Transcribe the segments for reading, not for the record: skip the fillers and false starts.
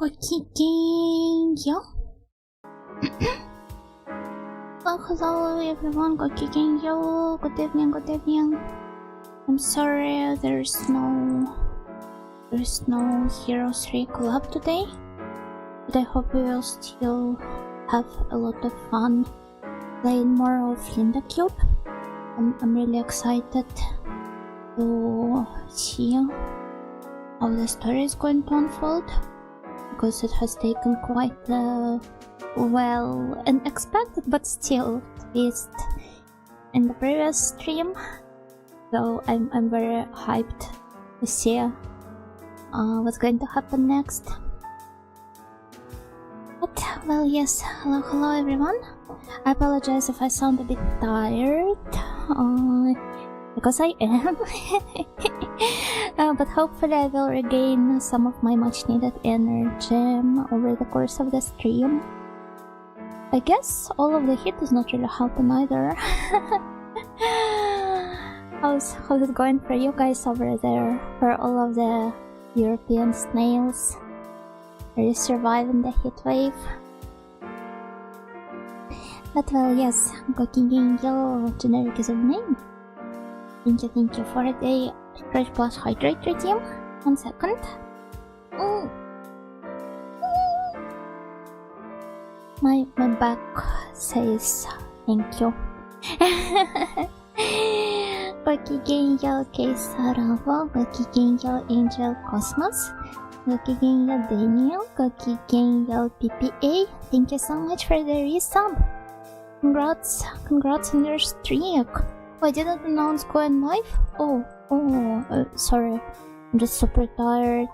Again, yeah. Oh, hello everyone, again, yo. Good evening, good evening. I'm sorry, there's no Hero 3 collab today, but I hope we will still have a lot of fun playing more of Linda³. I'm really excited to see how the story is going to unfold, because it has taken quite well, unexpected but still twist in the previous stream. So I'm very hyped to see what's going to happen next. But well, yes, hello everyone. I apologize if I sound a bit tired, because I am. But hopefully I will regain some of my much needed energy over the course of the stream. I guess all of the heat is not really helping either. How's it going for you guys over there? For all of the European snails? Are you surviving the heat wave? But well, yes, Gokingenyo generic is a name. Thank you for the Stretch Plus Hydrate team. 1 second. My back says thank you. Gokingenyo Keisarava, Gokingenyo Angel Cosmos, Gokingenyo Daniel, Gokingenyo PPA. Thank you so much for the resub. Congrats on your streak. Oh, I didn't announce going live? Sorry. I'm just super tired.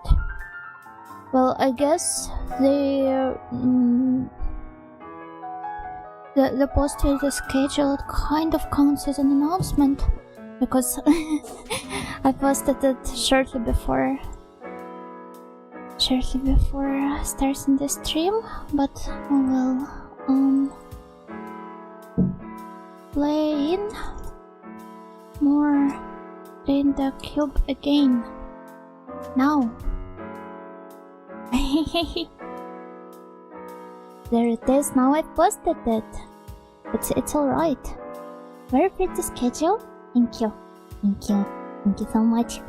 Well, I guess the post with the schedule kind of counts as an announcement, because I posted it shortly before starting the stream. But oh well, playing more Linda³ again now. There it is. Now I posted it. It's alright. Very pretty schedule. Thank you so much.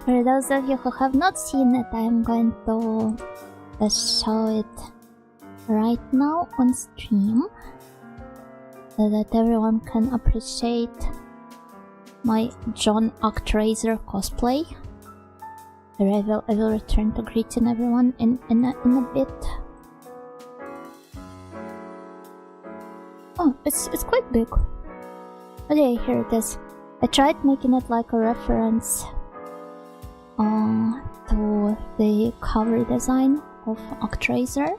For those of you who have not seen it, I'm going to show it right now on stream, so that everyone can appreciate my John Actraiser cosplay. I will return to greeting everyone in a bit. Oh, it's quite big. Okay, here it is. I tried making it like a reference to the cover design of Actraiser.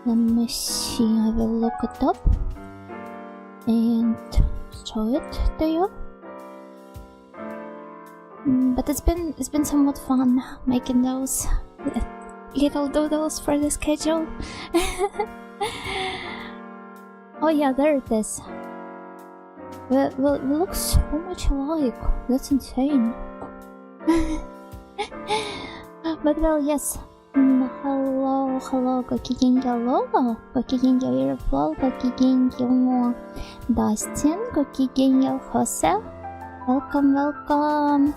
Let me see, I will look it up and show it to you. But it's been somewhat fun making those little doodles for the schedule. Oh yeah, there it is. We look so much alike. That's insane. But well, yes. Hello, Gokingenyo Lola, Gokingenyo Airflow, Gokingenyo Dustin, Gokingenyo Jose. Welcome.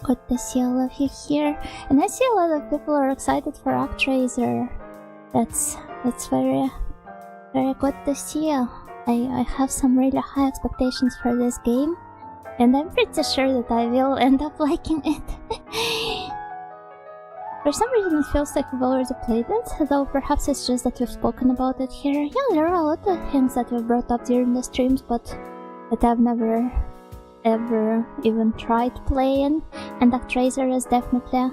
Good to see all of you here. And I see a lot of people are excited for Actraiser. That's very good to see. I have some really high expectations for this game, and I'm pretty sure that I will end up liking it. For some reason it feels like we've already played it, though perhaps it's just that we've spoken about it here. Yeah, there are a lot of things that we've brought up during the streams, but that I've never ever even tried playing, and Actraiser is definitely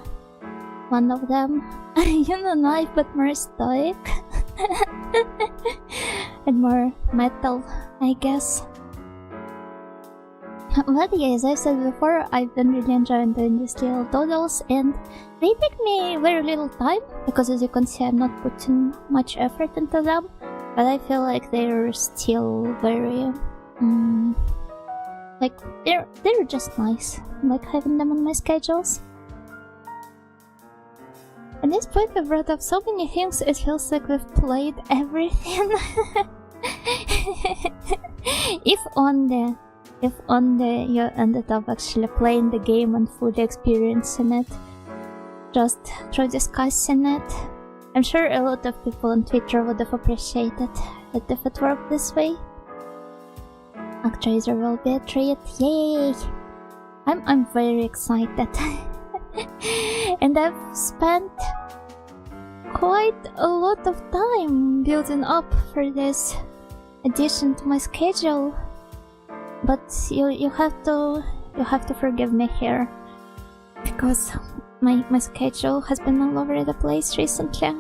one of them. You know, knife, but more stoic. And more metal, I guess. But yeah, as I said before, I've been really enjoying doing these little doodles, and they take me very little time, because as you can see I'm not putting much effort into them, but I feel like they're still very Like, they're just nice. I like having them on my schedules. At this point we brought up so many things, it feels like we've played everything. If only you ended up actually playing the game and fully experiencing it, just through discussing it. I'm sure a lot of people on Twitter would have appreciated it if it worked this way. Actraiser will be a treat, yay! I'm very excited. And I've spent quite a lot of time building up for this addition to my schedule. But you have to forgive me here, because my schedule has been all over the place recently.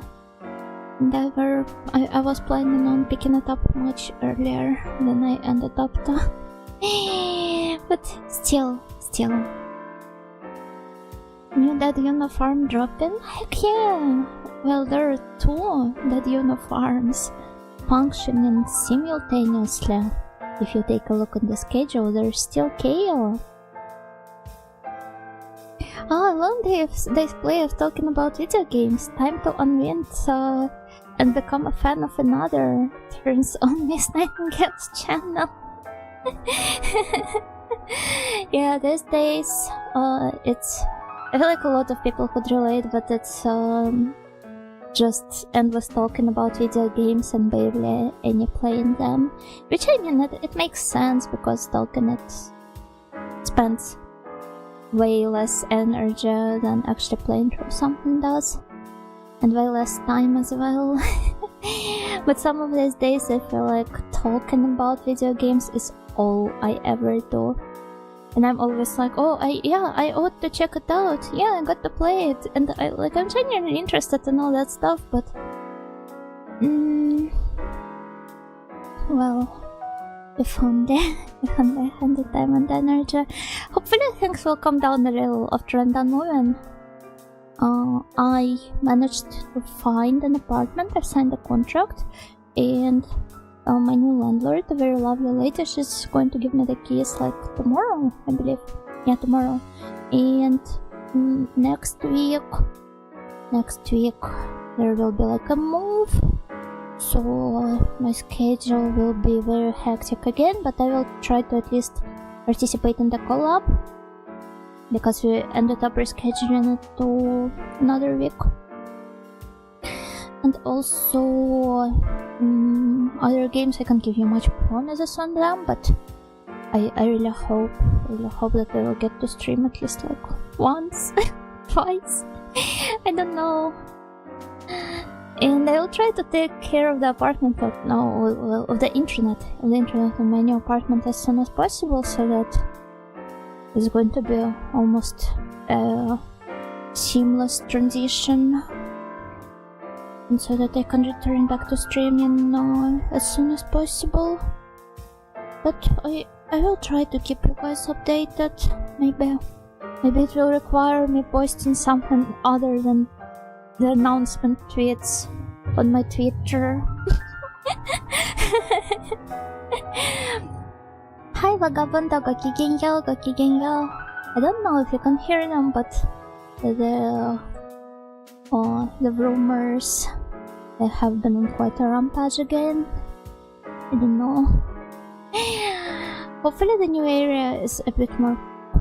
And I was planning on picking it up much earlier than I ended up to. But still. New Dead Uniform dropping? Heck yeah! Well, there are 2 Dead Uniforms functioning simultaneously. If you take a look at the schedule, there's still KO. Oh, long day's play of talking about video games. Time to unwind and become a fan of another. Turns on Miss Nightingale's channel. Yeah, these days, I feel like a lot of people could relate, but it's just endless talking about video games and barely any playing them. Which, I mean, it makes sense, because talking it spends way less energy than actually playing through something does. And way less time as well. But some of these days I feel like talking about video games is all I ever do. And I'm always like, oh, I ought to check it out. Yeah, I got to play it. And I'm genuinely interested in all that stuff, but... well... If only I had the time and energy. Hopefully things will calm down a little after I'm done moving. I managed to find an apartment, I signed a contract, and my new landlord, a very lovely lady, she's going to give me the keys like tomorrow, I believe. Yeah, tomorrow. And next week there will be like a move, so my schedule will be very hectic again, but I will try to at least participate in the collab, because we ended up rescheduling it to another week. And also other games, I can't give you much promises on them, but I really hope that I will get to stream at least like once, twice, I don't know. And I will try to take care of the apartment, of the internet in my new apartment as soon as possible, so that it's going to be almost a seamless transition, and so that I can return back to streaming as soon as possible. But I will try to keep you guys updated. Maybe it will require me posting something other than the announcement tweets on my Twitter. Hi Vagabundo, gokigenyo, gokigenyo. I don't know if you can hear them, but the rumors, they have been on quite a rampage again. I don't know. Hopefully the new area is a bit more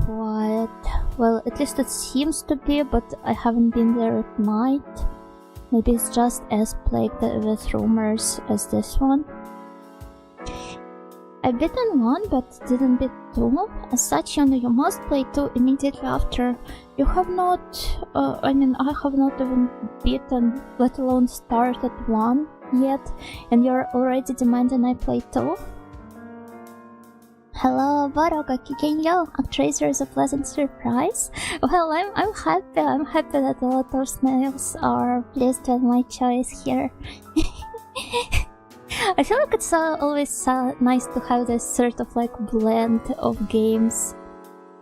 quiet. Well, at least it seems to be, but I haven't been there at night. Maybe it's just as plagued with rumors as this one. I bit on one, but didn't bit two. As such, you must play two immediately after. You have not, I have not even beaten, let alone started one yet, and you're already demanding I play two? Hello, Baroga Kigenyo. Actraiser is a pleasant surprise. Well, I'm happy. I'm happy that a lot of snails are pleased with my choice here. I feel like it's always nice to have this sort of like blend of games.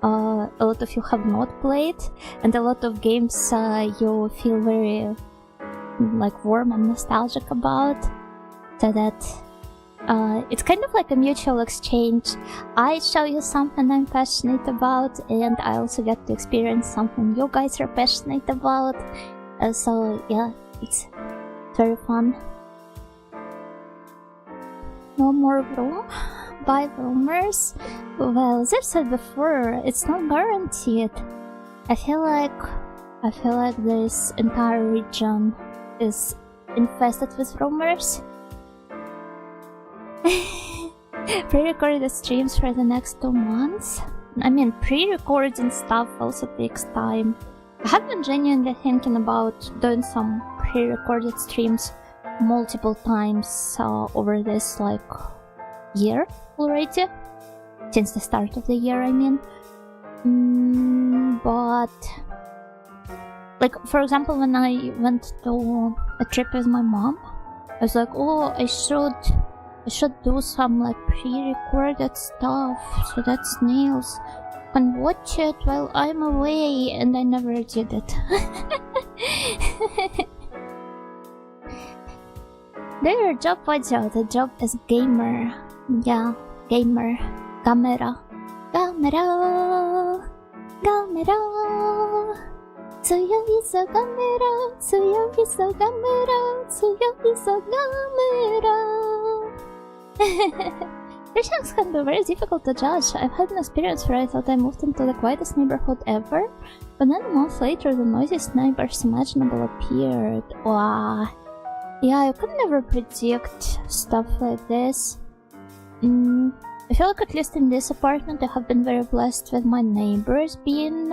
A lot of you have not played, and a lot of games you feel very like warm and nostalgic about, so that it's kind of like a mutual exchange. I show you something I'm passionate about, and I also get to experience something you guys are passionate about. So yeah, it's very fun. No more room? Buy rumors? Well, as I've said before, it's not guaranteed. I feel like this entire region is infested with rumors. Pre-recorded streams for the next 2 months? I mean, pre-recording stuff also takes time. I have been genuinely thinking about doing some pre-recorded streams multiple times over this, like, year already. Since the start of the year, I mean. But... like, for example, when I went to a trip with my mom, I was like, oh, I should do some, like, pre-recorded stuff so that snails can watch it while I'm away, and I never did it. Their job, what's out? The job is gamer. Yeah, gamer. Camera. Camera. Camera. Tsuyoiso camera. Tsuyoiso camera. Tsuyoiso camera. Christians can be very difficult to judge. I've had an experience where I thought I moved into the quietest neighborhood ever, but then a month later the noisiest neighbors imaginable appeared. Wow. Yeah, you could never predict stuff like this. I feel like at least in this apartment I have been very blessed with my neighbors being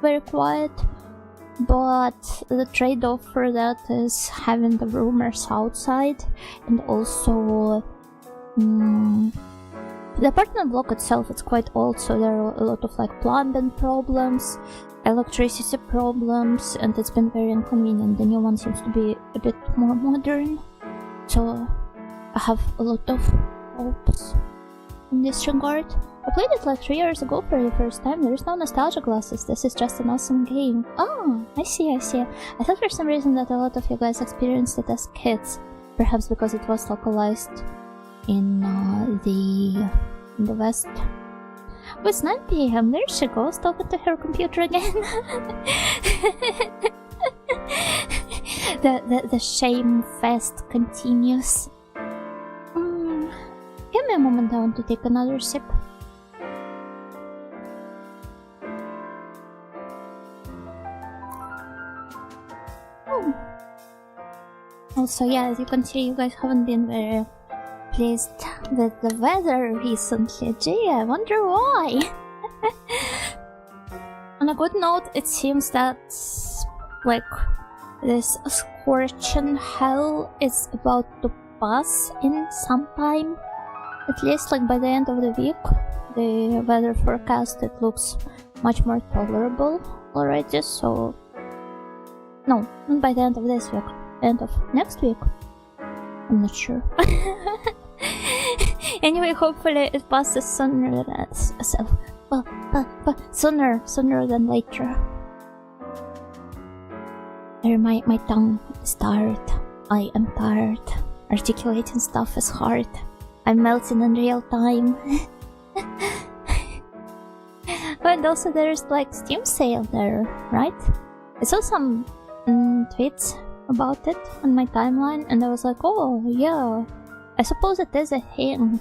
very quiet, but the trade-off for that is having the rumors outside, and also the apartment block itself, it's quite old, so there are a lot of like plumbing problems, electricity problems, and it's been very inconvenient. The new one seems to be a bit more modern, so I have a lot of hopes in this regard. I played it like 3 years ago for the first time. There is no nostalgia glasses, this is just an awesome game. Oh, I see. I thought for some reason that a lot of you guys experienced it as kids, perhaps because it was localized in the West. Oh, it's 9 PM, there she goes, talking to her computer again. The shame fest continues. Give me a moment, I want to take another sip. Also, yeah, as you can see, you guys haven't been very pleased with the weather recently. Gee, I wonder why. On a good note, it seems that, like, this scorching hell is about to pass in some time. At least, like, by the end of the week, the weather forecast, it looks much more tolerable already, so... No, not by the end of this week. End of next week? I'm not sure. Anyway, hopefully it passes sooner than sooner than later. There, my tongue is tired. I am tired. Articulating stuff is hard. I'm melting in real time. But also there's like Steam sale there, right? I saw some tweets about it on my timeline, and I was like, oh yeah, I suppose it is a thing.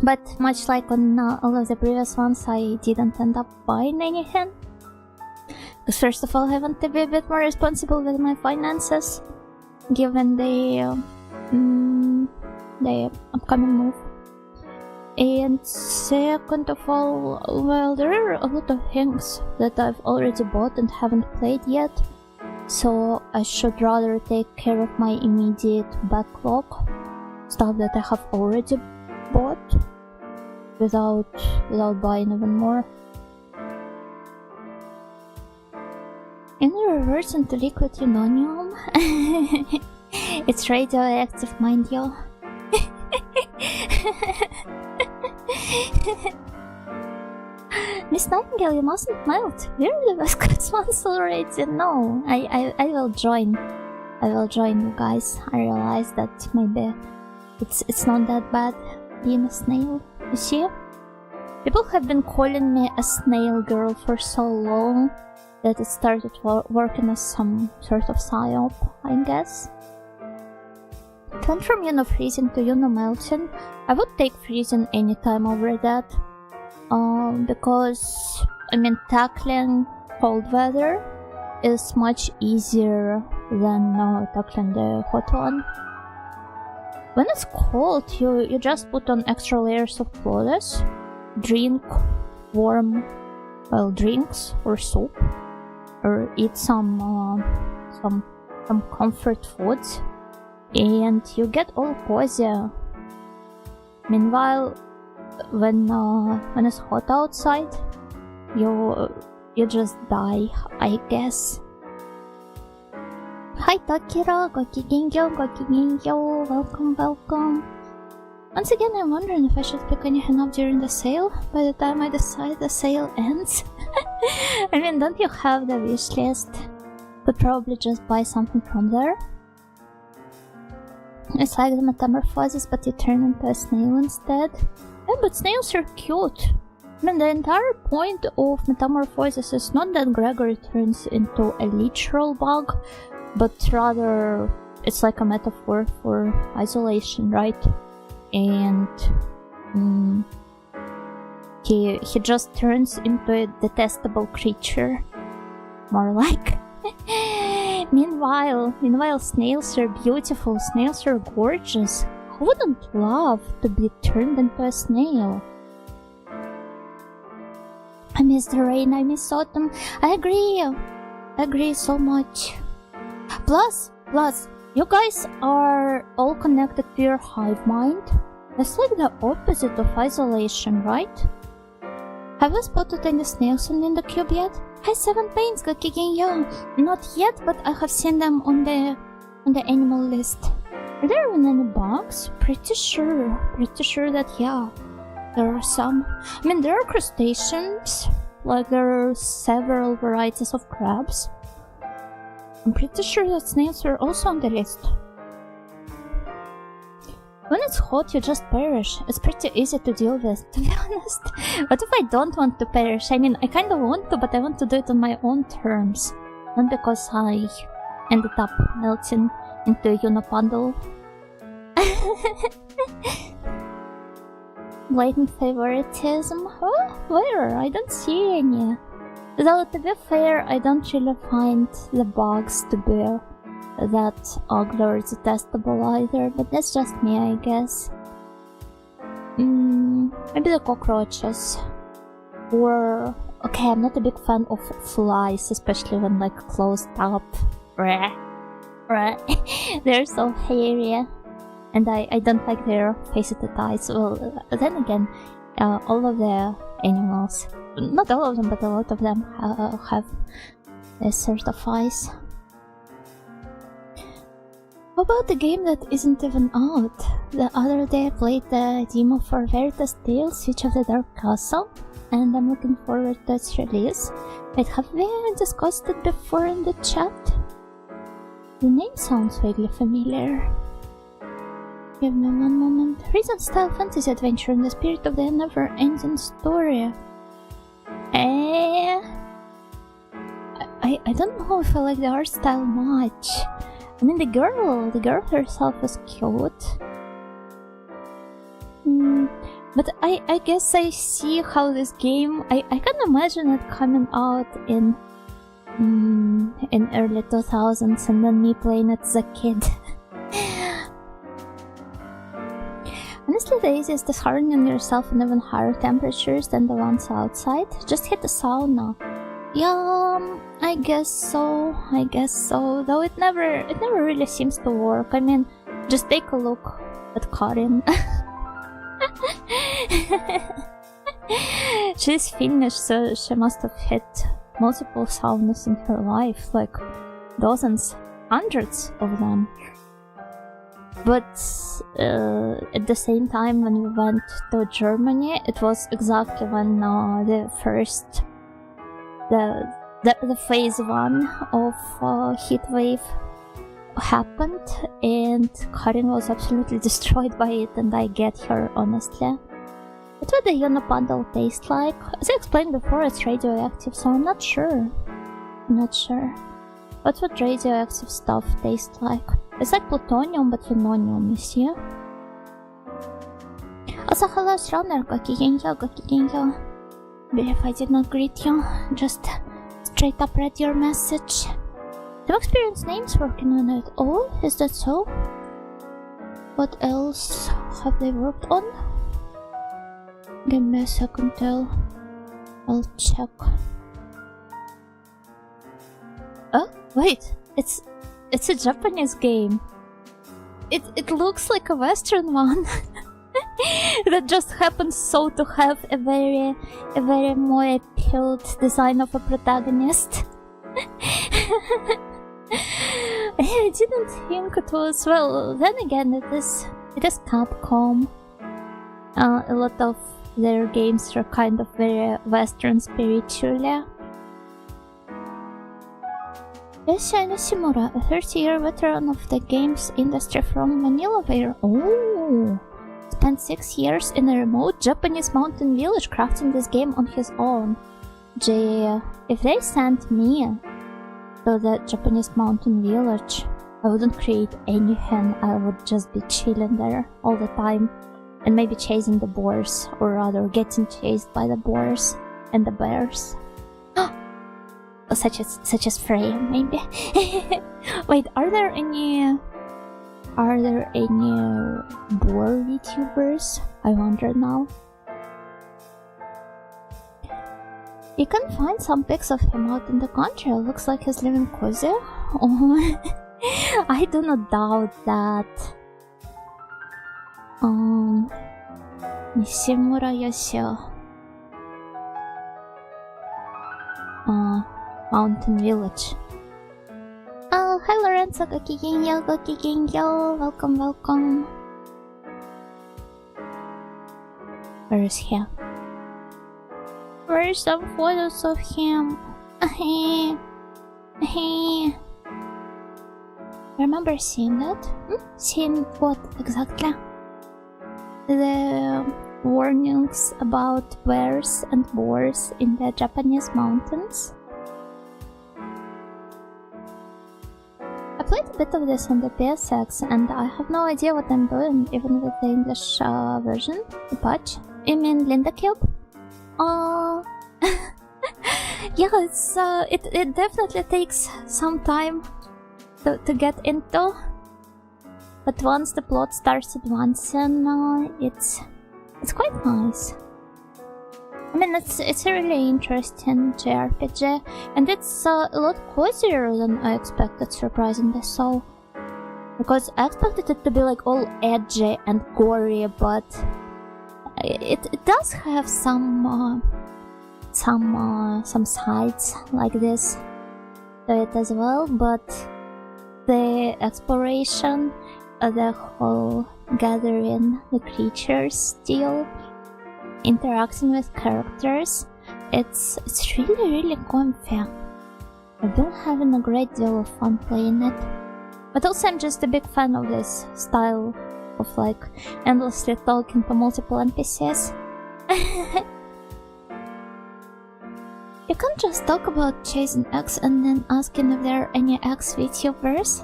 But much like on all of the previous ones, I didn't end up buying anything. Because first of all, I want to be a bit more responsible with my finances, given the upcoming move. And second of all, well, there are a lot of things that I've already bought and haven't played yet, so I should rather take care of my immediate backlog, stuff that I have already bought, without buying even more. In reverse into liquid uranium. It's radioactive, mind you. Miss Nightingale, you mustn't melt. We're the best once already. No, I will join. I will join you guys. I realize that maybe it's not that bad being a snail. You see? People have been calling me a snail girl for so long that it started working as some sort of psyop, I guess. It went from freezing to melting. I would take freezing anytime over that. Because, I mean, tackling cold weather is much easier than tackling the hot one. When it's cold, you just put on extra layers of clothes, drink warm drinks or soup, or eat some comfort foods, and you get all cozy. Meanwhile, when it's hot outside, you just die, I guess. Hi Takira, gokigenyo, welcome. Once again, I'm wondering if I should pick anything up during the sale by the time I decide the sale ends. I mean, don't you have the wish list? Could probably just buy something from there. It's like the metamorphosis, but you turn into a snail instead. Yeah, but snails are cute. I mean, the entire point of metamorphosis is not that Gregory turns into a literal bug, but rather it's like a metaphor for isolation, right? And he just turns into a detestable creature, more like. Meanwhile, snails are beautiful, snails are gorgeous. Who wouldn't love to be turned into a snail? I miss the rain, I miss autumn. I agree so much. Plus, you guys are all connected to your hive mind. That's like the opposite of isolation, right? Have you spotted any snails on Linda³ yet? Hi, 7 Pains, gokigenyo. Not yet, but I have seen them on the animal list. Are there even any bugs? Pretty sure that yeah, there are some. I mean, there are crustaceans, like there are several varieties of crabs. I'm pretty sure that snails are also on the list. When it's hot, you just perish. It's pretty easy to deal with, to be honest. What if I don't want to perish? I mean, I kind of want to, but I want to do it on my own terms. Not because I ended up melting into a unipundle. Blatant favoritism? Huh? Where? I don't see any. Though, to be fair, I don't really find the bugs to be that ugly or detestable either, but that's just me, I guess. Maybe the cockroaches. Or... okay, I'm not a big fan of flies, especially when like closed up. They're so hairy. And I don't like their faceted eyes. Well, then again, all of the animals, not all of them, but a lot of them have this sort of eyes. How about the game that isn't even out? The other day I played the demo for Veritas Tales, Siege of the Dark Castle, and I'm looking forward to its release. Wait, have we discussed it before in the chat? The name sounds vaguely familiar. Give me one moment. Recent style fantasy adventure in the spirit of the never-ending story. I don't know if I like the art style much. I mean, the girl herself was cute. But I guess I see how this game, I can imagine it coming out in early 2000s and then me playing it as a kid. Honestly, the easiest is hardening yourself in even higher temperatures than the ones outside. Just hit the sauna. Yeah, I guess so. Though it never really seems to work. I mean, just take a look at Karin. She's Finnish, so she must have hit multiple saunas in her life, like dozens, hundreds of them. But at the same time, when we went to Germany, it was exactly when the phase 1 of heat wave happened, and Karin was absolutely destroyed by it, and I get her, honestly. What would the Unibundle taste like? As I explained before, it's radioactive, so I'm not sure. What would radioactive stuff taste like? It's like plutonium, but unonium, you see? Also, hello, Shrauner, gokigenyo. Believe I did not greet you, just straight up read your message. No experience names working on it. Oh, is that so? What else have they worked on? Give me a second till I'll check. Oh, wait, it's a Japanese game. It looks like a Western one. That just happens so to have a very more appealed design of a protagonist. I didn't think it was. Well, then again, it is Capcom. A lot of their games are kind of very Western spiritually. Yoshia Nishimura, a 30-year veteran of the games industry from Manila, where spent 6 years in a remote Japanese mountain village crafting this game on his own. Gee, if they sent me to the Japanese mountain village, I wouldn't create anything. I would just be chilling there all the time and maybe chasing the boars, or rather getting chased by the boars and the bears. Such as Freya, maybe. Wait, are there any boar VTubers? I wonder now. You can find some pics of him out in the country. Looks like he's living cozy. Oh, I do not doubt that. Nishimura Yoshio. Mountain Village. Oh, hi Lorenzo, gokigenyo. Welcome. Where is he? Where are some photos of him? Remember seeing that? Seeing what exactly? The warnings about bears and boars in the Japanese mountains. I played a bit of this on the PSX, and I have no idea what I'm doing, even with the English version, the patch. You mean Linda³? Yeah, it definitely takes some time to get into, but once the plot starts advancing, it's quite nice. I mean, it's a really interesting JRPG, and it's a lot cozier than I expected, surprisingly so. Because I expected it to be like all edgy and gory, but it does have some sides like this to it as well. But the exploration, the whole gathering the creatures still, interacting with characters, it's really comfy. I've been having a great deal of fun playing it. But also I'm just a big fan of this style of like endlessly talking to multiple NPCs. You can't just talk about chasing X and then asking if there are any X VTubers.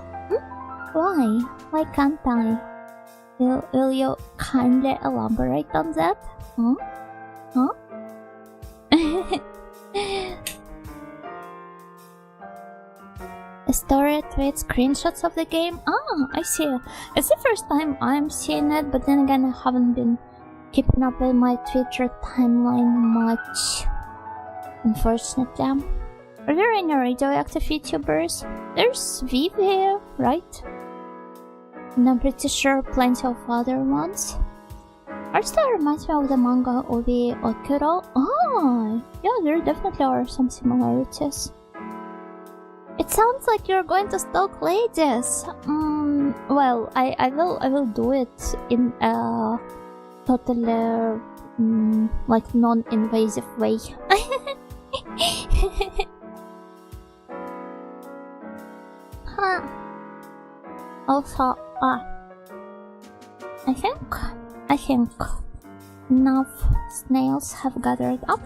Why? Why can't I? Will you kindly elaborate on that? Huh? A story tweets screenshots of the game? Ah, I see. It's the first time I'm seeing it, but then again I haven't been keeping up with my Twitter timeline much, unfortunately. Are there any radioactive VTubers? There's Vivi, right? And I'm pretty sure plenty of other ones. Art style reminds me of the manga Obi Okuro. Oh, yeah, there definitely are some similarities. It sounds like you're going to stalk ladies. Well, I will do it in a totally like non-invasive way. Huh. Also, I think enough snails have gathered up,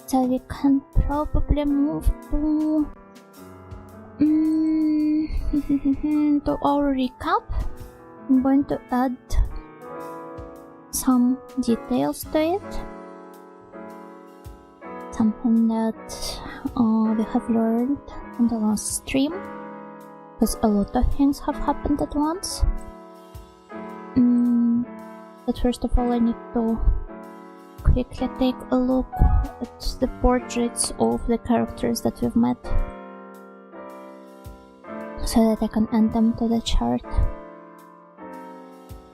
so we can probably move to to our recap. I'm going to add some details to it, something that we have learned in the last stream, because a lot of things have happened at once. But first of all, I need to quickly take a look at the portraits of the characters that we've met, so that I can add them to the chart.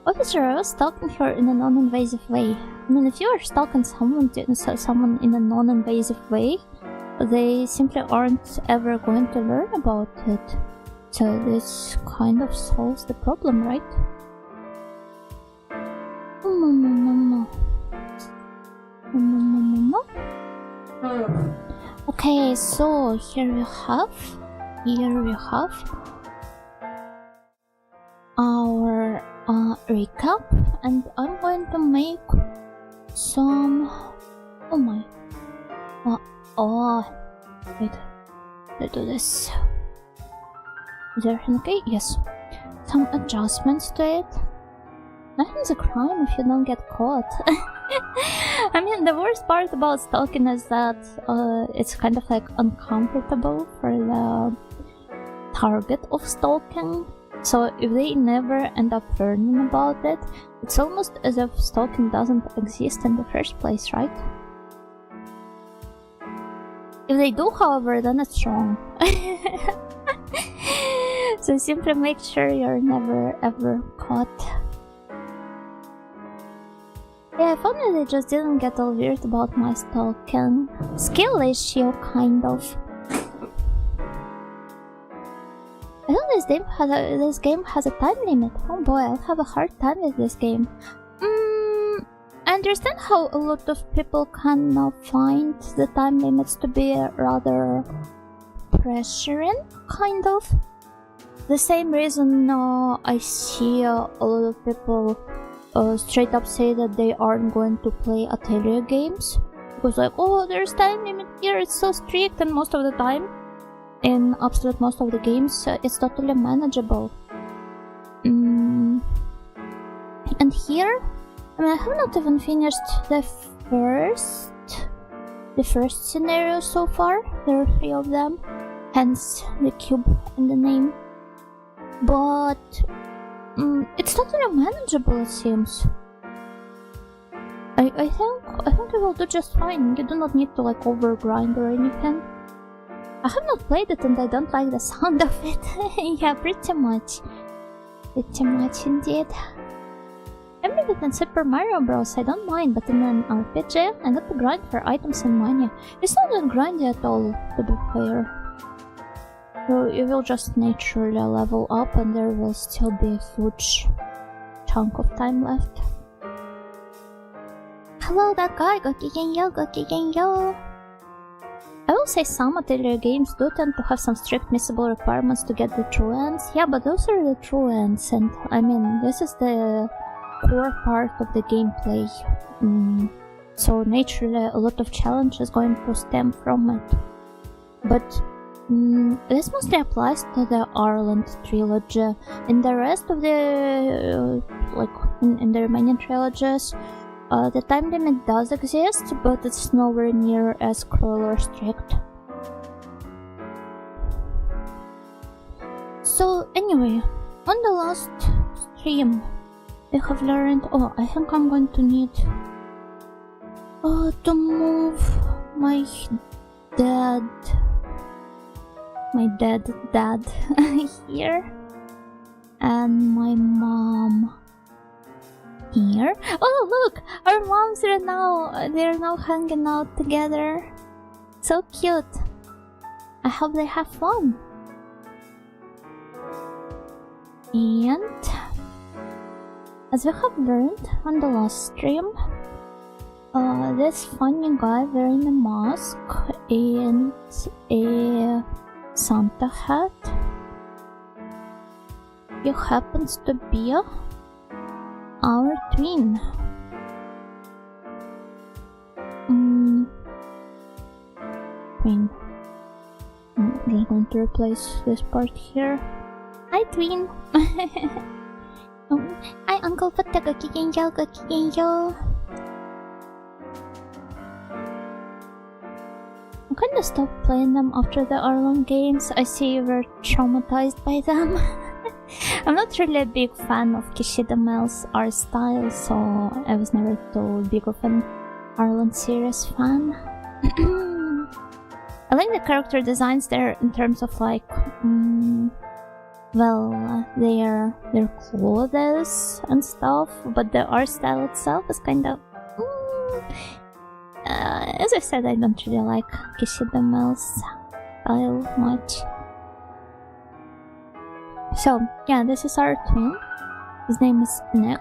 Officer, I was stalking her in a non-invasive way. I mean, if you are stalking someone in a non-invasive way, they simply aren't ever going to learn about it. So this kind of solves the problem, right? Okay, so here we have our recap, and I'm going to make some. Oh my! Wait, let's do this. Is everything okay? Yes. Some adjustments to it. Nothing's a crime if you don't get caught. I mean, the worst part about stalking is that it's kind of like uncomfortable for the target of stalking. So if they never end up learning about it, it's almost as if stalking doesn't exist in the first place, right? If they do, however, then it's wrong. So simply make sure you're never ever caught. Yeah, if only they just didn't get all weird about my stalking. Skill issue, kind of. I know this game has a time limit. Oh boy, I'll have a hard time with this game. I understand how a lot of people can now find the time limits to be rather pressuring, kind of. The same reason I see a lot of people straight up say that they aren't going to play Atelier games. Because like, oh, there's time limit here, it's so strict, and most of the time, in absolute most of the games, it's totally manageable. And here, I mean, I have not even finished the first scenario so far. There are 3 of them, hence the cube in the name. But it's totally manageable, it seems. I think it will do just fine. You do not need to like overgrind or anything. I have not played it and I don't like the sound of it. Yeah, pretty much. Pretty much indeed. I made it in Super Mario Bros. I don't mind, but in an RPG, I got to grind for items and money. It's not that grindy at all, to be fair. You will just naturally level up and there will still be a huge chunk of time left. Hello, that guy. Gokigenyo, gokigenyo. I will say some Atelier games do tend to have some strict missable requirements to get the true ends. Yeah, but those are the true ends, and I mean, this is the core part of the gameplay. So naturally, a lot of challenge is going to stem from it. But this mostly applies to the Ireland trilogy. In the rest of the in the remaining trilogies, the time limit does exist, but it's nowhere near as cruel or strict. So anyway, on the last stream, we have learned. Oh, I think I'm going to need to move my dead dad here, and my mom here. Oh look, our moms are now hanging out together. So cute. I hope they have fun. And as we have learned on the last stream, this funny guy wearing a mask and a Santa hat he happens to be our twin. Twin. I'm just going to replace this part here. Hi, twin. Hi, Uncle Putta. Gokigenyo, gokigenyo. I kinda stopped playing them after the Arlong games. I see you were traumatized by them. I'm not really a big fan of Kishida Mel's art style, so I was never too big of an Arlong series fan. I like the character designs there in terms of like, well, their clothes and stuff, but the art style itself is kind of. As I said, I don't really like Kishida Mel's style much. So yeah, this is our twin. His name is Nek,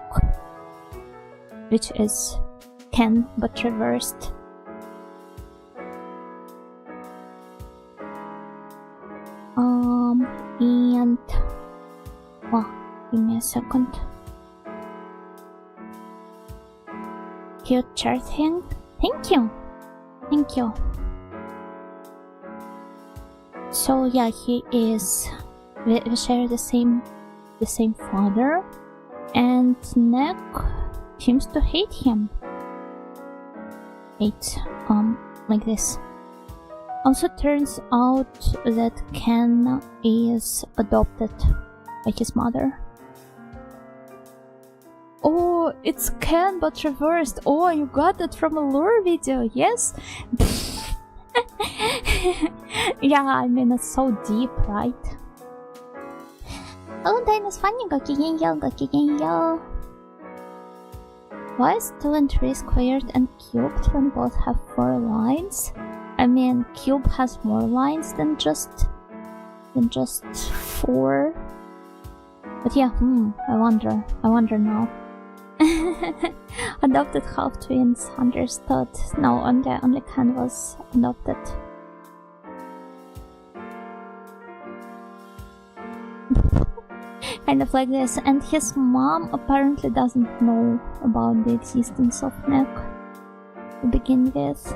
which is Ken but reversed. And give me a second. Cute chart thing. Thank you. Thank you. So yeah, he is. We share the same father, and Nek seems to hate him. Like this. Also turns out that Ken is adopted by his mother. Oh, it's Ken but reversed. Oh, you got that from a lore video, yes? Yeah, I mean, it's so deep, right? Oh, Dino's funny. Gokigenyo, gokigenyo. Why is 2 and 3 squared and cubed when both have 4 lines? I mean, cube has more lines than just 4. But yeah, I wonder now. Adopted half twins, understood. No, only Ken was adopted. Kind of like this, and his mom apparently doesn't know about the existence of Nek to begin with.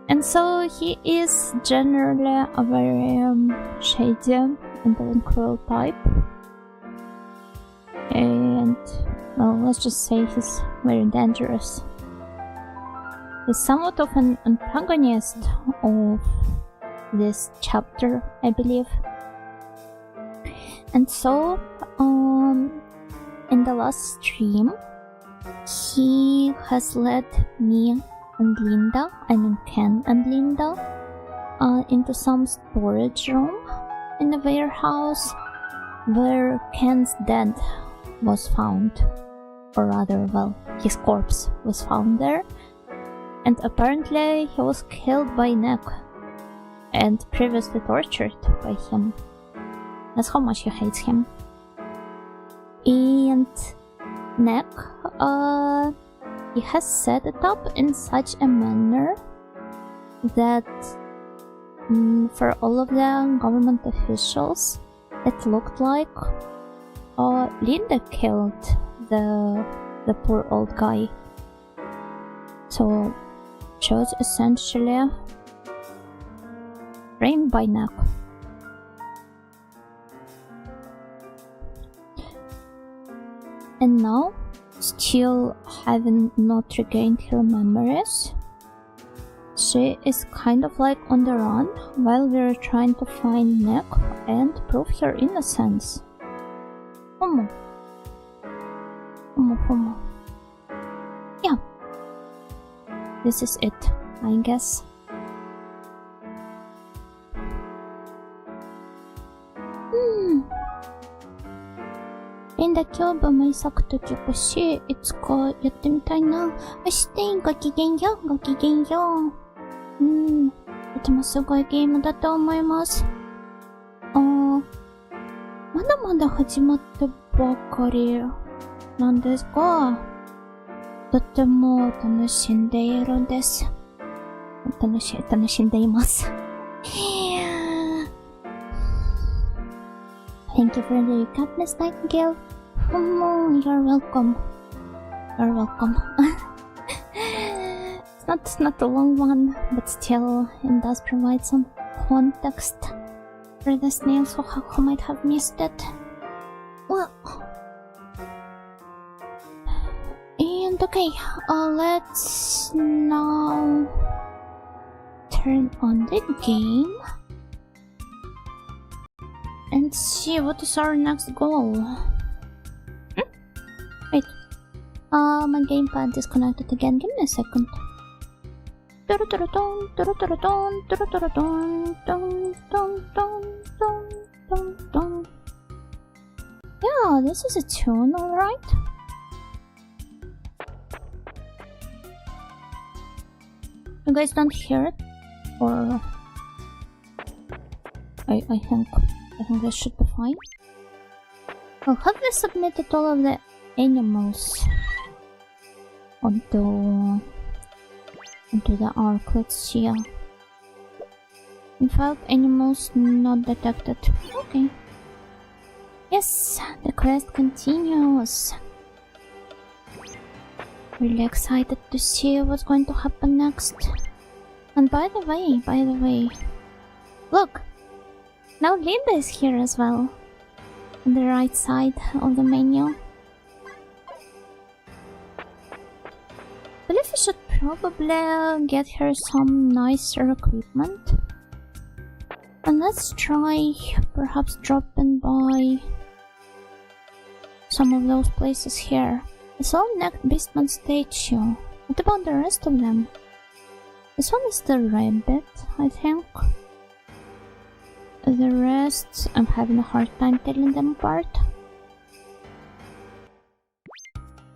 And so he is generally a very shady and cruel type. And, well, let's just say he's very dangerous. He's somewhat of an antagonist of this chapter, I believe. And so, in the last stream, he has led me and Linda, I mean Ken and Linda, into some storage room in the warehouse where Ken's dead was found, or rather, well, his corpse was found there, and apparently he was killed by Nek and previously tortured by him. That's how much he hates him. And Nek, he has set it up in such a manner that for all of the government officials, it looked like Linda killed the poor old guy. So she was essentially framed by Nek. And now, still having not regained her memories, she is kind of like on the run while we're trying to find Nek and prove her innocence. Homo. Yeah. This is it, I guess. Linda³も咲くとき欲しい。いつかやってみたいな。ごきげんよう、ごきげんよう。とてもすごいゲームだと思います。まだまだ始まったばかりなんですが、とても楽しんでいるんです。楽しんでいます。Thank you for the recap, Miss Nightingale. You're welcome. You're welcome. It's not a long one, but still it does provide some context for the snails who might have missed it. Well, and okay, let's now turn on the game and see what is our next goal. Wait, my gamepad disconnected again. Give me a second. Yeah, this is a tune, alright. You guys don't hear it? Or I think this should be fine. Well, have we submitted all of the animals onto the arc? Let's see. In fact, animals not detected. Okay. Yes, the quest continues. Really excited to see what's going to happen next. And by the way, look! Now Linda is here as well. On the right side of the menu. I believe we should probably get her some nicer equipment. And let's try perhaps dropping by some of those places here. I saw necked beastman statue. What about the rest of them? This one is the rabbit, I think. The rest, I'm having a hard time telling them apart.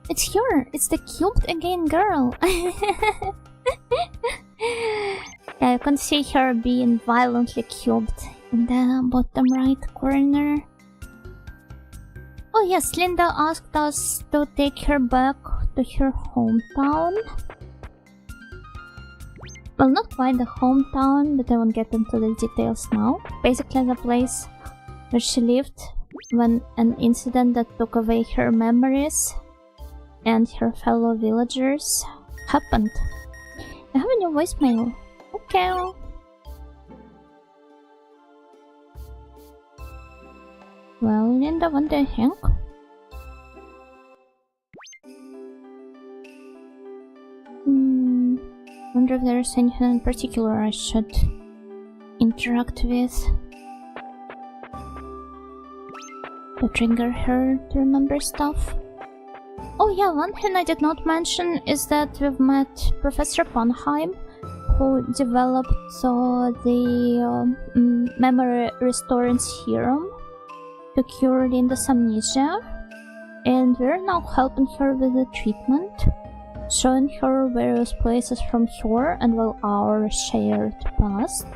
It's her! It's the cubed again girl! Yeah, you can see her being violently cubed in the bottom right corner. Oh yes, Linda asked us to take her back to her hometown. Well, not quite the hometown, but I won't get into the details now. Basically the place where she lived when an incident that took away her memories and her fellow villagers happened. I have a new voicemail. Okay. Well, Linda, what do you think? Wonder if there's anything in particular I should interact with to trigger her to remember stuff. Oh yeah, one thing I did not mention is that we've met Professor Ponheim, who developed the memory restoring serum to cure Linda's amnesia, and we're now helping her with the treatment, showing her various places from her and well our shared past,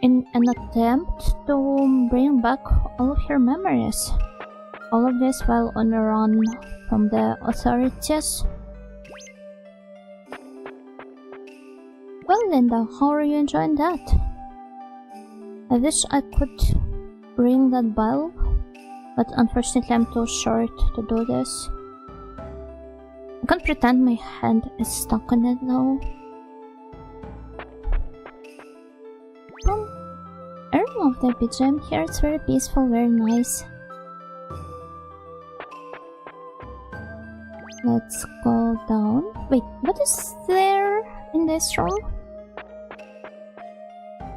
in an attempt to bring back all of her memories. All of this while on a run from the authorities. Well, Linda, how are you enjoying that? I wish I could ring that bell, but unfortunately I'm too short to do this. I can't pretend my hand is stuck on it though. I don't love the BGM here, it's very peaceful, very nice. Let's go down. Wait, what is there in this room?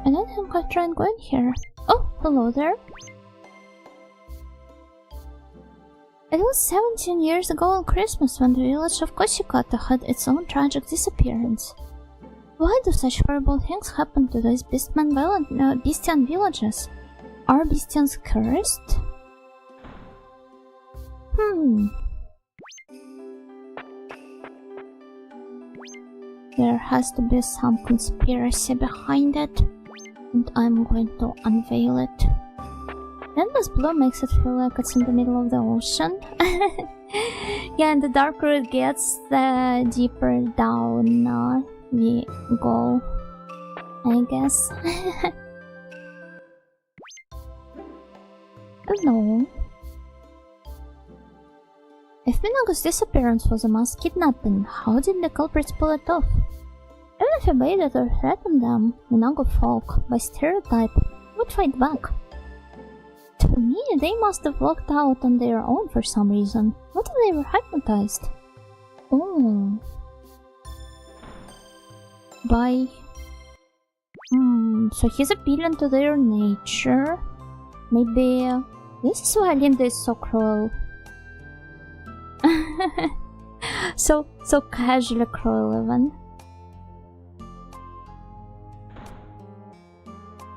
I don't think I'll try and go in here. Oh, hello there. It was 17 years ago on Christmas when the village of Koshikata had its own tragic disappearance. Why do such horrible things happen to those Beastian villages? Are Beastians cursed? There has to be some conspiracy behind it, and I'm going to unveil it. Endless blue makes it feel like it's in the middle of the ocean. Yeah, and the darker it gets, the deeper down we go, I guess. don't know. If Minago's disappearance was a mass kidnapping, how did the culprits pull it off? Even if you baited or threatened them, Minago folk, by stereotype, would fight back. To me, they must have walked out on their own for some reason. What if they were hypnotized? Oh. By... so he's appealing to their nature. Maybe... this is why Linda is so cruel. so casually cruel even.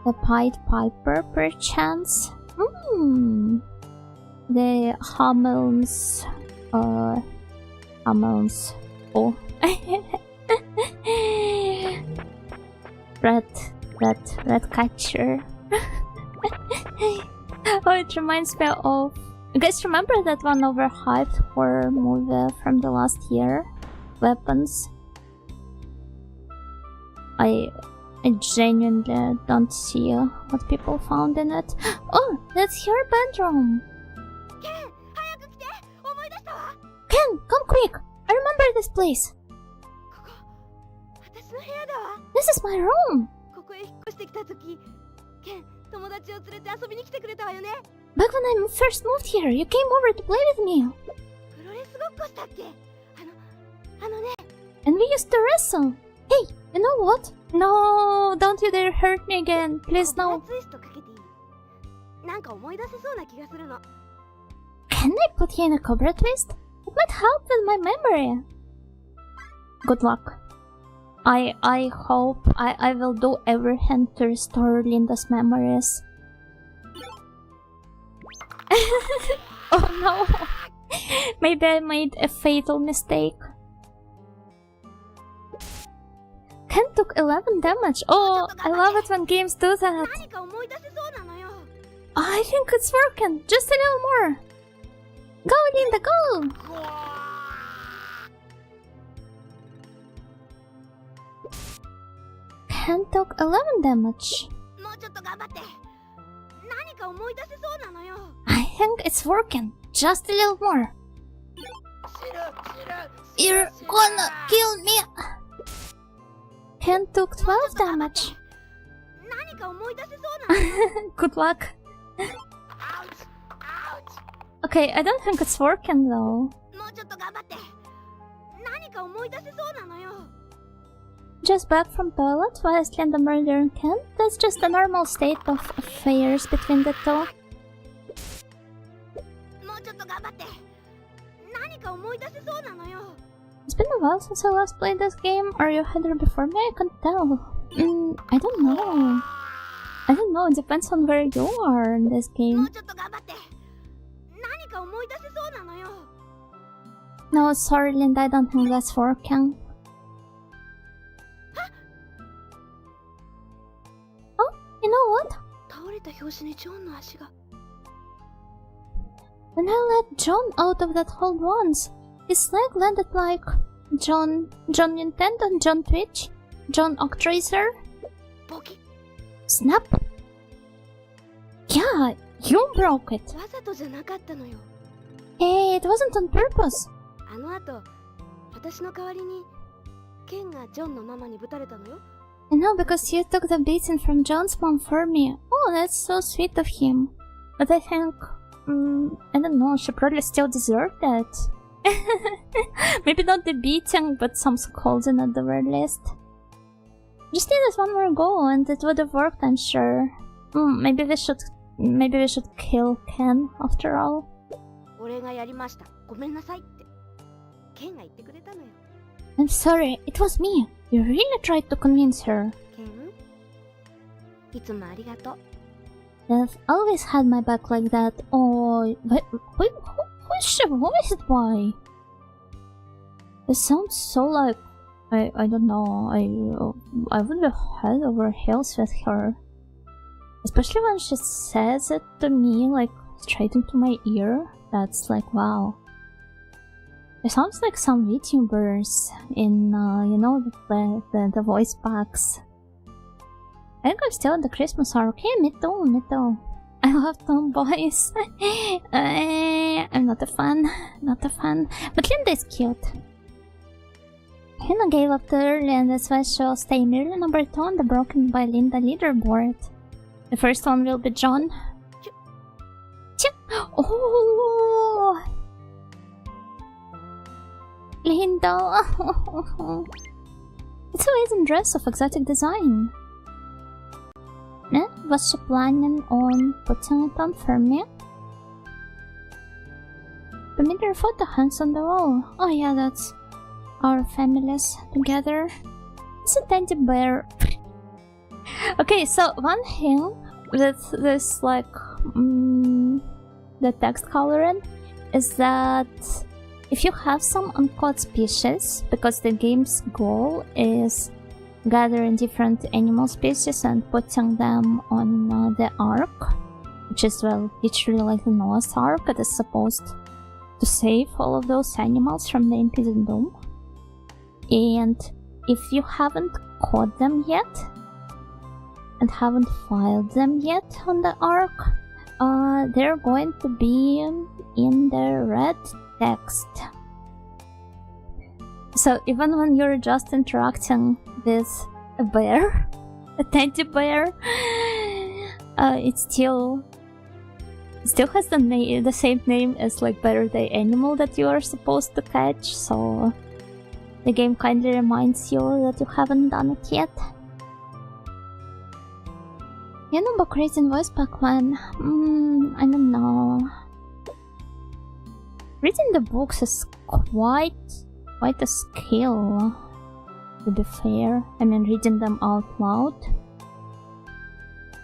The Pied Piper, perchance? The Hamels... Hamels... Oh. Red catcher. Oh, it reminds me of... You guys remember that one overhyped horror movie from the last year? Weapons? I genuinely don't see what people found in it. Oh, that's your bedroom! Ken, come quick! I remember this place! This is my room! Back when I first moved here, you came over to play with me. And we used to wrestle. Hey, you know what? No, don't you dare hurt me again. Please, no. Can I put you in a cobra twist? It might help with my memory. Good luck. I hope I will do everything to restore Linda's memories. Oh no! Maybe I made a fatal mistake. Ken took 11 damage. Oh, I love it when games do that. I think it's working. Just a little more. Go, Linda, go! Ken took 11 damage. I think it's working. Just a little more. You're gonna kill me. Ken took 12 damage. Good luck. Okay, I don't think it's working though. Just back from toilet while Linda murdering Ken? That's just a normal state of affairs between the two. It's been a while since I last played this game. Are you ahead or before me? I can't tell. I don't know. I don't know, it depends on where you are in this game. No, sorry Linda, I don't think that's working. Oh, you know what? When I let John out of that hold once, his leg landed like John Nintendo and John Twitch, John Octracer. Snap! Yeah, you broke it. Hey, it wasn't on purpose. I know, because you took the beating from John's mom for me. Oh, that's so sweet of him. But I think... I don't know, she probably still deserved it. Maybe not the beating, but some scolding at the very least. Just needed one more go and it would have worked, I'm sure. Maybe we should kill Ken after all. I'm sorry, it was me. You really tried to convince her. They've always had my back like that. Oh, but who is she voiced by? It sounds so like... I don't know, I would be head over heels with her. Especially when she says it to me, like, straight into my ear. That's like, wow. It sounds like some VTubers in, you know, the voice packs. I think I'm still at the Christmas arc. Yeah, me too, me too. I love tomboys. I'm not a fan. Not a fan. But Linda is cute. Hannah gave up too early, and that's why she'll stay merely number 2 on the Broken by Linda leaderboard. The first one will be John. Oh! Linda! It's an amazing dress of exotic design. Was she planning on putting it on for me? Familiar photo hangs on the wall. Oh yeah, that's our families together. It's a teddy bear. Okay, so one thing with this, like, the text coloring is that if you have some uncaught species, because the game's goal is gathering different animal species and putting them on the Ark, which is, well, literally like the Noah's Ark. It is supposed to save all of those animals from the impending doom. And if you haven't caught them yet, and haven't filed them yet on the Ark, they're going to be in the red text. So even when you're just interacting with a bear, a teddy bear, it still has the same name as, like, better the animal that you are supposed to catch, so the game kindly reminds you that you haven't done it yet. You know about Crazy Voice back when? I don't know. Reading the books is quite a skill, to be fair. I mean, reading them out loud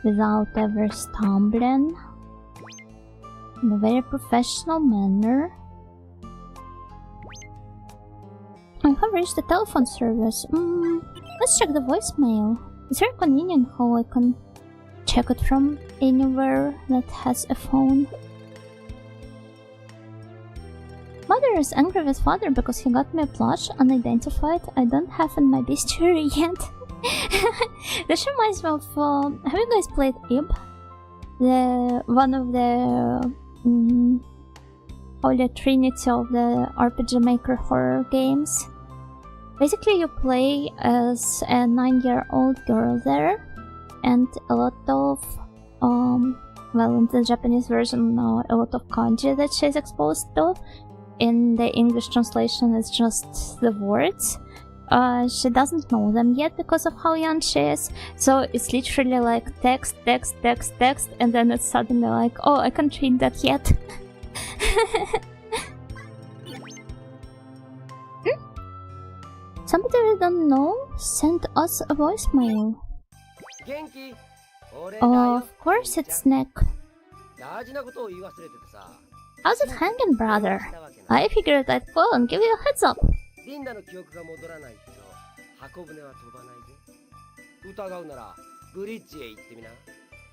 without ever stumbling in a very professional manner. I have reached the telephone service. Let's check the voicemail. It's very convenient how I can check it from anywhere that has a phone. Mother is angry with father because he got me a plush unidentified I don't have in my bestiary yet. This reminds me of, have you guys played Ib? One of the Holy Trinity of the RPG Maker horror games. Basically you play as a 9-year-old girl there, and a lot of, well, in the Japanese version, a lot of kanji that she's exposed to. In the English translation, it's just the words. She doesn't know them yet because of how young she is, so it's literally like text, text, text, text, and then it's suddenly like, oh, I can't read that yet. Somebody we don't know sent us a voicemail. Oh, of course it's Nick. How's it hanging, brother? I figured I'd call and give you a heads up.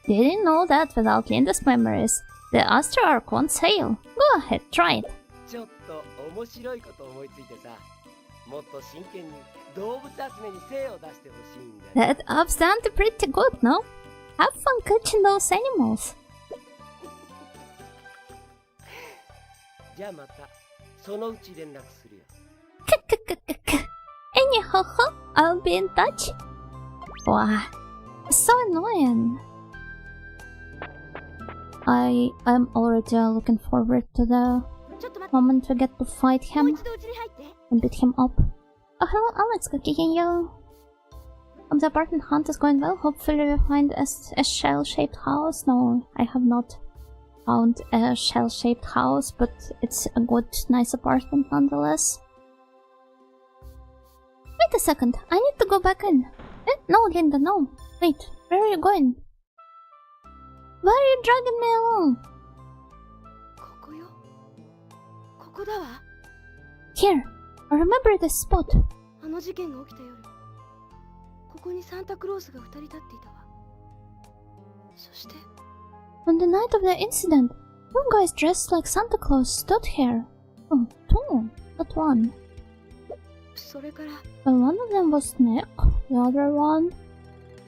Didn't know that without Linda's memories, the Astro Arc won't sail. Go ahead, try it. That up's down to pretty good, no? Have fun catching those animals. Anyhow, I'll be in touch. Wow, so annoying. I'm already looking forward to the moment we get to fight him and beat him up. Oh, hello Alex, good kicking you. The apartment hunt is going well. Hopefully we find a shell-shaped house. No, I have not found a shell-shaped house, but it's a good, nice apartment nonetheless. Wait a second, I need to go back in. No, Linda, no. Wait, where are you going? Why are you dragging me along? Here, I remember this spot. On the night of the incident, two guys dressed like Santa Claus stood here. Oh, two, not one. Well, one of them was Nick, the other one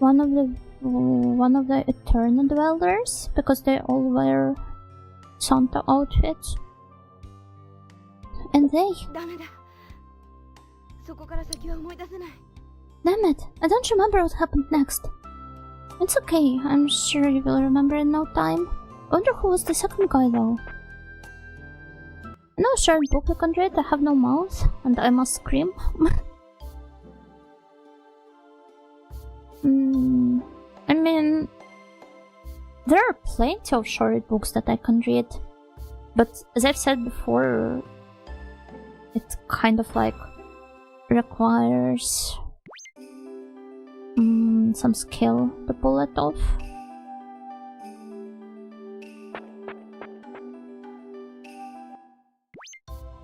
of the one of the Eternal Dwellers because they all wear Santa outfits. And they... Damn it, I don't remember what happened next. It's okay, I'm sure you will remember in no time. I wonder who was the second guy though. No shared book you can read, I have no mouth, and I must scream. I mean, there are plenty of short books that I can read, but as I've said before, it kind of like requires some skill to pull it off.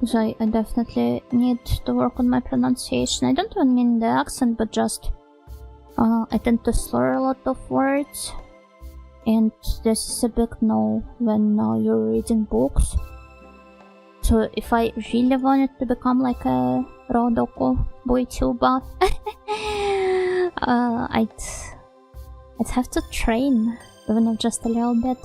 So I definitely need to work on my pronunciation. I don't even mean the accent, but just I tend to slur a lot of words, and this is a big no when you're reading books. So if I really wanted to become like a Rodoko boytuber, I'd have to train, even if just a little bit.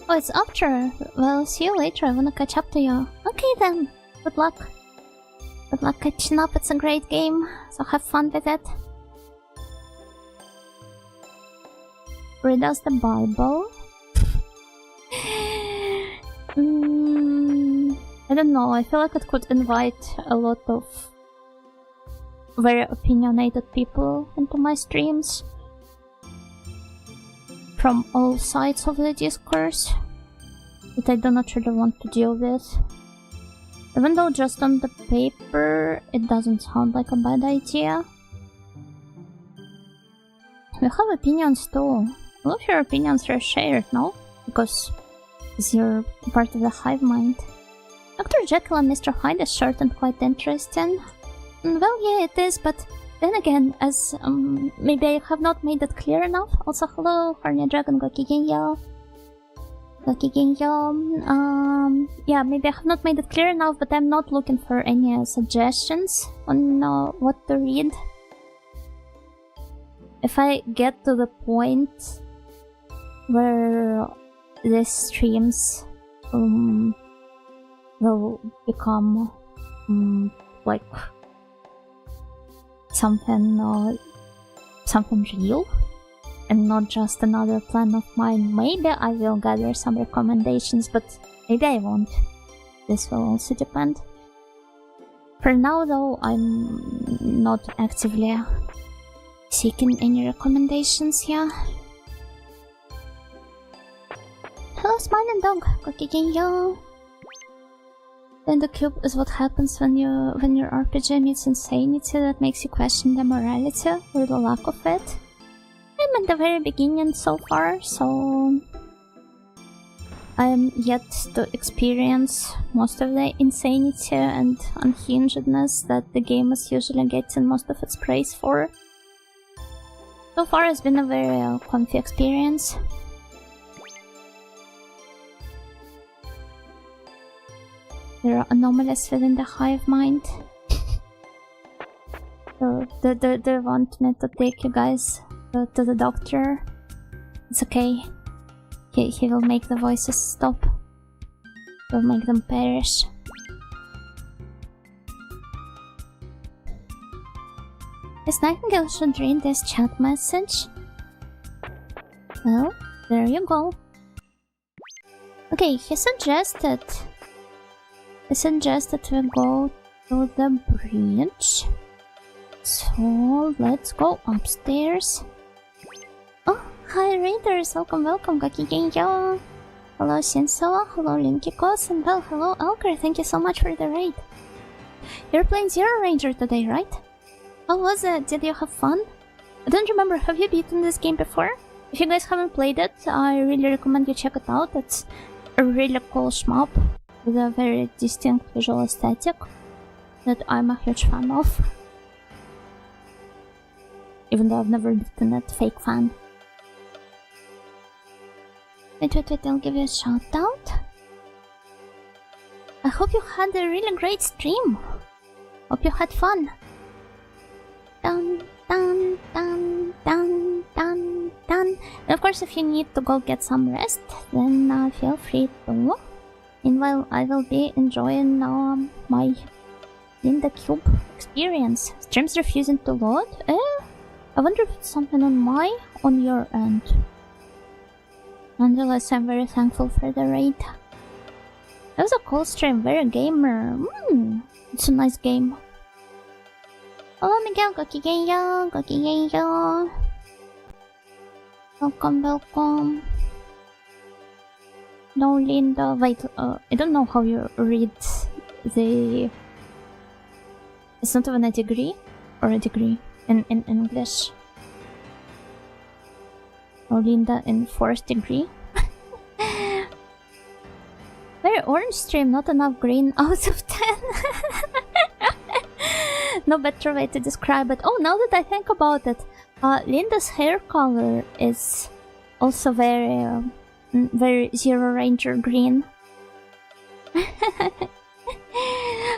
Oh, it's after. Well, see you later. I wanna catch up to you. Okay then. Good luck. Good luck catching up. It's a great game, so have fun with it. Read us the Bible. I don't know. I feel like it could invite a lot of very opinionated people into my streams from all sides of the discourse that I do not really want to deal with. Even though just on the paper it doesn't sound like a bad idea. We have opinions too. All of your opinions are shared, no? Because you're part of the hive mind. Dr. Jekyll and Mr. Hyde is short and quite interesting. Well, yeah, it is, but then again, as maybe I have not made it clear enough. Also, hello, Horny Dragon, Gokigenyo. Yeah, maybe I have not made it clear enough, but I'm not looking for any suggestions on what to read. If I get to the point where these streams will become like something real and not just another plan of mine, maybe I will gather some recommendations, but maybe I won't. This will also depend. For now though, I'm not actively seeking any recommendations here. Hello, smiling dog. Gokigenyo. Linda³ is what happens when your RPG meets insanity that makes you question the morality or the lack of it. I'm at the very beginning so far, so I'm yet to experience most of the insanity and unhingedness that the game is usually getting most of its praise for. So far it's been a very comfy experience. There are anomalies within the hive mind. So they want me to take you guys to the doctor. It's okay. He will make the voices stop. He'll make them perish. Miss Nightingale should read this chat message. Well, there you go. Okay, he suggested we go to the bridge. So let's go upstairs. Oh, hi raiders, welcome, Gokigenyo. Hello Shinso, hello Linkikos, and well, hello Alker, thank you so much for the raid. You're playing Zero Ranger today, right? How was it? Did you have fun? I don't remember, have you beaten this game before? If you guys haven't played it, I really recommend you check it out. It's a really cool shmup with a very distinct visual aesthetic that I'm a huge fan of. Even though I've never beaten it, fake fan. Wait, I'll give you a shout out. I hope you had a really great stream. Hope you had fun. Dun dun dun dun And of course, if you need to go get some rest, then feel free to. Meanwhile, I will be enjoying my Linda³ experience. Stream's refusing to load? I wonder if it's something on your end. Nonetheless, I'm very thankful for the raid. That was a cool stream, very gamer. It's a nice game. Hello Miguel, gokigenyo, gokigenyo. Welcome, welcome. No, Linda, wait, I don't know how you read the... It's not even a degree, or a degree in English. Oh, Linda in 4th degree. Very orange stream, not enough green out of 10. No better way to describe it. Oh, now that I think about it, Linda's hair color is also very, very Zero Ranger green.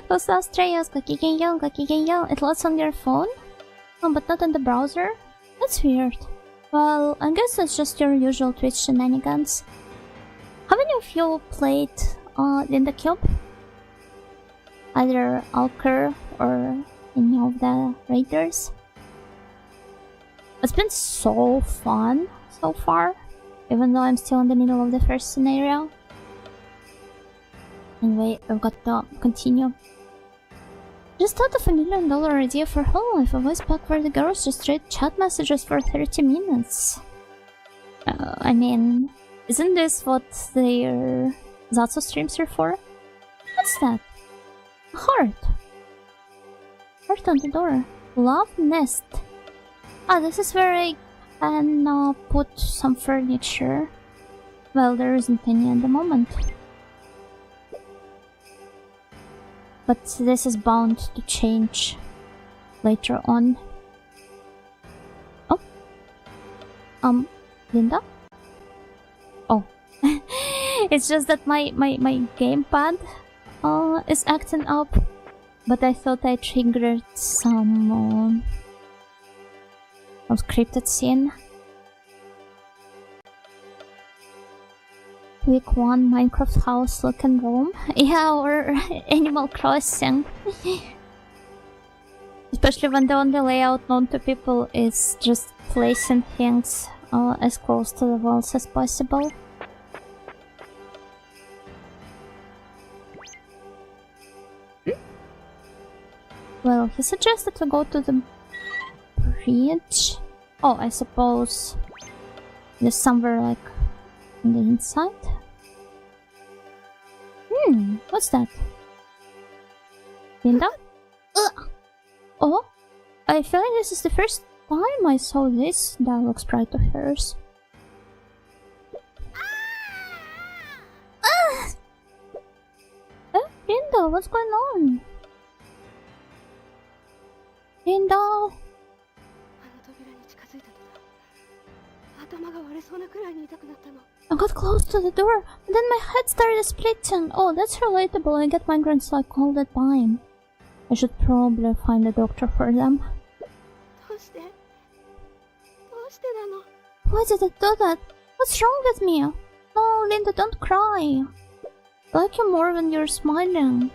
Los Australians, gokigenyo, gokigenyo. It loads on your phone? Oh, but not in the browser? That's weird. Well, I guess it's just your usual Twitch shenanigans. How many of you played Linda³? Either Alker or any of the raiders? It's been so fun so far, even though I'm still in the middle of the first scenario. Anyway, I've got to continue. Just thought of $1 million idea for Hololive, a voice pack where the girls just trade chat messages for 30 minutes. I mean, isn't this what their Zatsu streams are for? What's that? A heart. Heart on the door. Love nest. Ah, this is where I can put some furniture. Well, there isn't any at the moment. But this is bound to change later on. Oh. Linda? Oh. It's just that my gamepad is acting up. But I thought I triggered some scripted scene. Week 1 Minecraft house look and roam. Yeah, or Animal Crossing. Especially when the only layout known to people is just placing things as close to the walls as possible. Well, he suggested we go to the bridge. Oh, I suppose there's somewhere like on the inside. What's that? Linda? Oh, I feel like this is the first time I saw this dialogue sprite of hers. Linda, what's going on? Linda! I got close to the door, and then my head started splitting. Oh, that's relatable. I get migraines like all the time. I should probably find a doctor for them. Why did I do that? What's wrong with me? Oh, Linda, don't cry. I like you more when you're smiling.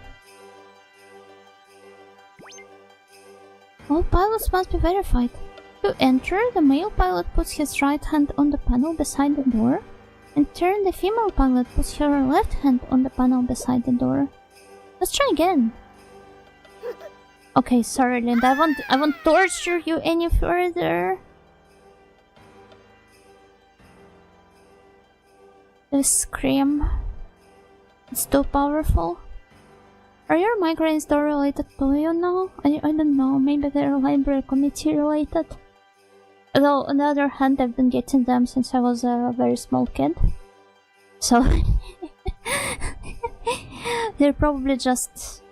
All pilots must be verified. To enter, the male pilot puts his right hand on the panel beside the door. In turn, the female pilot puts her left hand on the panel beside the door. Let's try again. Okay, sorry, Linda. I won't torture you any further. This scream. It's too powerful. Are your migraines door related to you now? I don't know. Maybe they're library committee related. Although, on the other hand, I've been getting them since I was a very small kid. So... they're probably just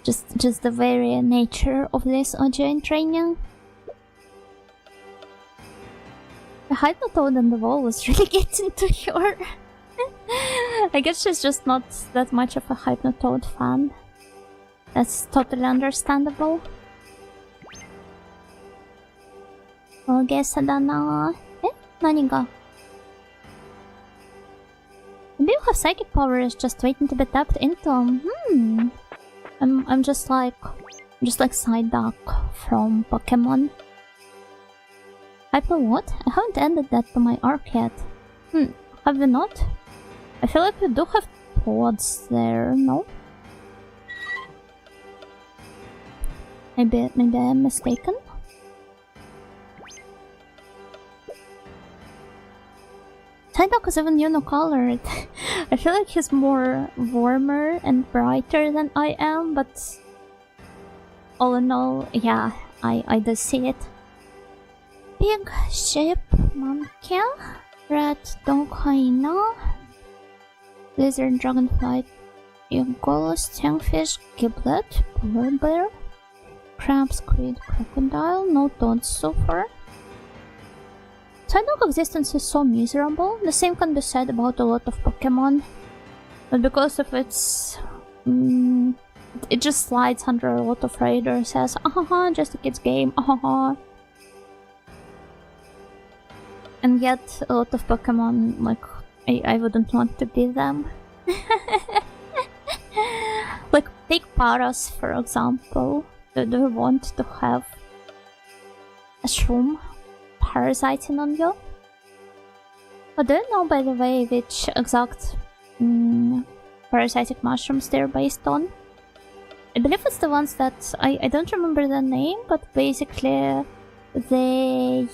the very nature of this audio training. The hypnotoad on the wall was really getting to her. I guess she's just not that much of a hypnotoad fan. That's totally understandable. Well, guess I don't know. 何が Maybe you have psychic powers just waiting to be tapped into. I'm just like Psyduck from Pokemon. Hyper what? I haven't added that to my arc yet. Have we not? I feel like we do have pods there, no? Maybe I'm mistaken? Psyduck is even unicolored. I feel like he's more warmer and brighter than I am, but all in all, yeah, I do see it. Pig, sheep, monkey, rat, dog, hyena, lizard, dragonfly, iguana, stingfish, giblet, polar bear, crab, squid, crocodile, no dogs so far. Psyduck existence is so miserable. The same can be said about a lot of Pokemon, but because of its it just slides under a lot of raiders as just a kid's game, and yet a lot of Pokemon, like, I wouldn't want to be them. Like, take Paras for example. Do you want to have a shroom parasiting on you? But do you know, by the way, which exact parasitic mushrooms they're based on? I believe it's the ones that I don't remember the name, but basically they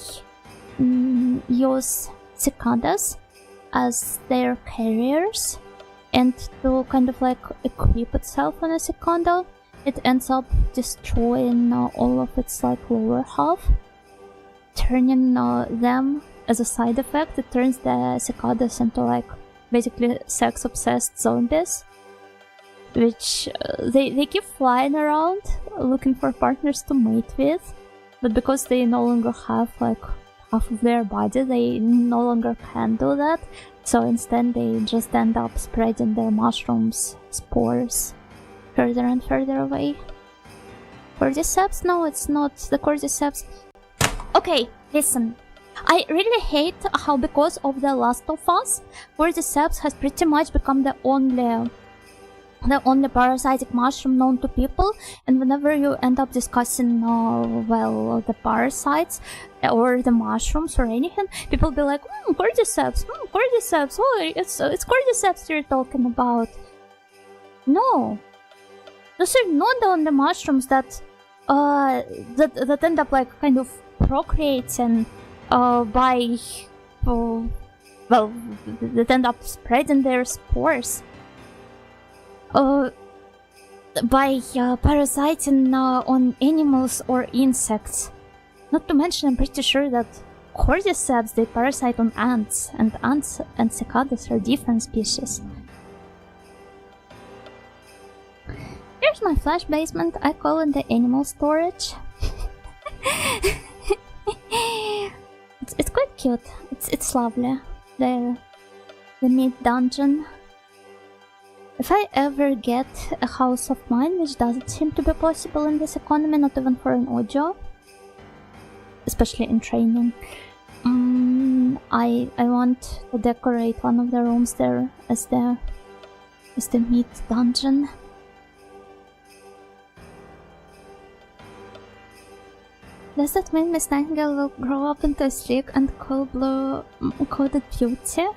use cicadas as their carriers, and to kind of like equip itself on a cicada, it ends up destroying all of its like lower half, turning them as a side effect. It turns the cicadas into like basically sex-obsessed zombies, which they keep flying around looking for partners to mate with, but because they no longer have like half of their body, they no longer can do that, so instead they just end up spreading their mushrooms spores further and further away. Cordyceps? No, it's not the Cordyceps. Okay, listen. I really hate how because of The Last of Us, Cordyceps has pretty much become the only parasitic mushroom known to people, and whenever you end up discussing well, the parasites or the mushrooms or anything, people be like, Cordyceps, Cordyceps, oh, it's Cordyceps you're talking about. No, those are not the only mushrooms that that end up like kind of procreating by well, that end up spreading their spores by parasiting on animals or insects. Not to mention, I'm pretty sure that Cordyceps, they parasite on ants and cicadas are different species. Here's my flash basement. I call it the animal storage. It's quite cute. It's lovely. The meat dungeon. If I ever get a house of mine, which doesn't seem to be possible in this economy, not even for an audio, especially in training, I want to decorate one of the rooms there as the meat dungeon. Does that mean Miss Nightingale will grow up into a sleek and cold-blooded beauty?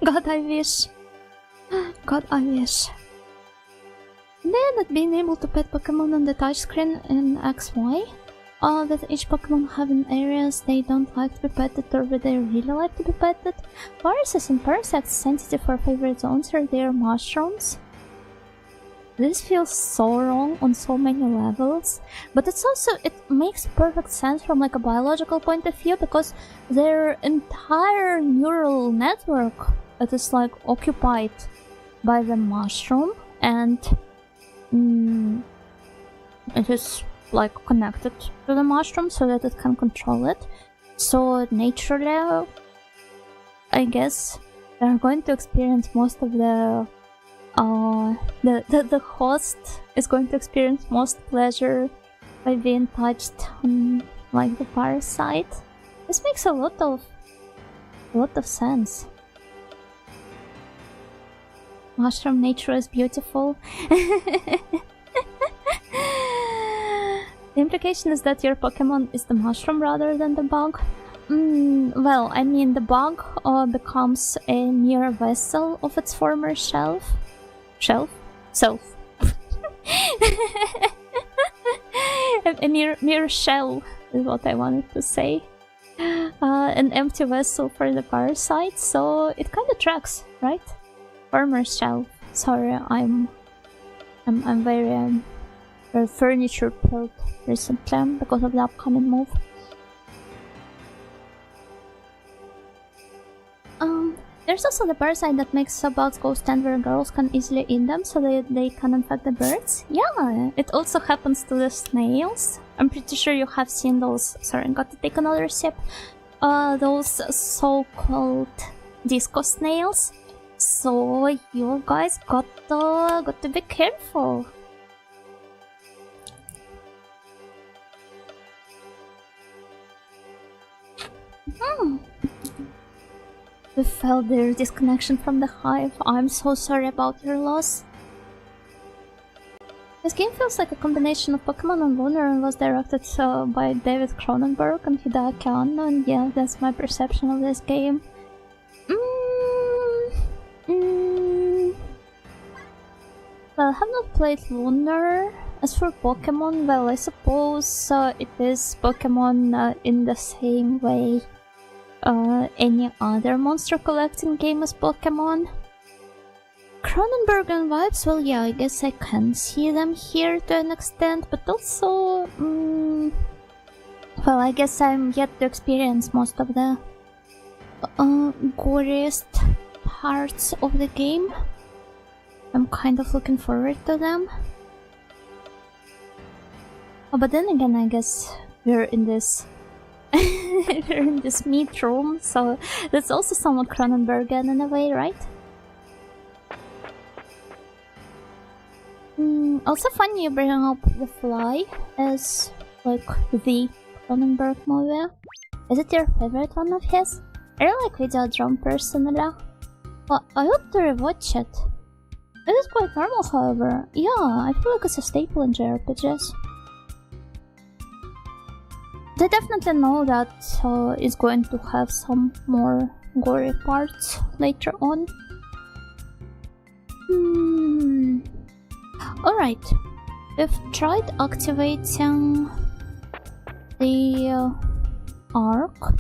God, I wish. God, I wish. Then not being able to pet Pokemon on the touchscreen in XY, with each Pokemon having areas they don't like to be petted or where they really like to be petted. Viruses and parasites sensitive for favorite zones are their mushrooms. This feels so wrong on so many levels, but it's also, it makes perfect sense from like a biological point of view, because their entire neural network is like occupied by the mushroom, and it is like connected to the mushroom so that it can control it. So naturally, I guess they're going to experience most of the host is going to experience most pleasure by being touched on like the parasite. This makes a lot of sense. Mushroom nature is beautiful. The implication is that your Pokemon is the mushroom rather than the bug. Well, I mean the bug becomes a mere vessel of its former self. Self? A mere shell is what I wanted to say. An empty vessel for the parasite, so it kind of tracks, right? Former shell. Sorry, I'm very furniture built recently because of the upcoming move. There's also the parasite that makes bugs go stand where girls can easily eat them so that they can infect the birds. Yeah, it also happens to the snails. I'm pretty sure you have seen those. Sorry, I got to take another sip. Those so-called disco snails. So you guys got to be careful. We felt their disconnection from the hive. I'm so sorry about your loss. This game feels like a combination of Pokemon and Lunar and was directed by David Cronenberg and Hideaki Anno, and yeah, that's my perception of this game. Well, I have not played Lunar. As for Pokemon, well, I suppose it is Pokemon in the same way any other monster collecting game is Pokemon. Cronenberg and vibes, well, yeah, I guess I can see them here to an extent, but also, well, I guess I'm yet to experience most of the goriest parts of the game. I'm kind of looking forward to them. Oh, but then again, I guess we're in this we're in this meat room, so that's also somewhat Cronenbergian in a way, right? Also funny you bring up The Fly as like the Cronenberg movie. Is it your favorite one of his? I really like Videodrome personally. Well, I hope to rewatch it. It is quite normal, however. Yeah, I feel like it's a staple in JRPGs. They definitely know that it's going to have some more gory parts later on. Alright, we've tried activating the arc,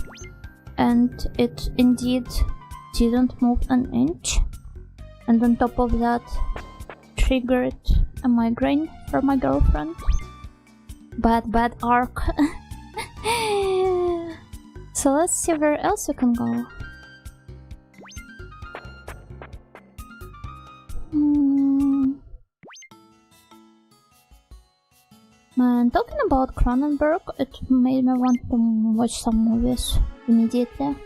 and it indeed didn't move an inch. And on top of that, triggered a migraine for my girlfriend. Bad arc. So let's see where else we can go. Man, talking about Cronenberg, it made me want to watch some movies immediately.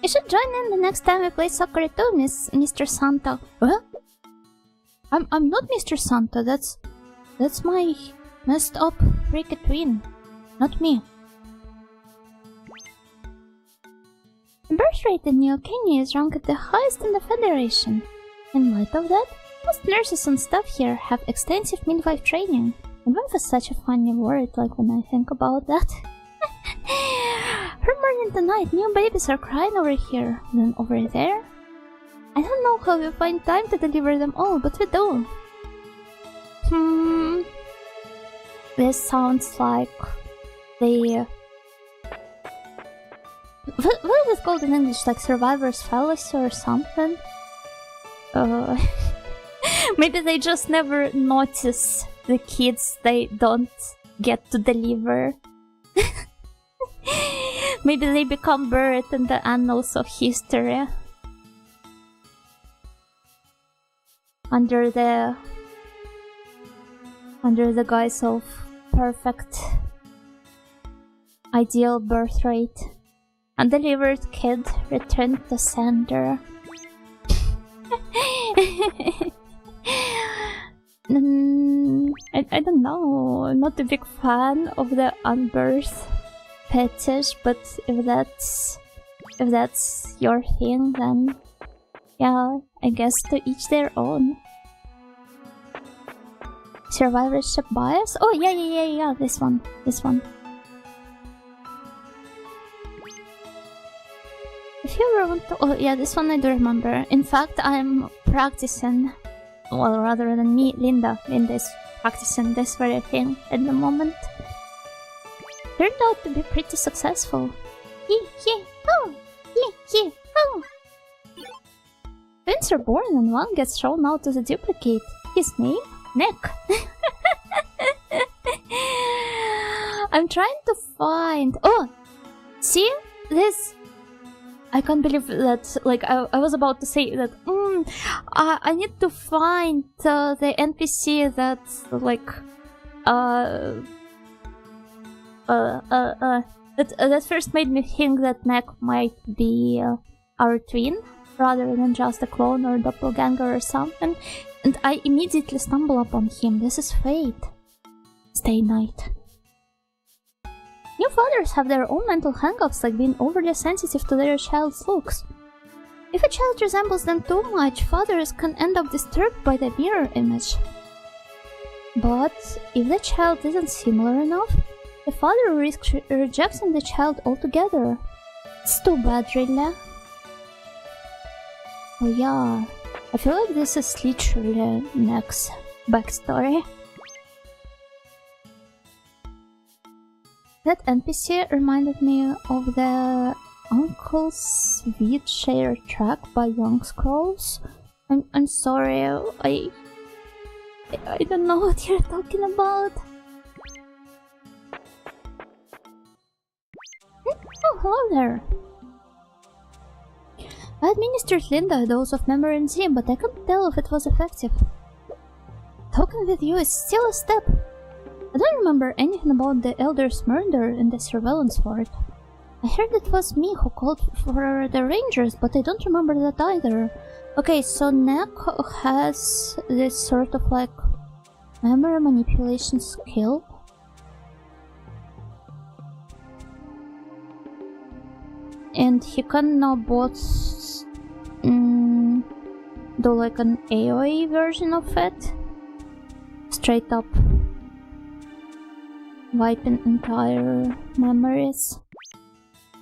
You should join in the next time we play soccer too, Mr. Santa. What? I'm not Mr. Santa, that's my messed up freaky twin, not me. The birth rate in New Kenya is ranked the highest in the Federation. In light of that, most nurses and staff here have extensive midwife training. Midwife is such a funny word, like when I think about that. From morning to night, new babies are crying over here, then over there. I don't know how we find time to deliver them all, but we do. This sounds like the... What is it called in English? Like survivor's fallacy or something? Maybe they just never notice the kids they don't get to deliver. Maybe they become buried in the annals of history. Under the guise of perfect ideal birth rate. Undelivered kid returned to sender. I don't know, I'm not a big fan of the unbirth fetish, but if that's your thing, then Yeah, I guess to each their own. Survivorship bias? Oh, yeah, this one. If you ever want to... Oh, yeah, this one I do remember. In fact, I'm practicing... Well, rather than me, Linda is practicing this very thing at the moment. Turned out to be pretty successful. Oh! Twins are born and one gets thrown out as a duplicate. His name? Nick. I'm trying to find... Oh! See? This... I can't believe that, like, I was about to say that, I need to find the NPC that's, like, that first made me think that Nick might be our twin, rather than just a clone or doppelganger or something, and I immediately stumble upon him. This is fate. Stay night. New fathers have their own mental hang-ups, like being overly sensitive to their child's looks. If a child resembles them too much, fathers can end up disturbed by the mirror image. But if the child isn't similar enough, the father risks rejecting the child altogether. It's too bad, really. Oh yeah, I feel like this is literally Nick's backstory. That NPC reminded me of the Uncle Sweet Share track by Young Scrolls. I'm sorry, I don't know what you're talking about. Oh, hello there. I administered Linda a dose of memory and Z, but I couldn't tell if it was effective. Talking with you is still a step. I don't remember anything about the Elder's murder in the surveillance fort. I heard it was me who called for the rangers, but I don't remember that either. Okay, so Nick has this sort of like memory manipulation skill. And he can now both do like an AoE version of it. Straight up wiping entire memories.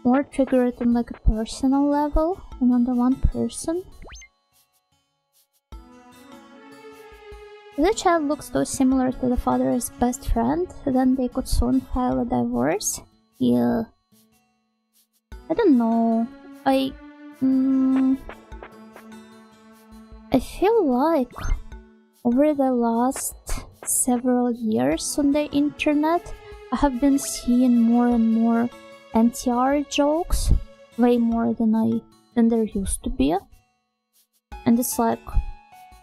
Or trigger it on like a personal level and on the one person. If the child looks too similar to the father's best friend, then they could soon file a divorce. Yeah. I don't know. I feel like over the last several years on the internet, I have been seeing more and more NTR jokes, way more than there used to be. And it's like,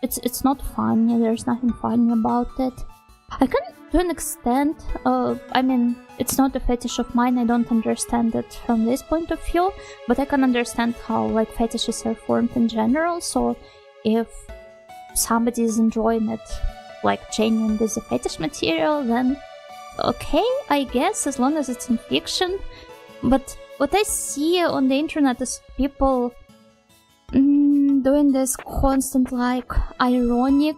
it's not funny, there's nothing funny about it. I can, to an extent, I mean, it's not a fetish of mine, I don't understand it from this point of view, but I can understand how, like, fetishes are formed in general, so if somebody is enjoying it, like, genuinely as a fetish material, then okay, I guess, as long as it's in fiction. But what I see on the internet is people doing this constant, like, ironic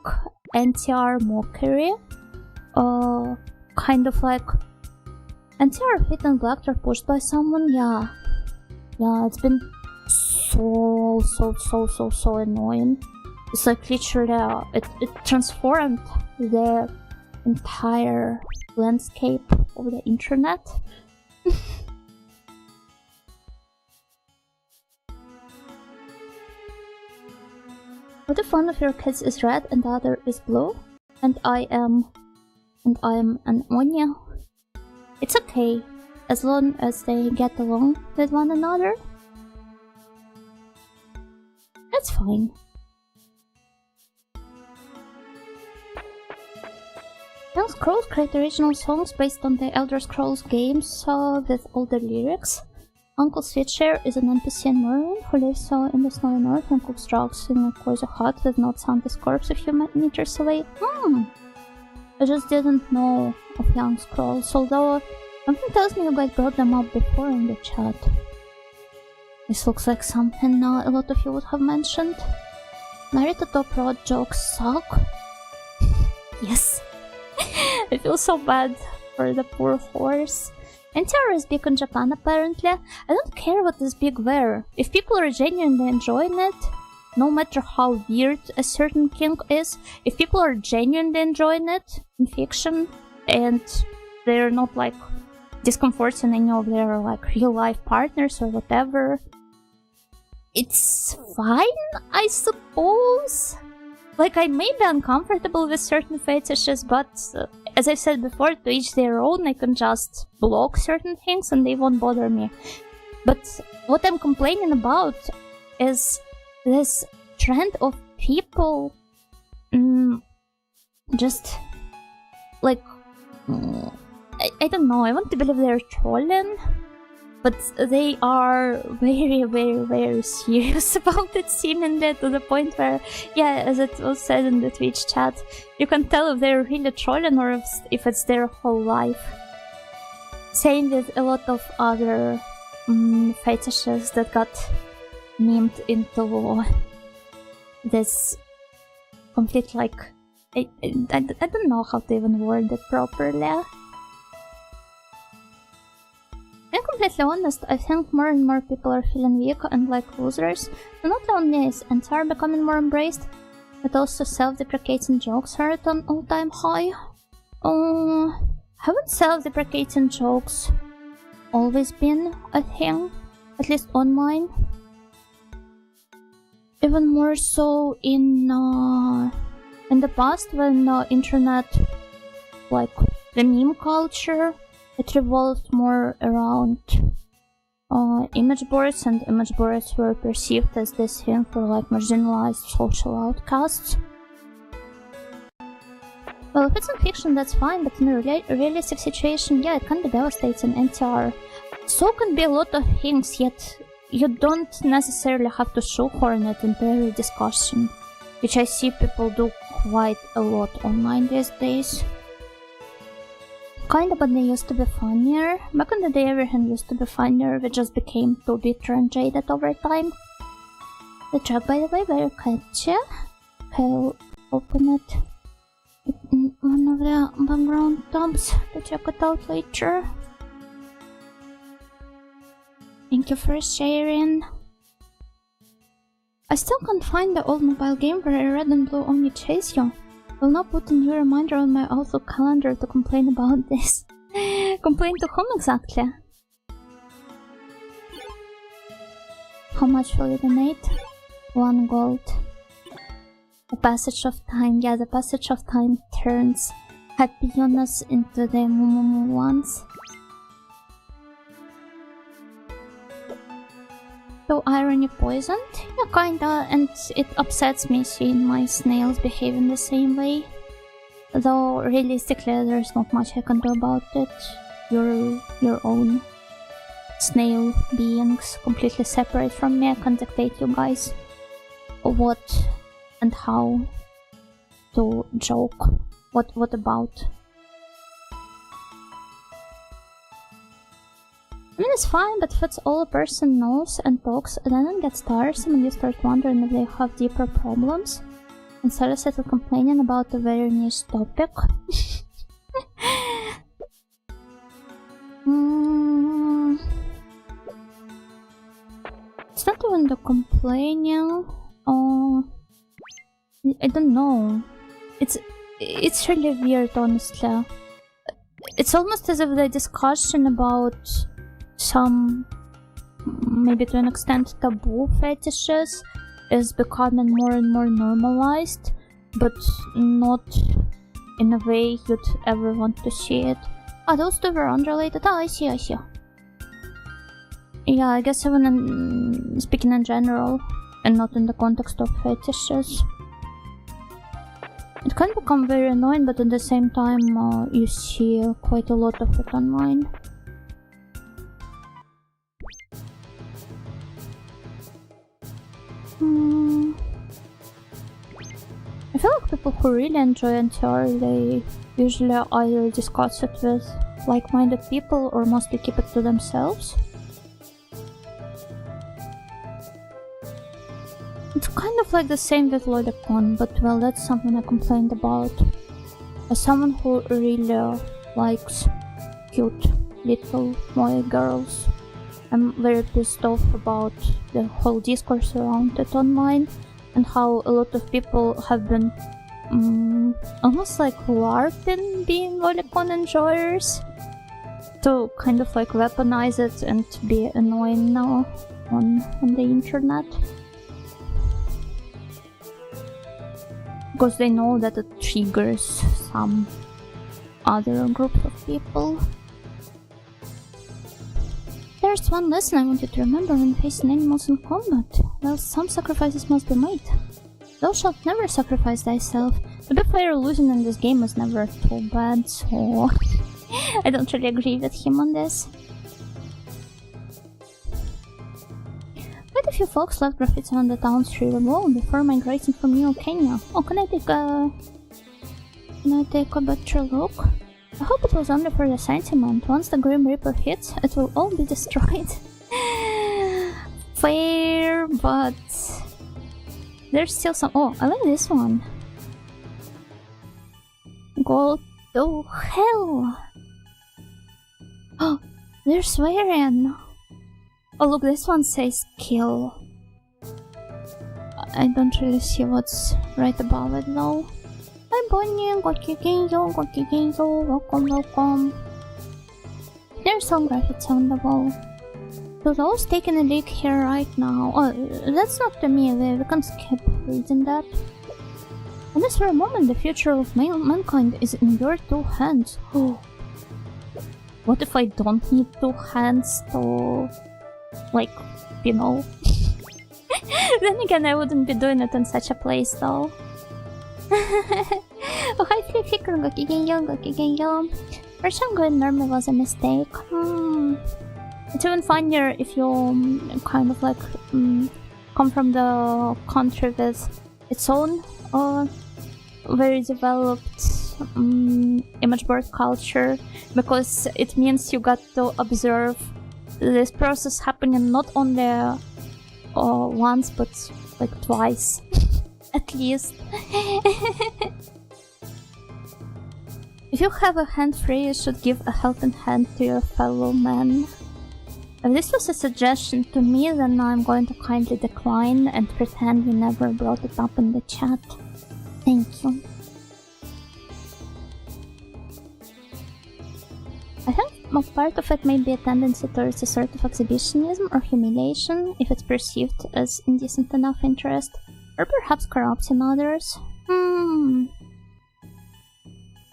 NTR mockery. Kind of like NTR fit and black are pushed by someone. Yeah, it's been so annoying. It's like literally it transformed the entire landscape of the internet. What if one of your kids is red and the other is blue? And I am an Anya. It's okay, as long as they get along with one another. That's fine. Young Scrolls create original songs based on the Elder Scrolls games with older lyrics. Uncle Sweetshare is an NPC in Merlin who lives in the snowy north and cooks drugs in a cozy hut with not Santa's corpse a few meters away. I just didn't know of Young Scrolls, although something tells me you guys brought them up before in the chat. This looks like something a lot of you would have mentioned. Naruto top rod jokes suck. Yes. I feel so bad for the poor horse. NTR is big in Japan apparently. I don't care what is big where. If people are genuinely enjoying it, no matter how weird a certain kink is, if people are genuinely enjoying it in fiction and they're not like discomforting any of their like real life partners or whatever, it's fine, I suppose. Like, I may be uncomfortable with certain fetishes, but as I said before, to each their own. I can just block certain things and they won't bother me. But what I'm complaining about is this trend of people just like I don't know, I want to believe they're trolling, but they are very, very, very serious about it, seemingly, to the point where, yeah, as it was said in the Twitch chat, you can tell if they're really trolling or if it's their whole life. Same with a lot of other fetishes that got memed into this complete, like, I don't know how to even word it properly. I'm completely honest, I think more and more people are feeling weak and like losers. So not only is NTR becoming more embraced, but also self-deprecating jokes are at an all-time high. Haven't self-deprecating jokes always been a thing? At least online? Even more so in the past, when internet, like the meme culture, it revolved more around image boards, and image boards were perceived as this thing for like marginalized social outcasts. Well, if it's in fiction, that's fine, but in a realistic situation, yeah, it can be devastating. NTR so can be a lot of things, yet you don't necessarily have to shoehorn it into every discussion, which I see people do quite a lot online these days. Kinda, but they used to be funnier. Back in the day, everything used to be funnier, we just became too bitter and jaded over time. The track, by the way, very catchy. I'll open it in one of the background tabs to check it out later. Thank you for sharing. I still can't find the old mobile game where I red and blue only chase you. Will now put a new reminder on my Outlook calendar to complain about this. Complain to whom exactly? How much will you donate? 1 gold. The passage of time. Yeah, the passage of time turns happiness into the mumu ones. So irony poisoned? Yeah, kinda, and it upsets me seeing my snails behaving the same way. Though realistically there's not much I can do about it. You're your own snail beings, completely separate from me. I can't dictate you guys what and how to joke. What about? I mean, it's fine, but if it's all a person knows and talks, then it gets tiresome and you start wondering if they have deeper problems, instead of settle complaining about a very niche topic. It's not even the complaining. I don't know. It's really weird, honestly. It's almost as if the discussion about some, maybe to an extent, taboo fetishes is becoming more and more normalized, but not in a way you'd ever want to see it. Ah, those two were unrelated. Ah, I see. Yeah, I guess even speaking in general, and not in the context of fetishes. It can become very annoying, but at the same time, you see quite a lot of it online. I feel like people who really enjoy NTR, they usually either discuss it with like-minded people or mostly keep it to themselves. It's kind of like the same with Linda³, but well, that's something I complained about. As someone who really likes cute little boy girls, I'm very pissed off about the whole discourse around it online and how a lot of people have been almost like LARPing being Linda³ enjoyers to kind of like weaponize it and be annoying now on the internet. Because they know that it triggers some other groups of people. There's one lesson I want you to remember when facing animals in combat. Well, some sacrifices must be made. Thou shalt never sacrifice thyself. To be fair, losing in this game is never too bad, so I don't really agree with him on this. Quite a few folks left graffiti on the town's tree wall before migrating from New Kenya. Oh, can I take a better look? I hope it was only for the sentiment. Once the Grim Reaper hits, it will all be destroyed. Fair, but there's still some. Oh, I like this one. Go to hell. Oh, they're swearing. Oh, look, this one says kill. I don't really see what's right above it though. Hi Bonnie, got welcome, welcome. There's some graffiti on the wall. So those taking a leak here right now. Oh, that's not to me, we can skip reading that. Unless for a moment the future of mankind is in your two hands. Oh. What if I don't need two hands to, like, you know? Then again, I wouldn't be doing it in such a place though. Oh, hi Flicker, gokigenyo. First time going normal was a mistake. It's even funnier if you kind of like come from the country with its own very developed image board culture, because it means you got to observe this process happening not only once but like twice at least. If you have a hand free, you should give a helping hand to your fellow man. If this was a suggestion to me, then I'm going to kindly decline and pretend we never brought it up in the chat. Thank you. I think a part of it may be a tendency towards a sort of exhibitionism or humiliation if it's perceived as indecent enough interest, or perhaps corrupting others.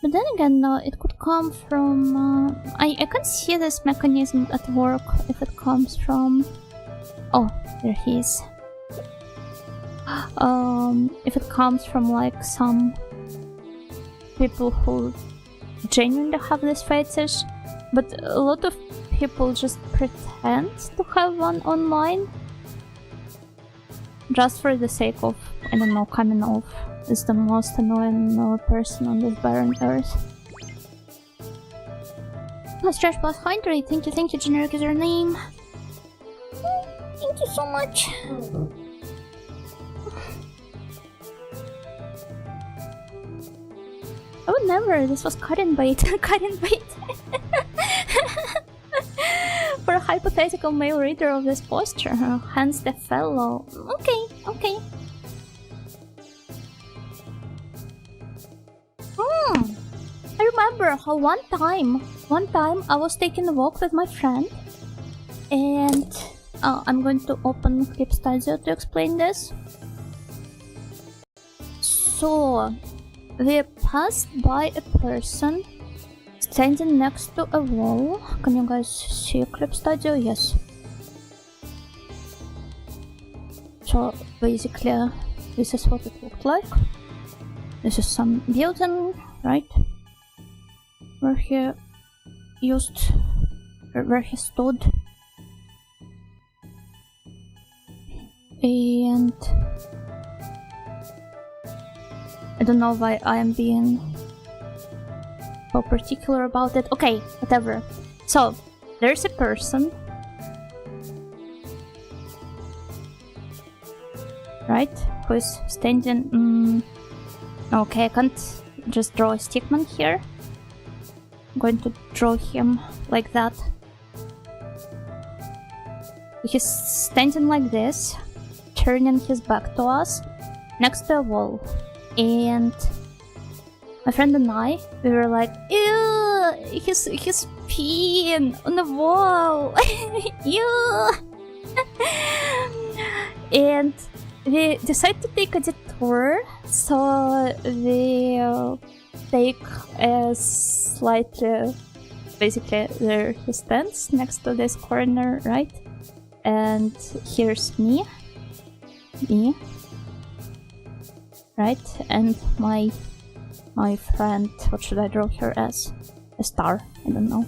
But then again, it could come from... I can see this mechanism at work if it comes from... Oh, there he is. If it comes from like some people who genuinely have this fetish, but a lot of people just pretend to have one online just for the sake of, I don't know, coming off as the most annoying person on this barren earth. Oh, Stretch Plus Hydra, thank you, generic is your name. Thank you so much. I would never, this was cut and bait. Cut and bait. For a hypothetical male reader of this poster, hence the fellow. Okay. I remember how one time I was taking a walk with my friend, and I'm going to open Clip Studio to explain this. So we passed by a person standing next to a wall. Can you guys see Clip Studio? Yes. So basically this is what it looked like. This is some building, right? Where he stood. And I don't know why I am being so particular about it. Okay, whatever. So, there's a person right? Who is standing? Okay, I can't just draw a stickman here. I'm going to draw him like that. He's standing like this, turning his back to us, next to a wall. And my friend and I, we were like, ew, he's peeing on the wall. Ew. And we decided to take a detour, so we take a slightly, basically there he stands next to this corner, right? And here's me, right? And my friend, what should I draw her as? A star, I don't know.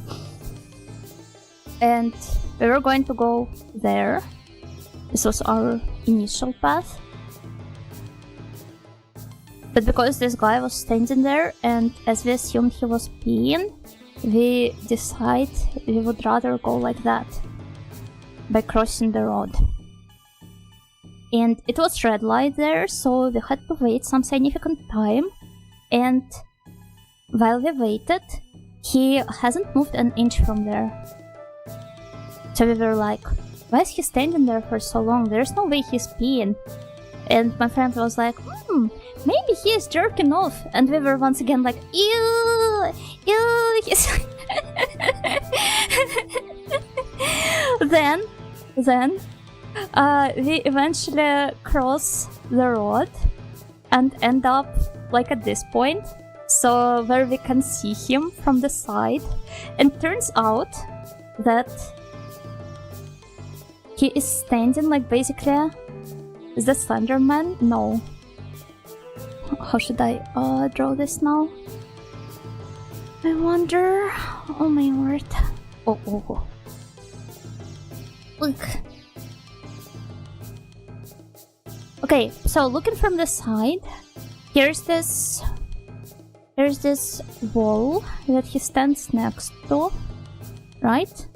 And we were going to go there. This was our initial path. But because this guy was standing there, and as we assumed he was peeing, we decided we would rather go like that, by crossing the road. And it was red light there, so we had to wait some significant time, and while we waited, he hasn't moved an inch from there. So we were like, why is he standing there for so long? There's no way he's peeing. And my friend was like, maybe he is jerking off. And we were once again like, ew, he's... Then we eventually cross the road and end up like at this point, so where we can see him from the side, and turns out that he is standing like basically, is the Slenderman? No. How should I draw this now? I wonder. Oh my word. Oh. Look. Okay, so looking from the side, here's this wall that he stands next to, right?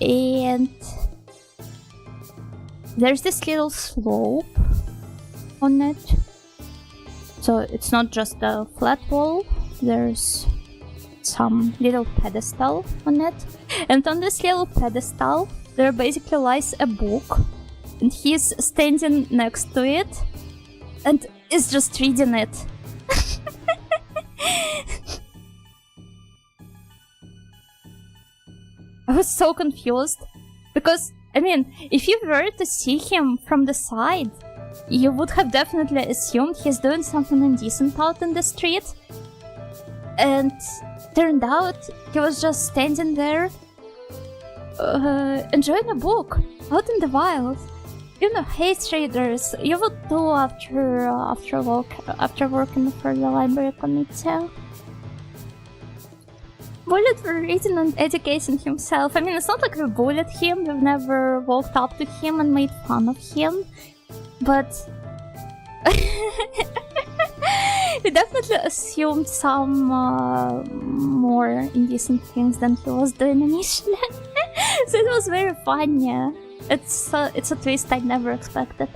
And there's this little slope on it. So it's not just a flat wall, there's some little pedestal on it. And on this little pedestal, there basically lies a book. And he's standing next to it and is just reading it. I was so confused because, I mean, if you were to see him from the side, you would have definitely assumed he's doing something indecent out in the street. And turned out he was just standing there enjoying a book out in the wild. You know, hate readers, you would do after working for the library committee. Bullied for reading and educating himself. I mean, it's not like we bullied him, we've never walked up to him and made fun of him, but we definitely assumed some more indecent things than he was doing initially. So it was very funny. It's a twist I never expected.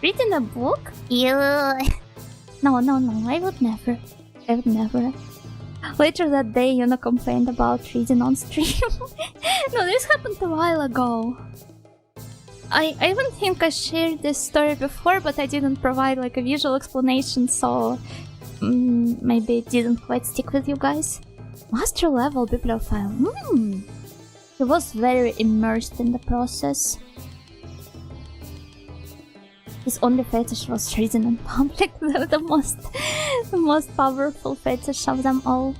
Reading a book? Ew. No, I would never. Later that day, Yuna complained about reading on stream. No, this happened a while ago. I even think I shared this story before, but I didn't provide like a visual explanation, so maybe it didn't quite stick with you guys. Master level bibliophile. He was very immersed in the process. His only fetish was reading in public, the most powerful fetish of them all.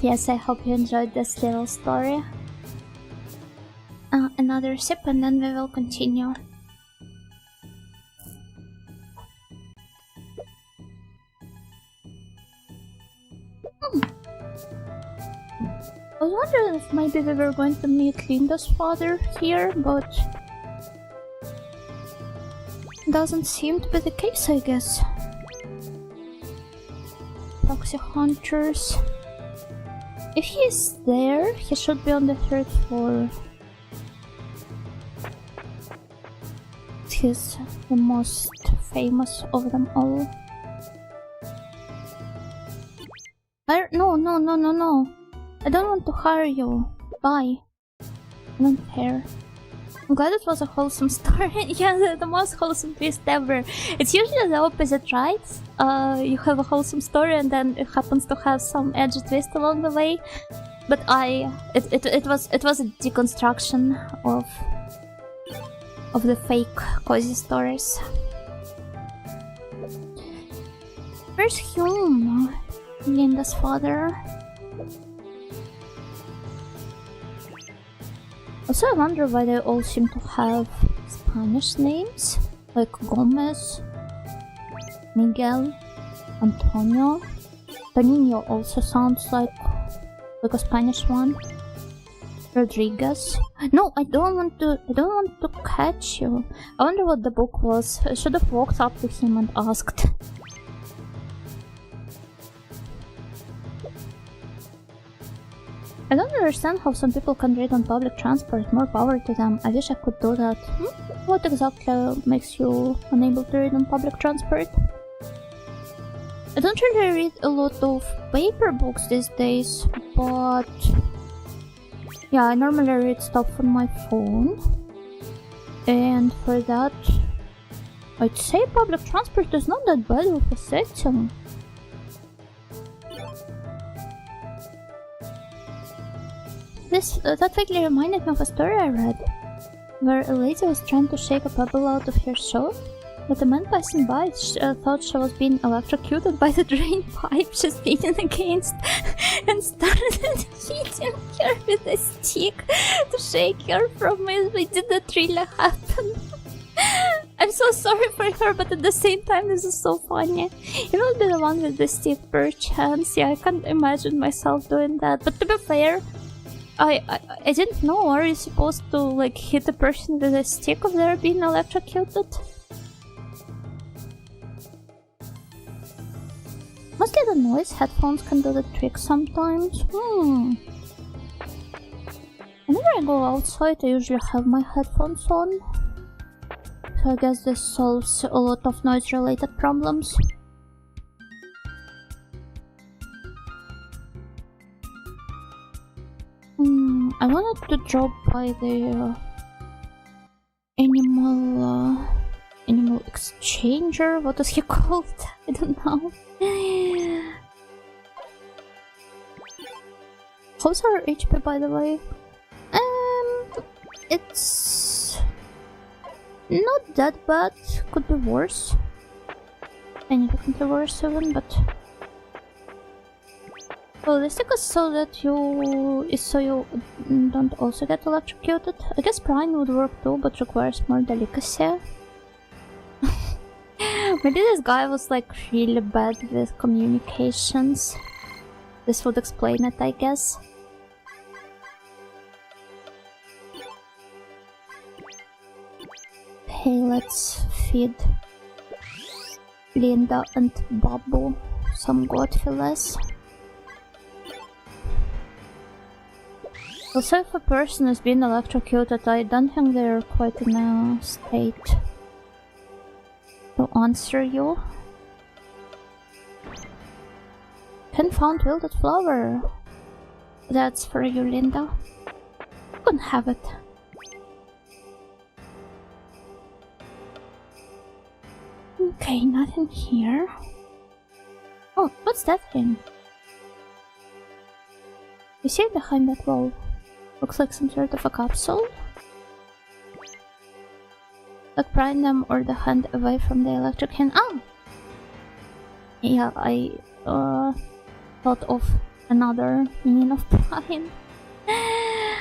Yes, I hope you enjoyed this little story. Another sip and then we will continue. I was wondering if maybe we were going to meet Linda's father here, but doesn't seem to be the case, I guess. Proxy hunters. If he is there, he should be on the 3rd floor. She's the most famous of them all. No. I don't want to hire you. Bye. I don't care. I'm glad it was a wholesome story. Yeah, the most wholesome twist ever. It's usually the opposite, right? You have a wholesome story and then it happens to have some edgy twist along the way. But it was a deconstruction of the fake cozy stories. Where's Hume? Linda's father. Also, I wonder why they all seem to have Spanish names, like Gomez, Miguel, Antonio. Tonino also sounds like a Spanish one. Rodriguez. No, I don't want to catch you. I wonder what the book was. I should have walked up to him and asked. I don't understand how some people can read on public transport. More power to them. I wish I could do that. What exactly makes you unable to read on public transport? I don't really read a lot of paper books these days, but yeah, I normally read stuff on my phone. And for that, I'd say public transport is not that bad of a setting. That vaguely reminded me of a story I read, where a lady was trying to shake a pebble out of her shoe, but a man passing by thought she was being electrocuted by the drain pipe she's leaning against, and started hitting her with a stick to shake her from it, but did not really happen. I'm so sorry for her, but at the same time this is so funny. You will be the one with the stick per chance. Yeah, I can't imagine myself doing that, but to be fair, I didn't know. Are you supposed to like hit a person with a stick if they're being electrocuted? Mostly the noise headphones can do the trick sometimes. Whenever I go outside I usually have my headphones on. So I guess this solves a lot of noise related problems. I wanted to drop by the animal exchanger. What is he called? I don't know. How's our HP, by the way? It's not that bad. Could be worse. Significantly worse even, but. Oh, the stick is so that you don't also get electrocuted. I guess prying would work too, but requires more delicacy. Maybe this guy was like really bad with communications. This would explain it, I guess. Hey, let's feed Linda and Babu some goat fillets. Also, if a person is being electrocuted, I don't think they're quite in a state to answer you. Ken found wilted flower. That's for you, Linda. You can have it. Okay, nothing here. Oh, what's that thing? You see it behind that wall? Looks like some sort of a capsule. Like prying them or the hand away from the electric hand. Oh! Yeah, I thought of another meaning of prying. I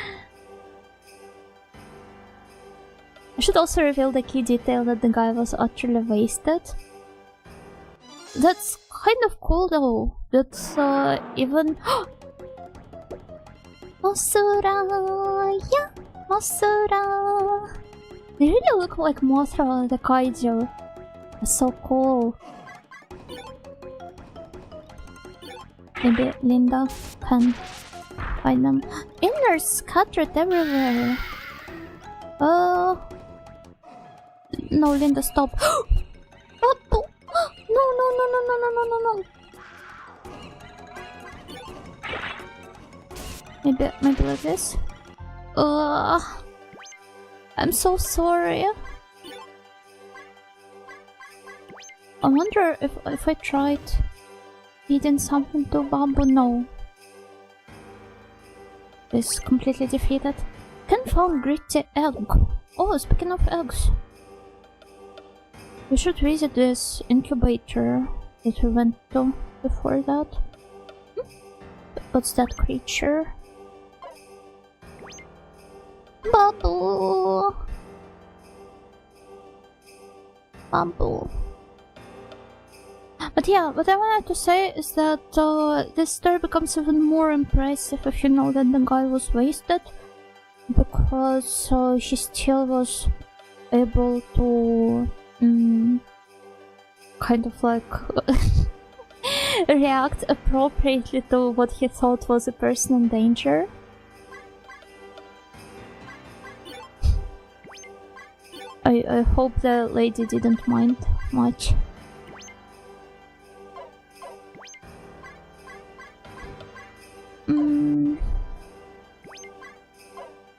should also reveal the key detail that the guy was utterly wasted. That's kind of cool though. That's even... Masura! Yeah! Masura! They really look like Mothra the kaiju. That's so cool. Maybe Linda can find them. Inners scattered everywhere. No, Linda, stop. Bubble! No, no, no, no, no, no, no, no, no. Maybe like this. I'm so sorry. I wonder if I tried feeding something to Bamboo. No. It's completely defeated. Can found gritty egg. Oh, speaking of eggs. We should visit this incubator that we went to before that. What's that creature? Bubble! Bubble. But yeah, what I wanted to say is that this story becomes even more impressive if you know that the guy was wasted. Because she still was able to kind of like react appropriately to what he thought was a person in danger. I hope the lady didn't mind much.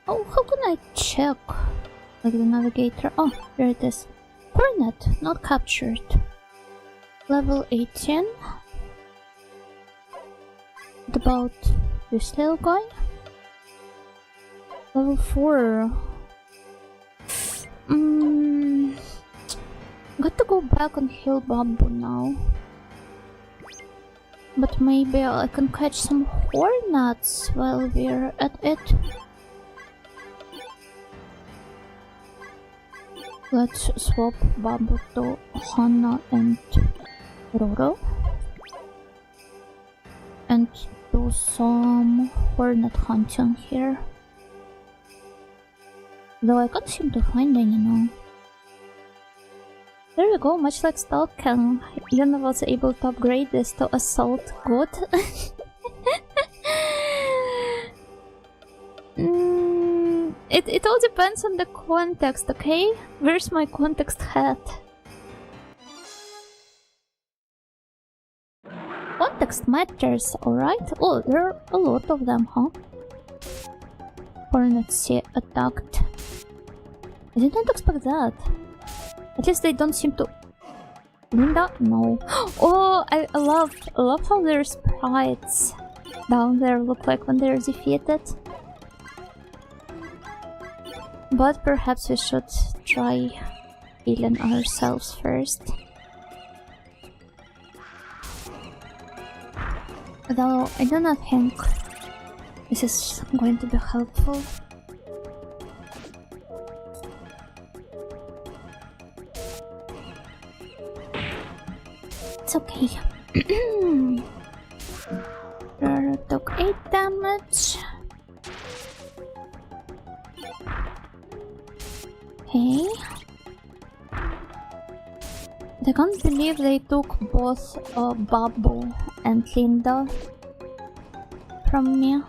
Oh, how can I check? Like the navigator. Oh, there it is. Hornet, not captured. Level 18. What about this little guy? Level 4. Got to go back and heal Bamboo now. But maybe I can catch some hornets while we're at it. Let's swap Bamboo to Hannah and Roro. And do some hornet hunting here. Though I can't seem to find any now. There we go, much like Stalking, Yuna was able to upgrade this to Assault Good. It all depends on the context, okay? Where's my context hat? Context matters, alright? Oh, there are a lot of them, huh? Hornets attacked. I didn't expect that. At least they don't seem to... Linda? No. Oh, I love how their sprites down there look like when they're defeated. But perhaps we should try healing ourselves first. Though I do not think this is going to be helpful. It's okay. Rara took 8 damage. Okay. I can't believe they took both Bubble and Linda from me.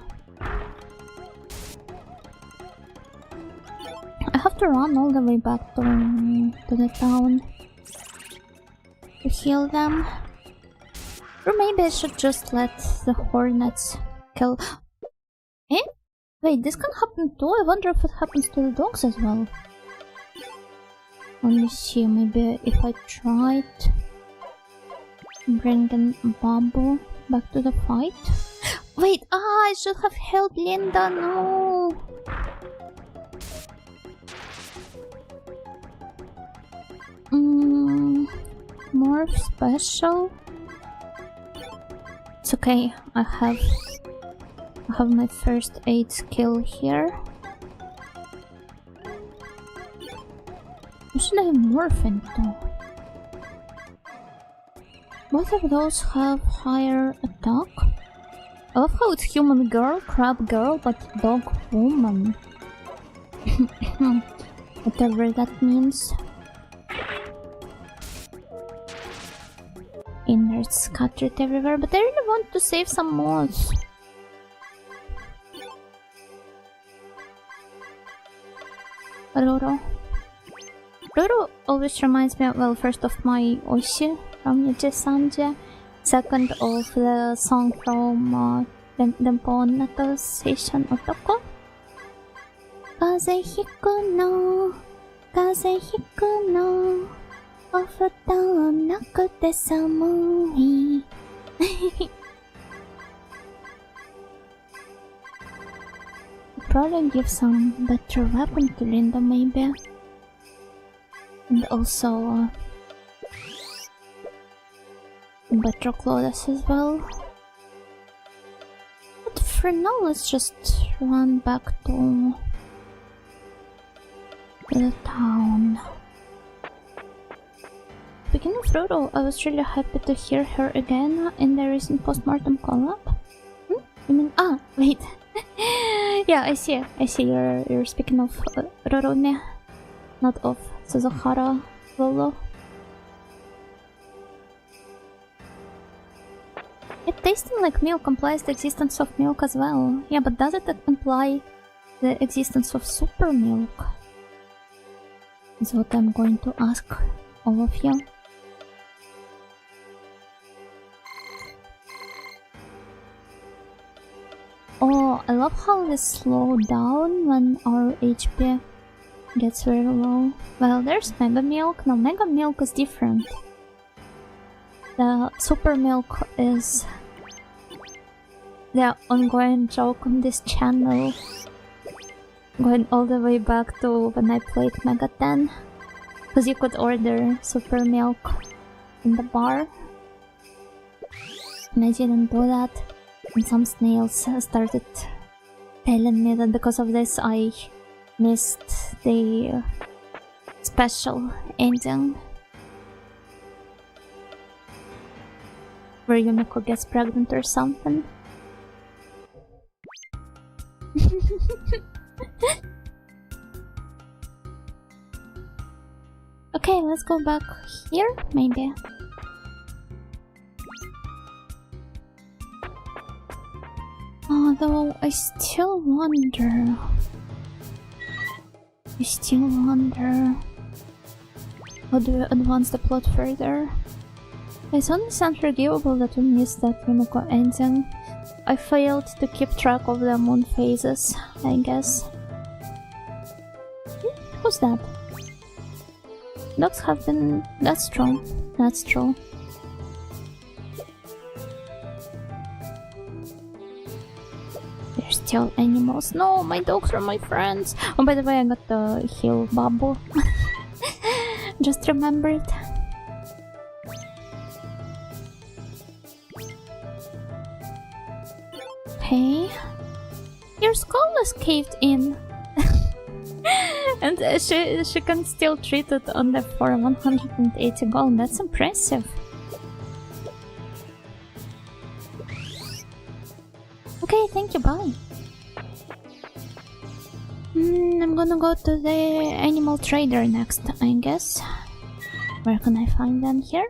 I have to run all the way back to the town to heal them. Or maybe I should just let the hornets kill... Eh? Wait, this can happen too? I wonder if it happens to the dogs as well. Let me see, maybe if I tried bringing Bamboo back to the fight. Wait, I should have helped Linda, no! More special? It's okay, I have my first aid skill here. What should I morph into? Both of those have higher attack. I love how it's human girl, crab girl, but dog woman. Whatever that means. Innards scattered everywhere, but I really want to save some moths. Roro. Roro always reminds me, well, first of my Oishi from Yuji Sanji, second of the song from Denpon Nato Seishun Otoko. Kaze hiku no, kaze hiku no, o futon wo nakute samui. Probably give some better weapon to Linda, maybe. And also better clothes as well. But for now, let's just run back to the town. Speaking of Roro, I was really happy to hear her again in the recent postmortem collab. You mean, wait. Yeah, I see you're speaking of Rorone, not of Suzuhara Lolo. It tasting like milk implies the existence of milk as well. Yeah, but does it imply the existence of super milk? Is what I'm going to ask all of you. Oh, I love how they slow down when our HP gets very low. Well, there's Mega Milk. Now, Mega Milk is different. The Super Milk is the ongoing joke on this channel, going all the way back to when I played Mega 10. Because you could order Super Milk in the bar. And I didn't do that. And some snails started telling me that because of this I missed the special ending where Yumiko gets pregnant or something. Okay, let's go back here, maybe. Although I still wonder how do we advance the plot further? It's honestly unforgivable that we missed that Yumiko ending. I failed to keep track of the moon phases, I guess. Who's that? Dogs have been... That's true. That's true. There's still animals. No, my dogs are my friends. Oh, by the way, I got the heal bubble. Just remembered. Okay. Your skull is caved in. And she can still treat it on the for 180 gold. That's impressive. Okay, thank you, bye. I'm gonna go to the animal trader next, I guess. Where can I find them? Here?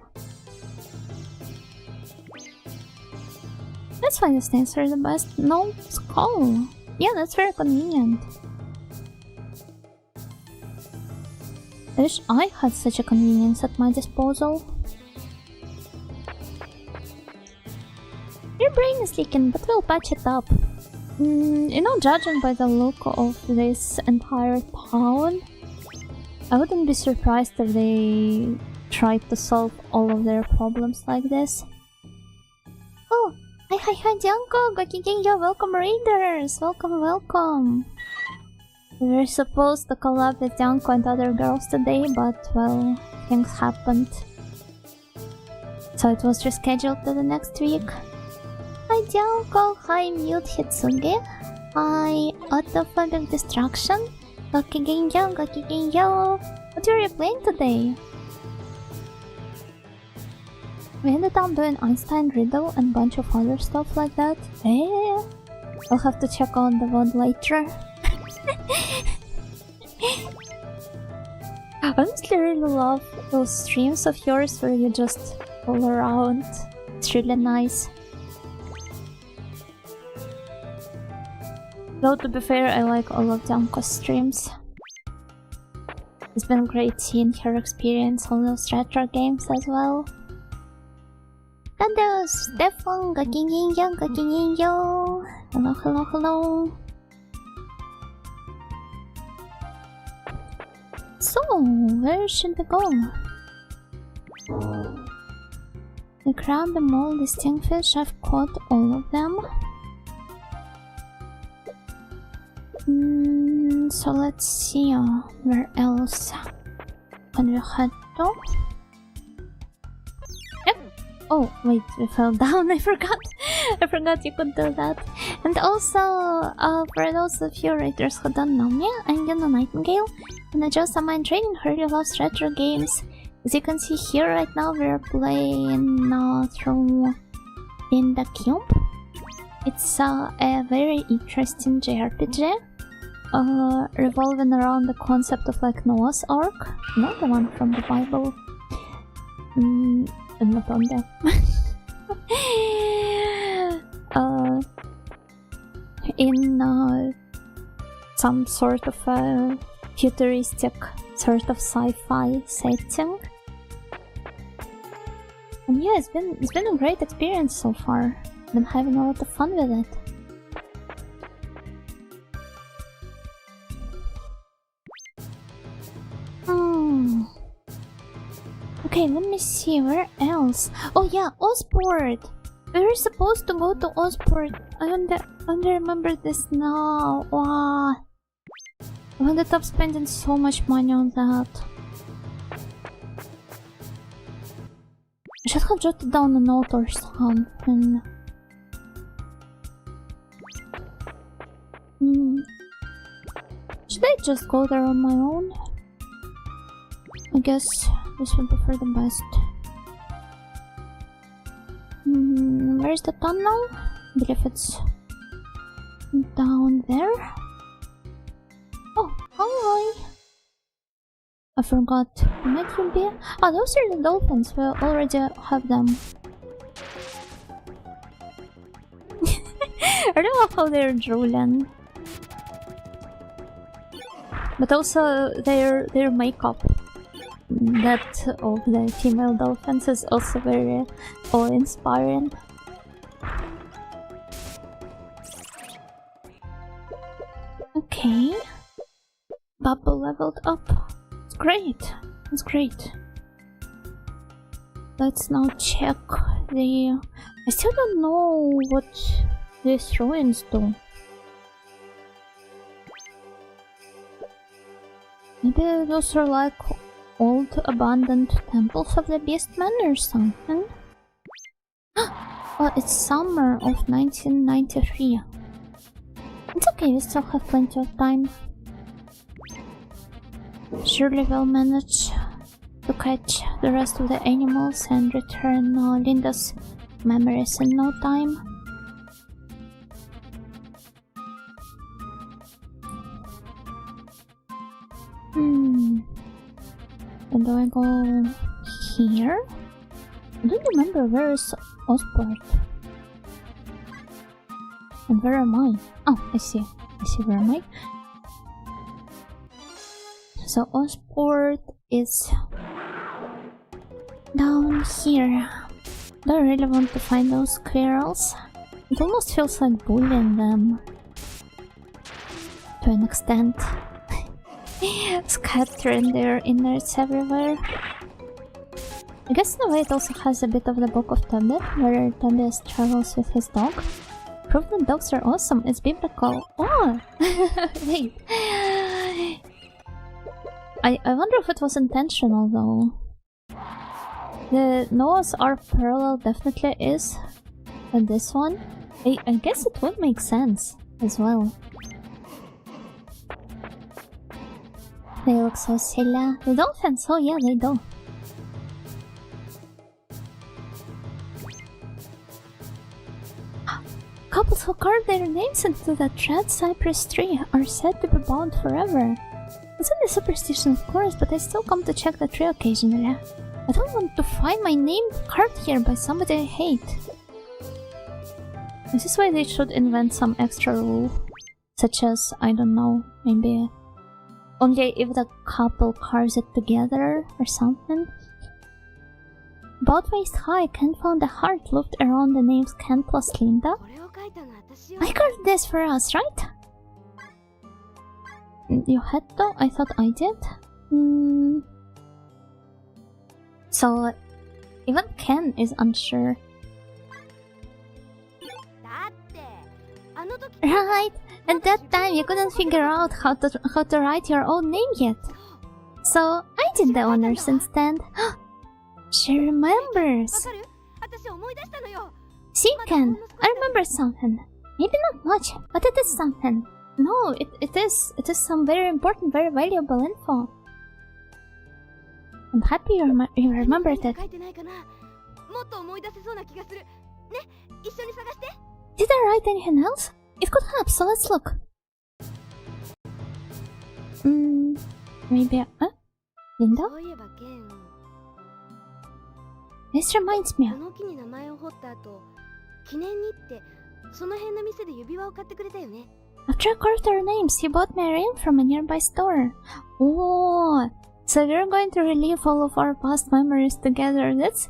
That's why the snails are the best. No skull. Yeah, that's very convenient. I wish I had such a convenience at my disposal. Your brain is leaking, but we'll patch it up. You know, judging by the look of this entire town, I wouldn't be surprised if they tried to solve all of their problems like this. Oh, hi, Janko! Gokigenyo, welcome raiders! Welcome! We were supposed to collab with Janko and other girls today, but, well, things happened. So it was rescheduled to the next week. Hi Janko, hi Mute Hitsuge, hi Autophobic Destruction, Gokigenyo! What are you playing today? We ended up doing Einstein Riddle and bunch of other stuff like that. I'll have to check on the VOD later. I honestly really love those streams of yours where you just roll around. It's really nice. Though to be fair, I like all of Janko's streams. It's been great seeing her experience all those retro games as well. Hello, Stefan, gakinginyo. Hello, hello, hello. So, where should we go? The crab, the mole, the stingfish, I've caught all of them. So let's see, where else can we head to? Yep. Oh, wait, we fell down, I forgot. I forgot you could do that. And also, for those of you readers who don't know me, I'm Linda Nightingale, and I just am training who really loves retro games. As you can see here right now, we're playing through Linda³. It's a very interesting JRPG, revolving around the concept of like Noah's Ark, not the one from the Bible, and not on there. In some sort of a futuristic sort of sci-fi setting. And yeah, it's been a great experience so far. Been having a lot of fun with it. Okay, let me see, where else? Oh yeah, Osport! We were supposed to go to Osport. I don't remember this now. Wow. I ended up spending so much money on that. I should have jotted down a note or something. Should I just go there on my own? I guess this would be for the best. Where's the tunnel? I believe it's down there. Oh, hi! I forgot. Might you be? Ah, those are the dolphins. We already have them. I don't know how they're drooling. But also their makeup, that of the female dolphins, is also very awe-inspiring. Okay. Bubble leveled up. It's great. It's great. Let's now check the... I still don't know what these ruins do. Maybe those are like old abandoned temples of the Beastmen or something. Oh, it's summer of 1993. It's okay, we still have plenty of time. Surely we'll manage to catch the rest of the animals and return Linda's memories in no time. And do I go here? I don't remember where is Osport. And where am I? Oh, I see. I see where am I. So Osport is down here. Do I really want to find those squirrels? It almost feels like bullying them. To an extent. Scattering their innards everywhere. I guess in a way it also has a bit of the Book of Tobit, where Tobias travels with his dog. Proof that dogs are awesome, it's biblical. Oh! Wait. I wonder if it was intentional though. The Noah's Ark parallel definitely is, but this one, I guess it would make sense as well. They look so silly. The dolphins, oh yeah, they do. Couples who carve their names into that red cypress tree are said to be bound forever. It's only superstition, of course, but I still come to check the tree occasionally. I don't want to find my name carved here by somebody I hate. This is why they should invent some extra rule. Such as, I don't know, maybe Only if the couple carves it together or something. About waist high, Ken found a heart looped around the names Ken plus Linda. I carved this for us, right? You had to? I thought I did. So, even Ken is unsure. Right! At that time, you couldn't figure out how to write your own name yet. So, I did the honors instead. She remembers! See, Ken, I remember something. Maybe not much, but it is something. No, it is some very important, very valuable info. I'm happy you remembered it. Did I write anything else? It could help, so let's look. Maybe... Linda? This reminds me. After I carved our names, you bought me a ring from a nearby store. Oh, so we're going to relive all of our past memories together. That's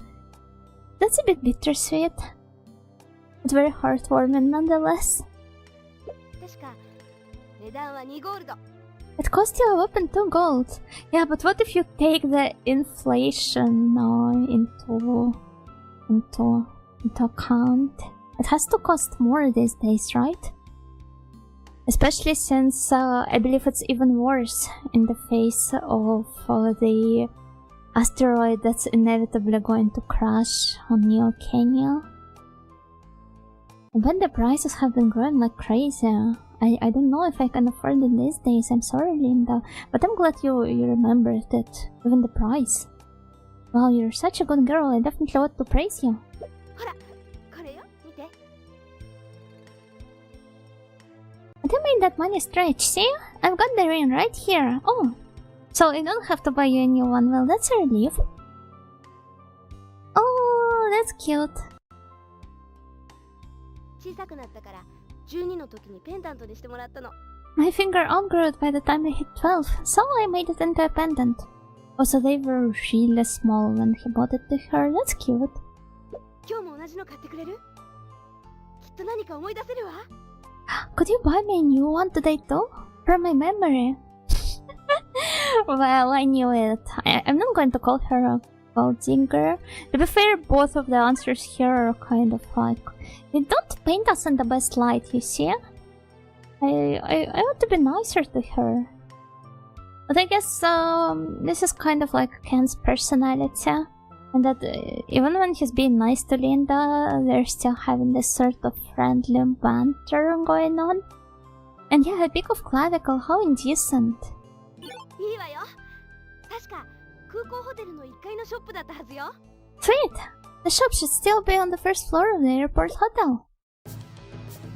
a bit bittersweet, but very heartwarming nonetheless. It cost you a whopping 2 gold. Yeah, but what if you take the inflation into account? It has to cost more these days, right? Especially since I believe it's even worse in the face of the asteroid that's inevitably going to crash on Neo Kenya. But the prices have been growing like crazy. I don't know if I can afford it these days. I'm sorry, Linda, but I'm glad you remembered it, even the price. Wow, you're such a good girl. I definitely want to praise you. I don't mind that money stretch. See? I've got the ring right here. Oh, so I don't have to buy you a new one. Well, that's a relief. Oh, that's cute. My finger outgrew it by the time I hit 12, so I made it into a pendant. Oh, so they were really small when he bought it to her. That's cute. Could you buy me a new one today too? From my memory. Well, I knew it. I'm not going to call her a gold digger. To be fair, both of the answers here are kind of like... You don't paint us in the best light, you see? I want to be nicer to her. But I guess this is kind of like Ken's personality. And that even when he's being nice to Linda, they're still having this sort of friendly banter going on. And yeah, a pick of clavicle, how indecent. Sweet! The shop should still be on the first floor of the airport hotel.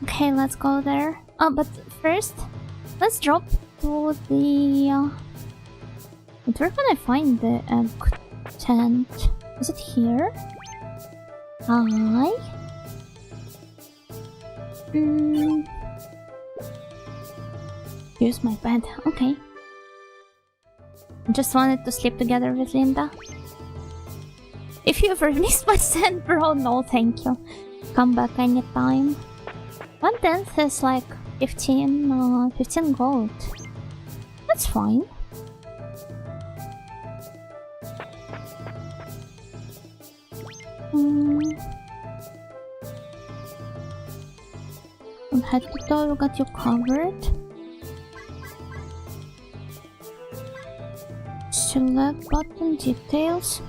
Okay, let's go there. Oh, but first, let's drop to the... Where can I find the egg tent? Is it here? Hi? Here's my bed. Okay. I just wanted to sleep together with Linda. If you ever missed my send, bro, no thank you. Come back anytime. 1/10 is like 15 gold. That's fine. From head to toe, we got you covered. Select button details.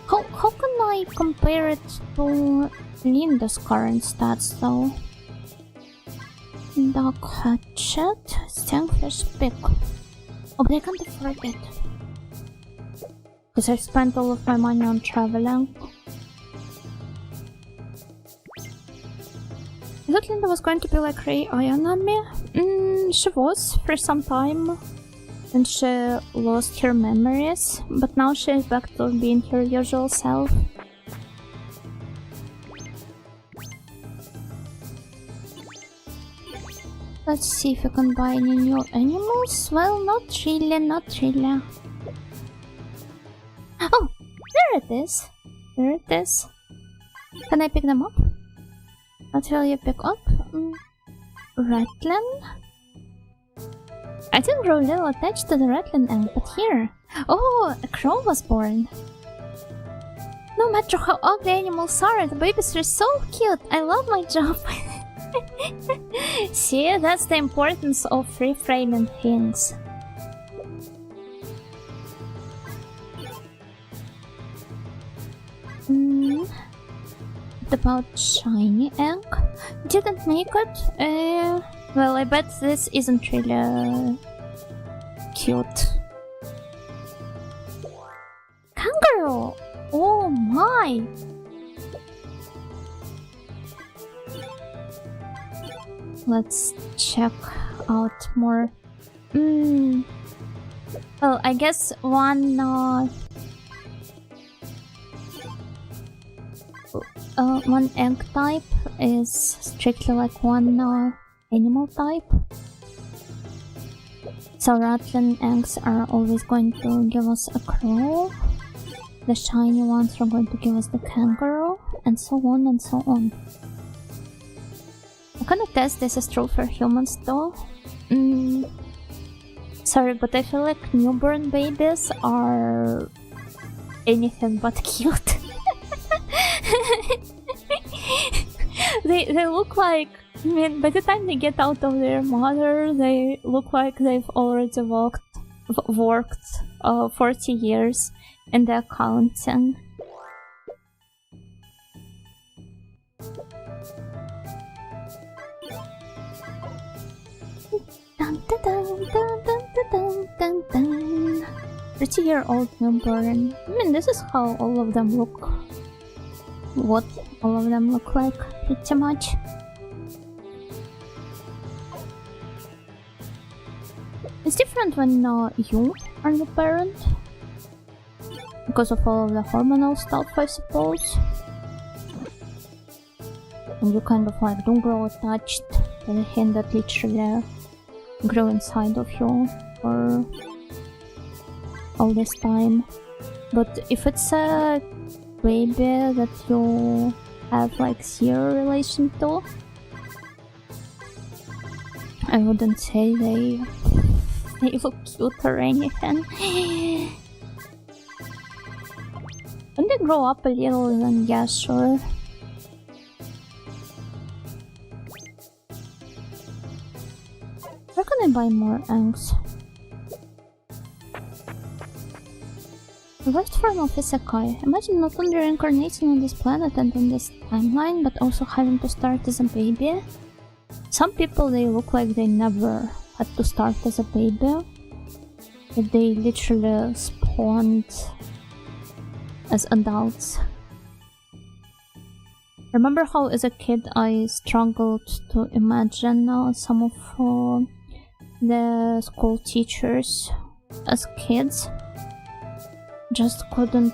How can I compare it to Linda's current stats though? Dark hatchet, Stangfish pick. Oh, but I can't afford it. Because I spent all of my money on traveling. I thought Linda was going to be like Ray Ion on me. She was for some time. And she lost her memories, but now she's back to being her usual self. Let's see if we can buy any new animals. Well, not really, not really. Oh, there it is. There it is. Can I pick them up? What will you pick up? Rattlin? I didn't grow a little attached to the Rattlin egg, but here. Oh, a crow was born. No matter how ugly animals are, the babies are so cute. I love my job. See, that's the importance of reframing things. What about shiny egg? Didn't make it. Well, I bet this isn't really cute. Kangaroo! Oh my! Let's check out more. Well, I guess one egg type is strictly like one animal type. So rattling eggs are always going to give us a crow. The shiny ones are going to give us the kangaroo, and so on and so on. I'm gonna test this is true for humans though. Sorry, but I feel like newborn babies are anything but cute. They look like, I mean, by the time they get out of their mother, they look like they've already worked 40 years in the accounting. Dun, dun, dun, dun, dun, dun, dun. 30-year-old newborn. I mean, this is how all of them look. What all of them look like, pretty much. It's different when you are the parent. Because of all of the hormonal stuff, I suppose. And you kind of like don't grow attached to the thing that literally grew inside of you for all this time. But if it's a baby that you have like zero relation to, I wouldn't say they look cute or anything. When they grow up a little, then yeah, sure. Where can I buy more eggs? The worst form of isekai. Imagine not only reincarnating on this planet and in this timeline, but also having to start as a baby. Some people, they look like they never had to start as a baby. That they literally spawned as adults. Remember how as a kid I struggled to imagine some of the school teachers as kids? Just couldn't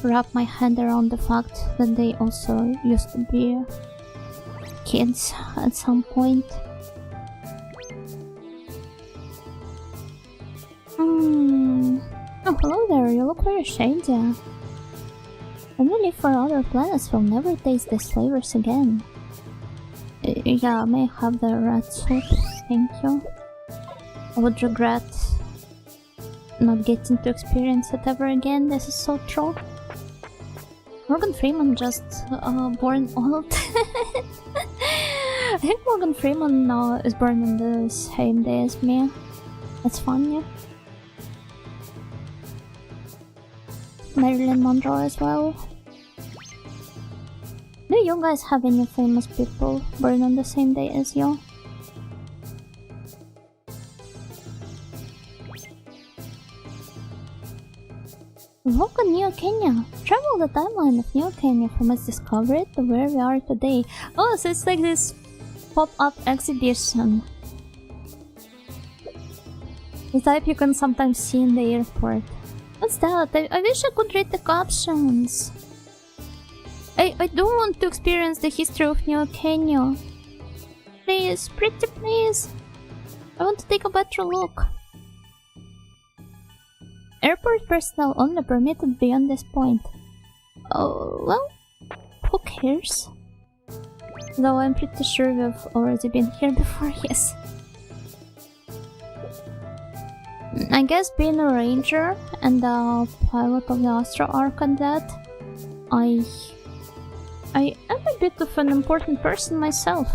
wrap my head around the fact that they also used to be kids at some point. Oh, hello there, you look very shady. When we leave for other planets, we'll never taste these flavors again. Yeah, may I have the rat soup? Thank you. I would regret not getting to experience it ever again. This is so true. Morgan Freeman just born old. I think Morgan Freeman is born on the same day as me. That's funny. Marilyn Monroe as well. Do you guys have any famous people born on the same day as you? Look at New Kenya! Travel the timeline of New Kenya from its discovery to where we are today. Oh, so it's like this pop-up exhibition. The type you can sometimes see in the airport. What's that? I wish I could read the captions. I do want to experience the history of New Kenya. Please, pretty please. I want to take a better look. Airport personnel only permitted beyond this point. Oh, well, who cares? Though I'm pretty sure we've already been here before, yes. I guess being a ranger and a pilot of the Astro Arc and that, I am a bit of an important person myself.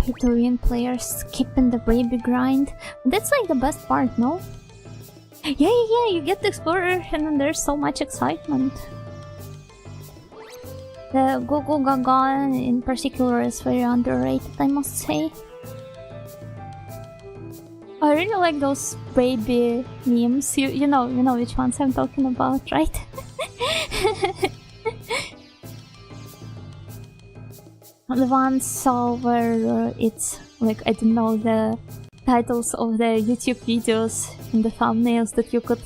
Victorian players skipping the baby grind. That's like the best part, no? Yeah, you get to explore and there's so much excitement. The Go Gaga in particular is very underrated, I must say. I really like those baby memes. You know which ones I'm talking about, right? The ones where it's like, I don't know, the titles of the YouTube videos in the thumbnails that you could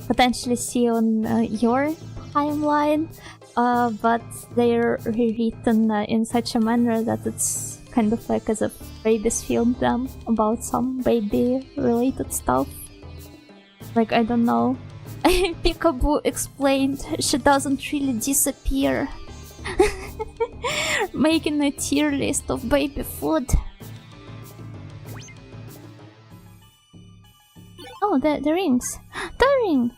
potentially see on your timeline, but they're rewritten in such a manner that it's kind of like as if babies filmed them about some baby related stuff. Like, I don't know, Peekaboo explained she doesn't really disappear. Making a tier list of baby food. Oh, the rings. The ring!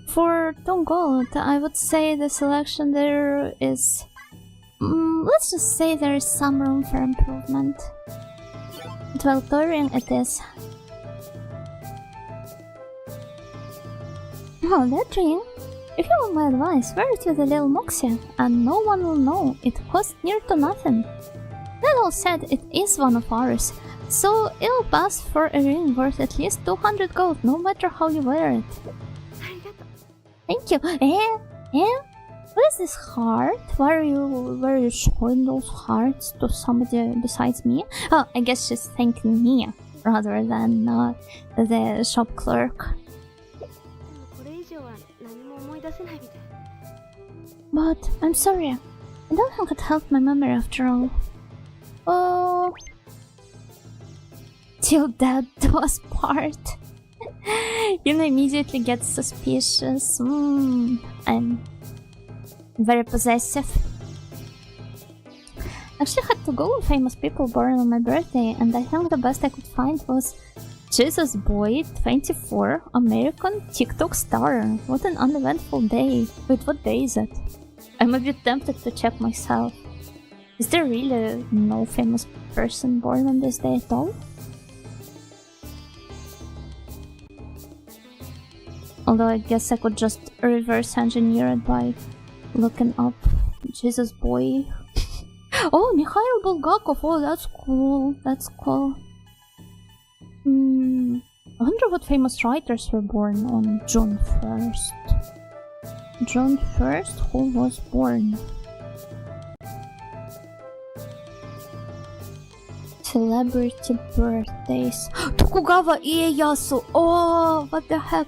For 2 gold, I would say the selection there is... let's just say there is some room for improvement. 12 ring it is. Oh, that ring? If you want my advice, wear it with a little moxie, and no one will know. It costs near to nothing. That all said, it is one of ours, so it'll pass for a ring worth at least 200 gold, no matter how you wear it. Thank you. What is this heart? Why are you showing those hearts to somebody besides me? Oh, I guess she's thanking me rather than the shop clerk. But I'm sorry, I don't think it helped my memory after all. Oh, till death do us part. You immediately get suspicious. I'm very possessive. Actually had to Google famous people born on my birthday, and I think the best I could find was Jesus Boy, 24, American TikTok star. What an uneventful day. Wait, what day is it? I'm a bit tempted to check myself. Is there really no famous person born on this day at all? Although I guess I could just reverse engineer it by looking up Jesus Boy. Oh, Mikhail Bulgakov! Oh, that's cool. That's cool. I wonder what famous writers were born on June 1st. June 1st? Who was born? Celebrity birthdays. Tokugawa Ieyasu! Oh, what the heck?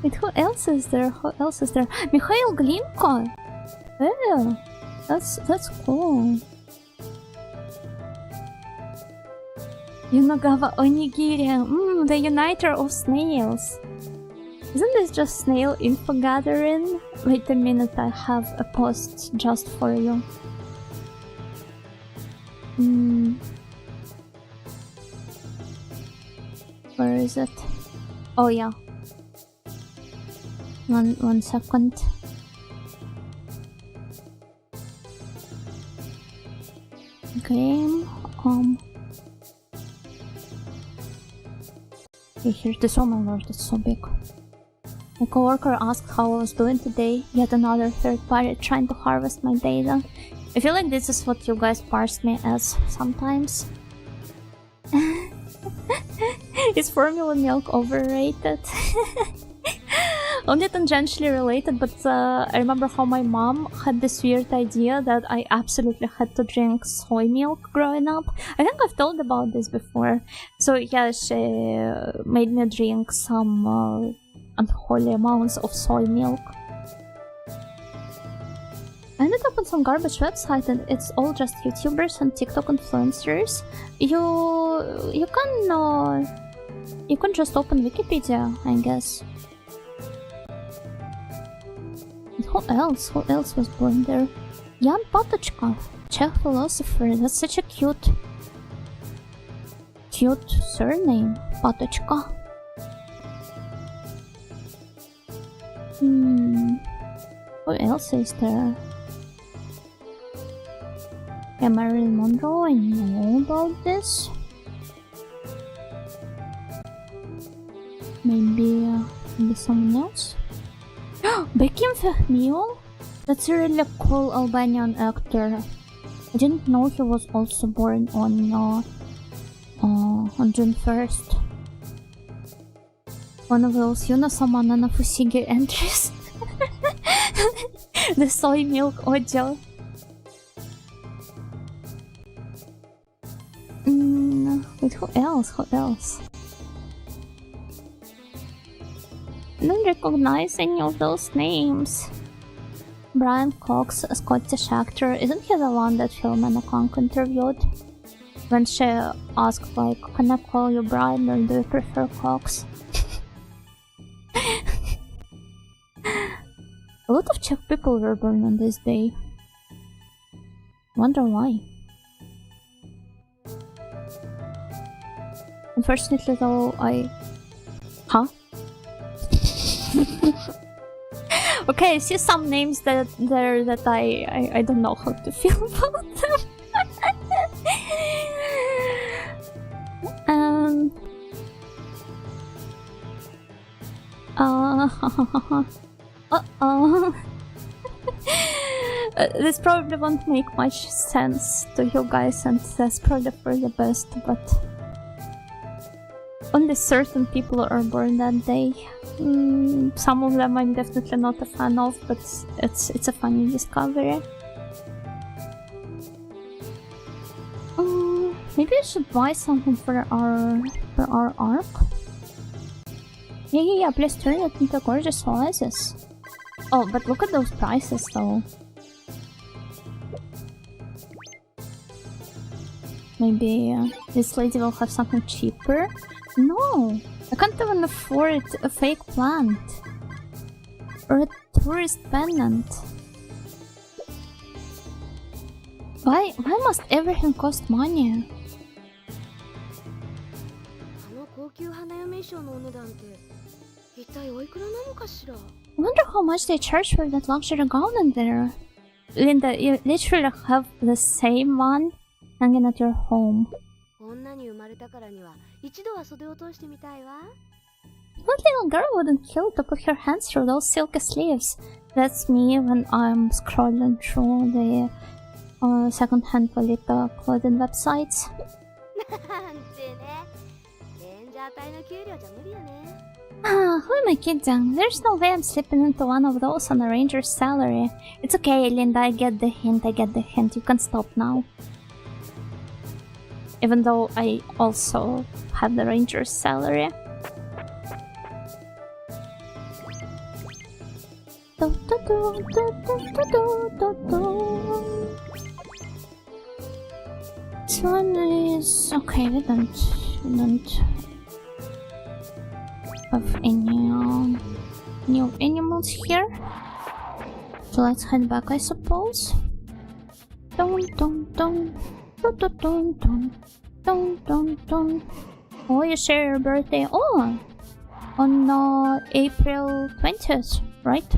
Wait, who else is there? Who else is there? Mikhail Glinko! Oh, that's cool. Yunagawa Onigiri, the uniter of snails. Isn't this just snail info gathering? Wait a minute, I have a post just for you. Where is it? Oh yeah. One second. Game. Okay, here's this. Oh my lord, it's so big. My coworker asked how I was doing today. Yet another third party trying to harvest my data. I feel like this is what you guys parse me as sometimes. Is formula milk overrated? Only tangentially related, but I remember how my mom had this weird idea that I absolutely had to drink soy milk growing up. I think I've told about this before. So yeah, she made me drink some unholy amounts of soy milk. I ended up on some garbage website and it's all just YouTubers and TikTok influencers. You can just open Wikipedia, I guess. And who else was born there? Jan Patočka, Czech philosopher. That's such a cute surname, Patočka. Who else is there? Yeah, Marilyn Monroe, I know about this. Maybe someone else? Bekim Fehmiel? That's a really cool Albanian actor. I didn't know he was also born on June 1st. One of those Yuna-sama na Fusigi entries. The soy milk audio. Wait, who else? I don't recognize any of those names. Brian Cox, a Scottish actor, isn't he the one that Phil Menacon interviewed? When she asked, like, can I call you Brian or do you prefer Cox? A lot of Czech people were born on this day. Wonder why. Unfortunately though, Huh? Okay, I see some names that I don't know how to feel about them. Uh-oh. This probably won't make much sense to you guys, and that's probably for the best, but only certain people are born that day. Some of them I'm definitely not a fan of, but it's a funny discovery. Maybe I should buy something for our arc. Yeah, please turn it into a gorgeous oasis. Oh, but look at those prices though. Maybe this lady will have something cheaper? No! I can't even afford a fake plant. Or a tourist pendant. Why must everything cost money? I wonder how much they charge for that luxury gown in there. Linda, you literally have the same one hanging at your home. What little girl wouldn't kill to put her hands through those silky sleeves? That's me when I'm scrolling through the second-hand Lolita clothing websites. Who am I kidding? There's no way I'm slipping into one of those on a ranger's salary. It's okay, Linda, I get the hint. You can stop now. Even though I also have the ranger's salary. This one is... okay, we don't have any new animals here. So let's head back, I suppose. Oh, you share your birthday. Oh, on April 20th, right?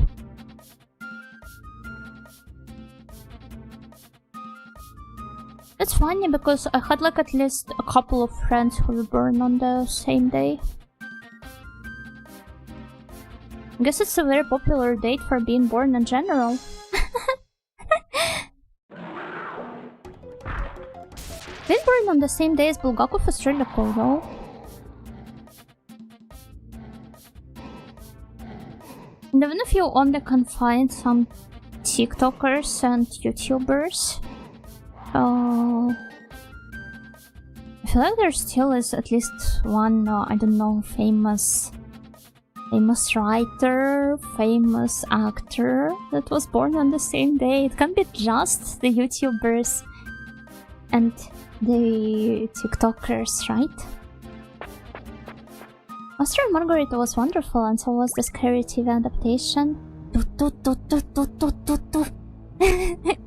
It's funny because I had like at least a couple of friends who were born on the same day. I guess it's a very popular date for being born in general. Being born on the same day as Bulgakov is really cool though. And even if you only can find some TikTokers and YouTubers, I feel like there still is at least one, I don't know, famous writer, famous actor that was born on the same day. It can't be just the YouTubers and the TikTokers, right? Master and Margarita was wonderful, and so was the Scary TV adaptation.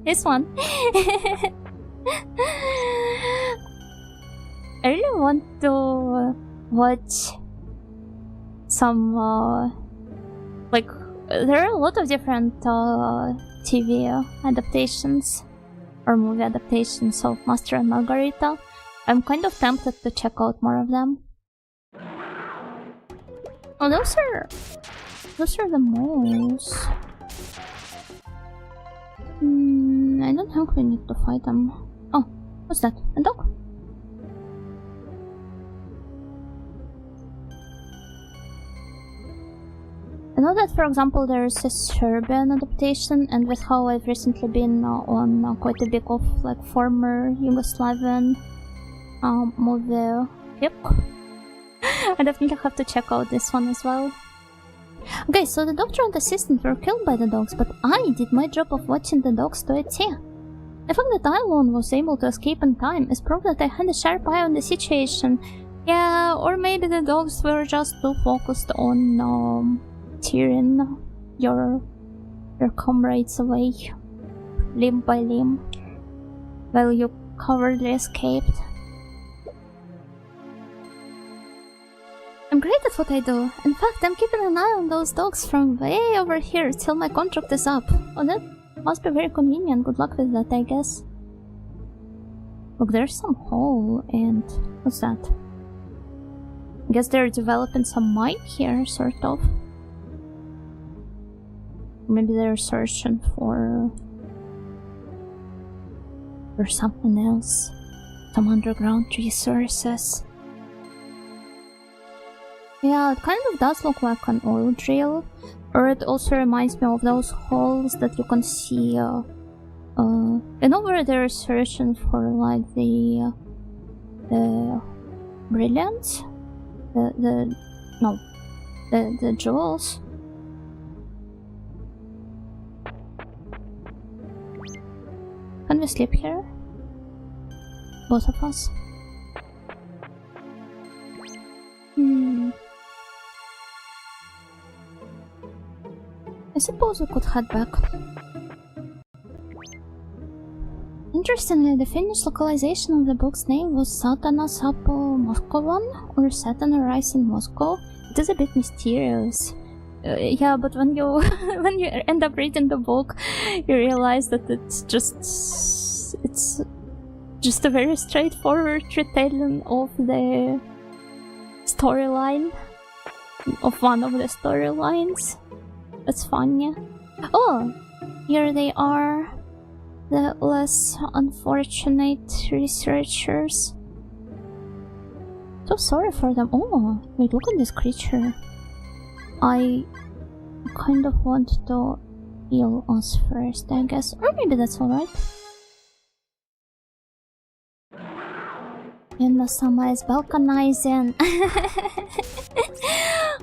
This one. I really want to watch some, like, there are a lot of different TV adaptations or movie adaptations of Master and Margarita. I'm kind of tempted to check out more of them. Oh, those are the moles. I don't think we need to fight them. Oh, what's that? A dog? I know that, for example, there's a Serbian adaptation, and with how I've recently been on quite a bit of like former Yugoslavian movie clip, I definitely have to check out this one as well. Okay, so the doctor and assistant were killed by the dogs, but I did my job of watching the dogs to a T. The fact that I alone was able to escape in time is proof that I had a sharp eye on the situation. Yeah, or maybe the dogs were just too focused on tearing your comrades away, limb by limb, while you cowardly escaped. I'm great at what I do. In fact, I'm keeping an eye on those dogs from way over here till my contract is up. Oh, that must be very convenient. Good luck with that, I guess. Look, there's some hole, and what's that? I guess they're developing some mine here, sort of. Maybe they're searching for something else. Some underground resources. Yeah, it kind of does look like an oil drill. Or it also reminds me of those holes that you can see. You know where they're searching for like the brilliants? The jewels. Can we sleep here? Both of us? I suppose we could head back. Interestingly, the Finnish localization of the book's name was Satana Sapo Moskovan, or Satan Arise in Moscow. It is a bit mysterious. Yeah, but when you when you end up reading the book, you realize that it's just a very straightforward retelling of the storyline, of one of the storylines. That's funny. Oh, here they are, the less unfortunate researchers. So sorry for them. Oh, wait, look at this creature. I kind of want to heal us first, I guess. Or maybe that's alright. Yuna-sama is balkanizing.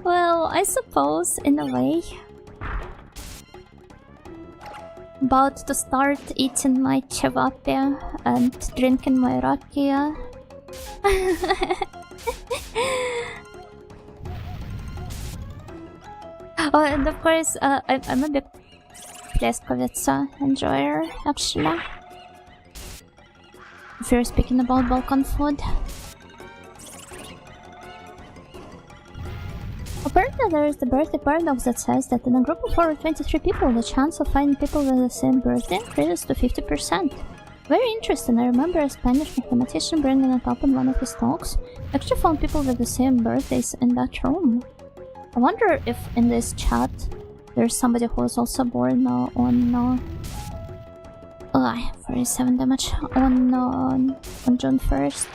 Well, I suppose, in a way. About to start eating my cevapi and drinking my rakia. Oh, and of course, I'm a big Pleskovica enjoyer, actually. If you're speaking about Balkan food. Apparently there is the birthday paradox that says that in a group of over 23 people, the chance of finding people with the same birthday increases to 50%. Very interesting. I remember a Spanish mathematician bringing it up in one of his talks. I actually found people with the same birthdays in that room. I wonder if in this chat there's somebody who was also born on 47 damage on June 1st.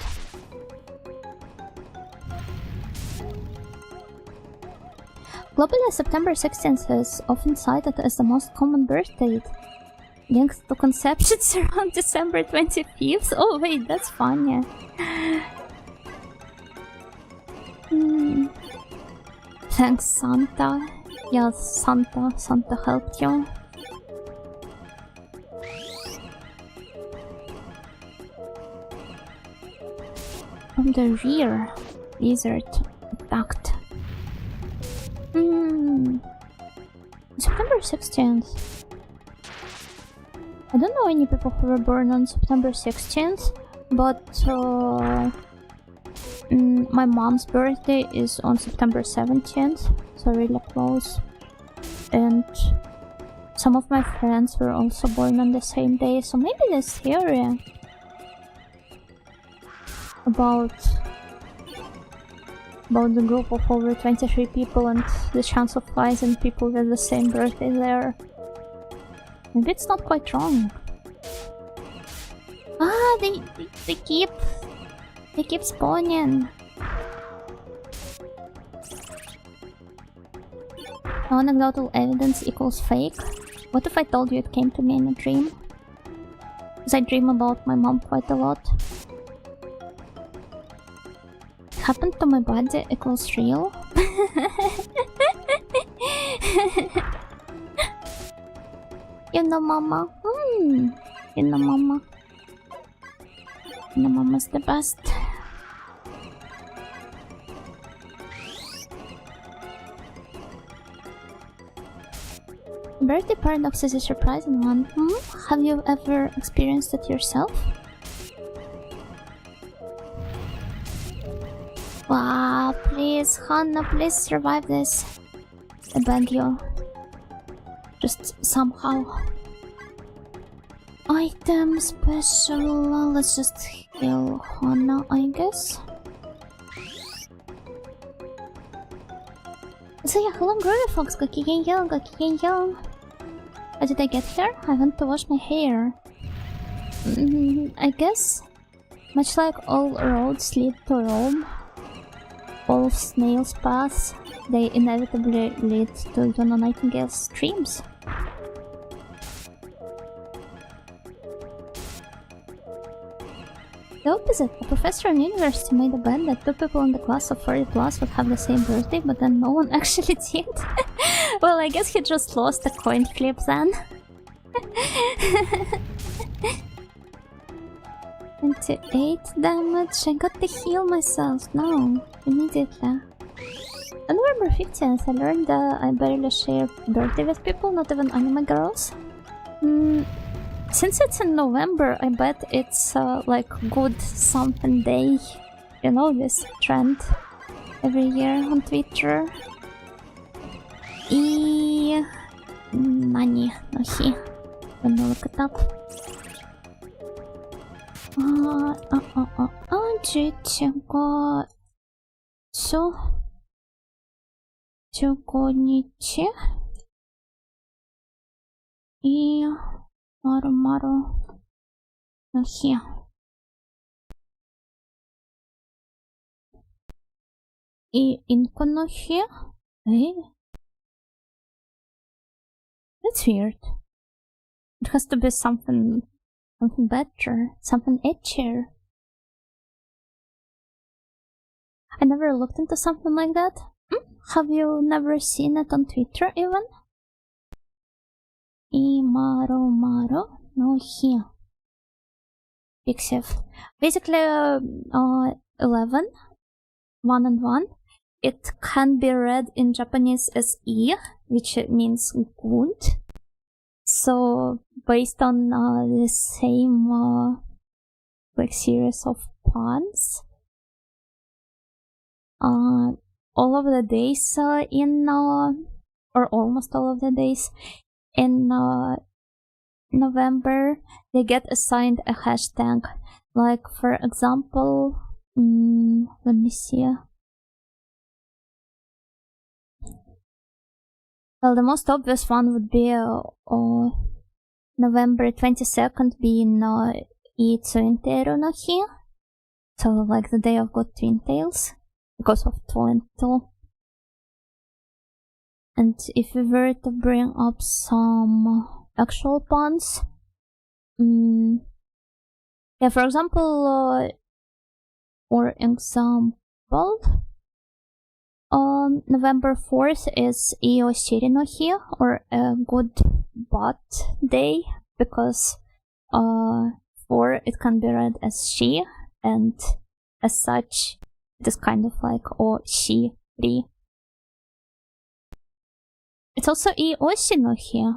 Globally, September 16th is often cited as the most common birth date, linked to conceptions around December 25th. Oh wait, that's funny. Thanks, Santa. Yes, Santa helped you. From the rear, lizard attacked. September 16th. I don't know any people who were born on September 16th, but my mom's birthday is on September 17th, so really close. And some of my friends were also born on the same day, so maybe this theory about the group of over 23 people and the chance of finding people with the same birthday there. Maybe it's not quite wrong. Ah, they keep spawning. Anecdotal evidence equals fake. What if I told you it came to me in a dream? Because I dream about my mom quite a lot. Happened to my body equals real. You know mama. You know mama. You know mama's the best. Birthday paradox is a surprising one. Have you ever experienced it yourself? Wow, please, Hannah, please survive this. I beg you. Just somehow. Item special. Let's just kill Hannah, I guess. So yeah, hello Groovy Fox, Gakigenyo. How did I get here? I went to wash my hair. I guess, much like all roads lead to Rome, all snails' paths, they inevitably lead to Yona Nightingale's dreams. The opposite, a professor in university made a bet that 2 people in the class of 40 plus would have the same birthday, but then no one actually did. Well, I guess he just lost a coin flip then. 28 damage, I got to heal myself now, immediately. On November 15th, I learned that I barely share birthday with people, not even anime girls. Since it's in November, I bet it's like good something day. You know this trend every year on Twitter. Nani no hi. Let me look it up. 15日まるまるの日。インコの日？That's weird. It has to be something better, something edgier. I never looked into something like that. Have you never seen it on Twitter even? Imaru no hi. Pixiv. Basically, 11, 1 and 1. It can be read in Japanese as I, which means good. So, based on the same like series of puns, all of the days or almost all of the days in November, they get assigned a hashtag. Like, for example, let me see. Well, the most obvious one would be November 22nd being Itsuinteru no hi. So, like the day of God Twin Tails, because of 2 and 2. And if we were to bring up some actual puns, yeah, for example, November 4th is Iyo Shiri no Hi, or a good bad day, because 4 it can be read as she, and as such it is kind of like O Shiri. It's also I Oshi no Hi,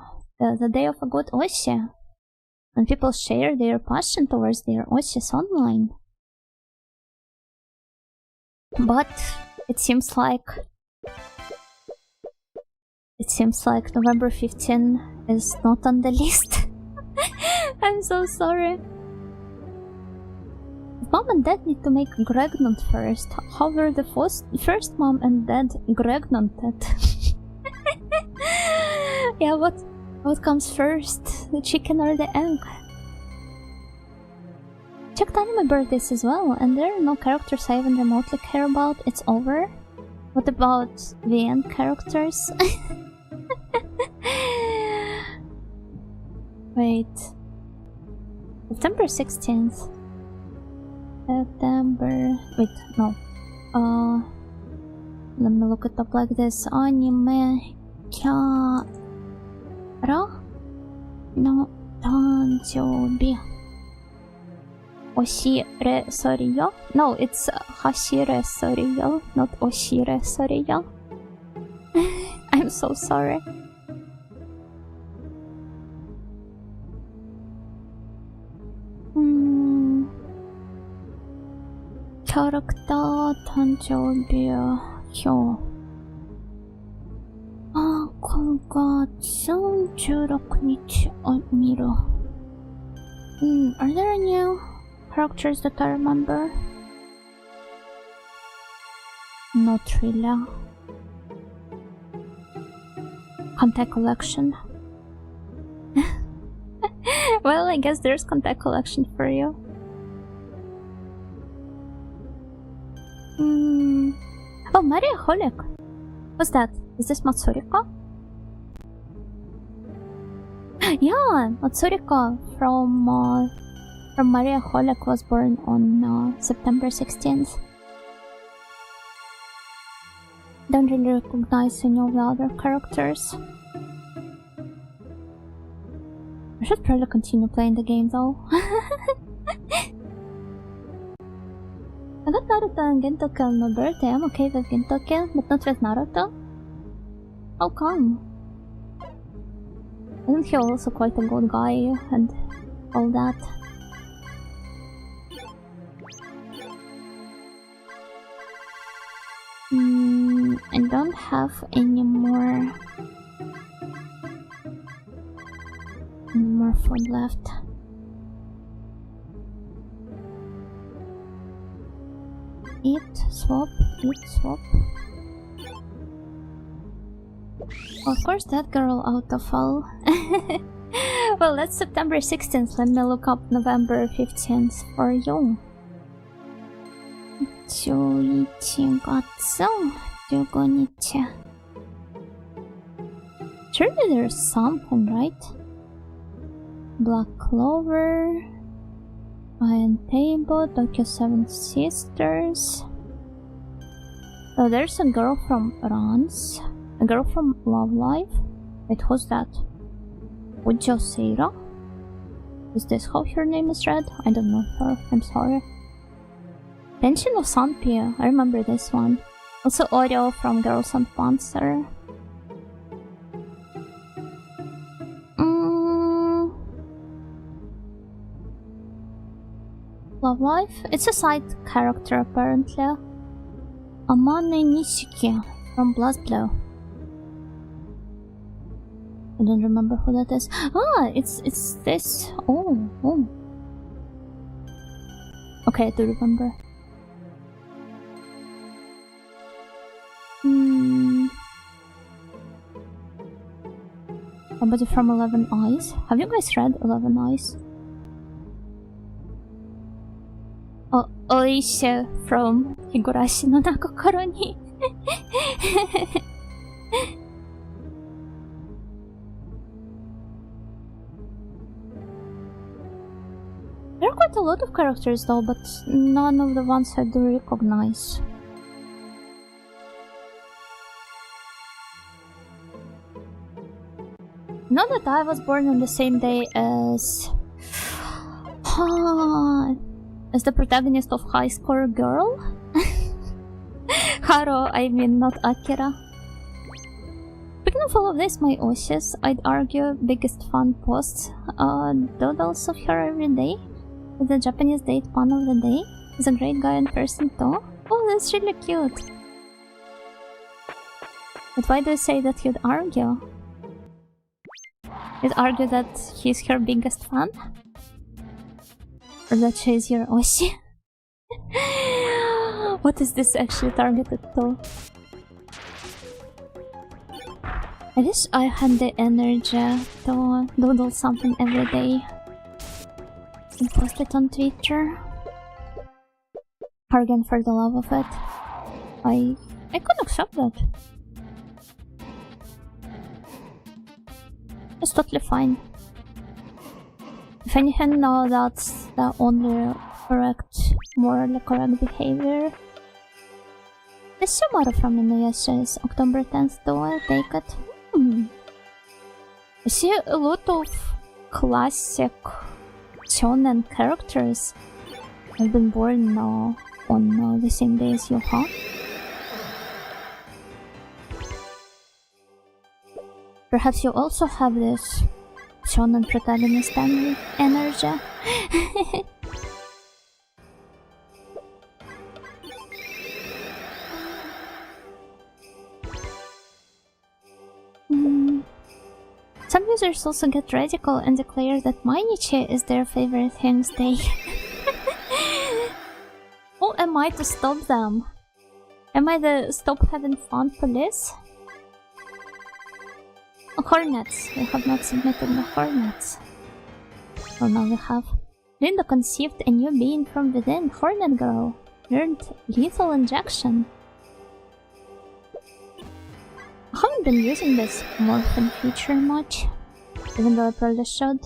the day of a good Oshi, and people share their passion towards their Oshis online. But it seems like November 15 is not on the list. I'm so sorry. Mom and Dad need to make pregnant first. How were the first Mom and Dad pregnant? Yeah, what comes first? The chicken or the egg? Checked anime birthdays as well, and there are no characters I even remotely care about. It's over. What about VN characters? Wait. September 16th. Wait, no. Let me look it up like this. Anime Kyara no Tanjoubi. Oshire Soriyo? No, it's Hashire Soriyo, not Oshire Soriyo. I'm so sorry. Character Tanjoubi Hyo. 9月16日を見る. Are there any characters that I remember? Not really. Contact collection. Well, I guess there's contact collection for you. Oh, Maria Holek. What's that? Is this Matsurika? Yeah, Matsurika from Maria Holek was born on September 16th. Don't really recognize any of the other characters. I should probably continue playing the game though. I got Naruto and Gintoki on my birthday. I'm okay with Gintoki, but not with Naruto. How come? Isn't he also quite a good guy and all that? I don't have any more food left. Eat, swap. Of course that girl autofall. Well, that's September 16th. Let me look up November 15th for you. 11月15日. Surely there's something, right? Black Clover, Iron Table, Tokyo Seven Sisters. Oh, there's a girl from Rans, a girl from Love Live. Wait, who's that? Ujo Seira? Is this how her name is read? I don't know her, I'm sorry. Pension of Sanpia, I remember this one. Also Oreo from Girls and Panzer. Love Life? It's a side character apparently. Amane Nishiki from BlazBlue. I don't remember who that is. Ah, it's this. Oh. Okay, I do remember. Somebody from 11 Eyes. Have you guys read 11 Eyes? Oh, Oisha from 日暮らしの中頃に a lot of characters though, but none of the ones I do recognize. Not that I was born on the same day as the protagonist of High Score Girl. Haro, I mean, not Akira. Speaking of all of this, my Oshis, I'd argue biggest fan posts doodles of her every day. With the Japanese date pun of the day. He's a great guy in person too. Oh, that's really cute. But why do you say that you'd argue? You'd argue that he's her biggest fan? Or that she's your Oshi? What is this actually targeted to? I wish I had the energy to doodle something every day and post it on Twitter. Again, for the love of it. I could accept that. It's totally fine. If anything, no, that's the only morally correct behavior. This Sumaru from Inuyasha is October 10th, do I take it? I see a lot of classic shonen characters have been born on the same day as you, huh? Perhaps you also have this shonen protagonist energy. Some users also get radical and declare that Mainichi is their favorite things day. Who am I to stop them? Am I the stop having fun police? Hornets. We have not submitted the Hornets. Well, now we have. Linda conceived a new being from within. Hornet Girl. Learned lethal injection. I haven't been using this morphin feature much, even though I probably should.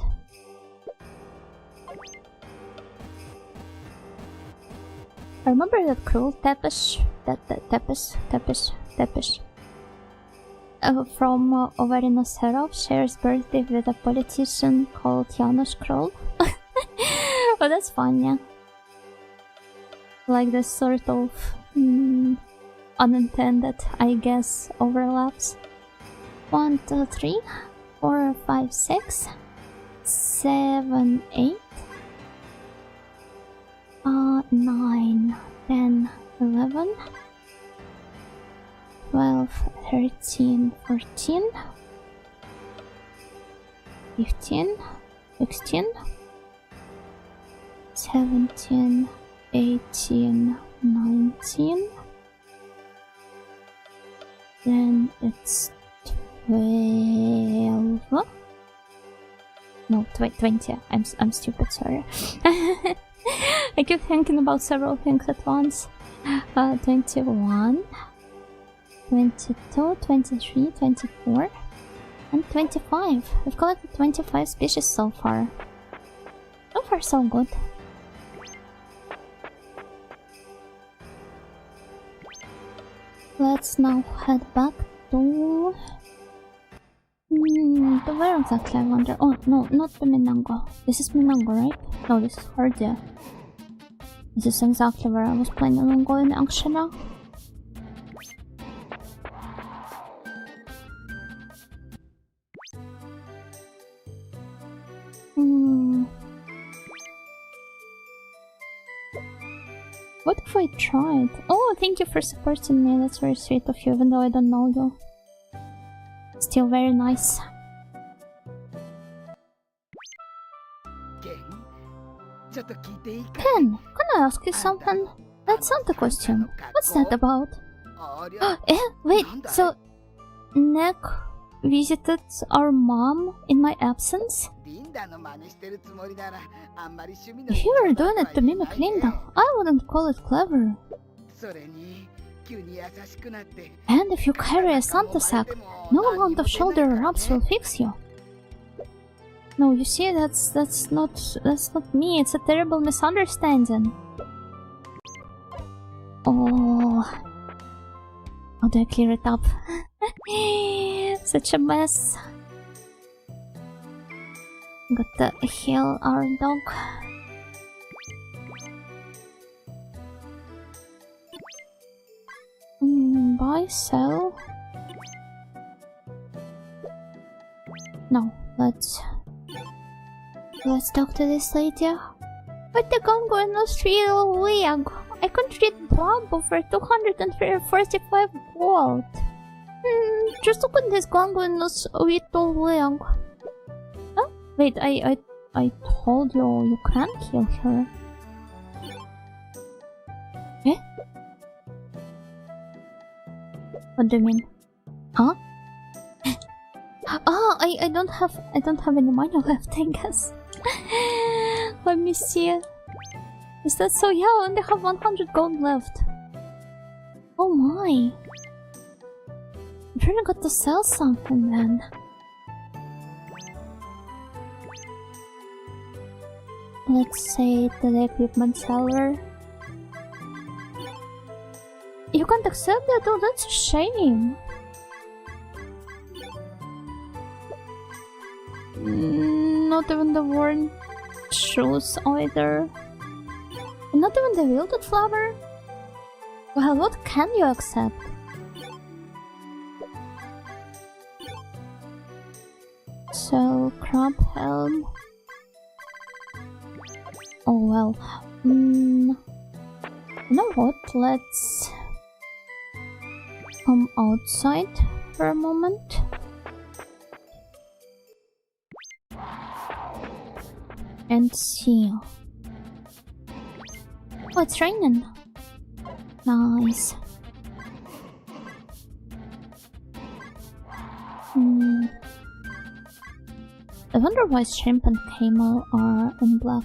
I remember that cruel Tepish from Overino Serov shares birthday with a politician called Janusz Kroll. Oh, that's fun, yeah. Like this sort of unintended, I guess, overlaps. 1, 2, 3, 4, 5, 6, 7, 8, 9, 10, 11, 12, 13, 14, 15, 16, 17, 18, 19, then it's 12. No, 20. I'm stupid, sorry. I keep thinking about several things at once. 21, 22, 23, 24, and 25. We've collected 25 species so far. So far, so good. Let's now head back to where exactly, I wonder? Oh, no, not the Minango. This is Minango, right? No, this is Hardia. This is exactly where I was planning on going, actually. What if I tried? Oh, thank you for supporting me. That's very sweet of you, even though I don't know you. Still very nice. Ken, can I ask you something? That Santa costume, what's that about? Wait, so Nick visited our mom in my absence? If you were doing it to mimic Linda, I wouldn't call it clever. And if you carry a Santa sack, no amount of shoulder rubs will fix you. No, you see, that's not me. It's a terrible misunderstanding. Oh, how do I clear it up? Such a mess. Got to heal our dog. Buy, sell. No, let's talk to this lady. But the Gongo was real weak. I can treat Bob for 245 gold. Just look at this Gongo was little weak. Oh, wait, I told you can't kill her. Eh? What do you mean? Huh? Oh, I don't have any money left, I guess. Let me see. Is that so? Yeah, I only have 100 gold left. Oh my. I really got to sell something then. Let's say to the equipment seller. You can't accept that? Oh, that's a shame. Not even the worn shoes either. Not even the wilted flower? Well, what can you accept? So, crab helm. Oh well. You know what? Let's come outside for a moment. And see. Oh, it's raining. Nice. I wonder why shrimp and camel are in black.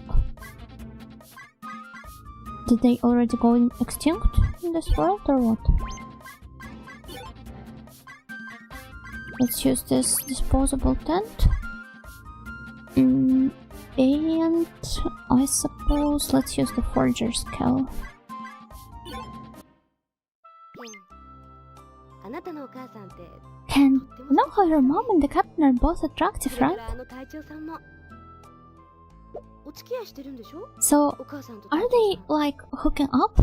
Did they already go extinct in this world or what? Let's use this disposable tent. And I suppose let's use the forger's cow. Ken, you know how your mom and the captain are both attractive, right? So, are they like hooking up?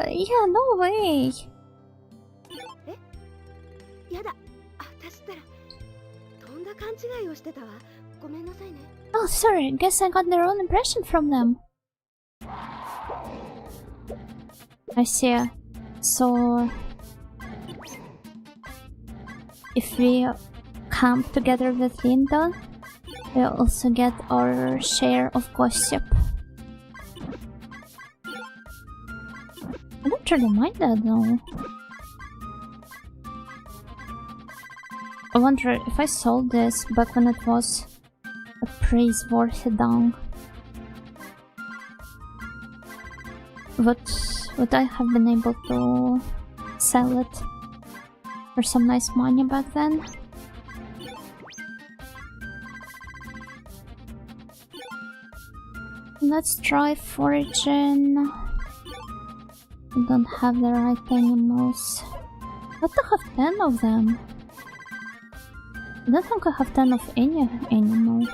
Yeah, no way. Oh, sorry, guess I got the wrong impression from them. I see. So, if we camp together with Linda, we'll also get our share of gossip. I don't really mind that though. I wonder if I sold this back when it was a praiseworthy dong. Would I have been able to sell it for some nice money back then? Let's try foraging. I don't have the right animals. But I have 10 of them. I don't think I have 10 of any animal.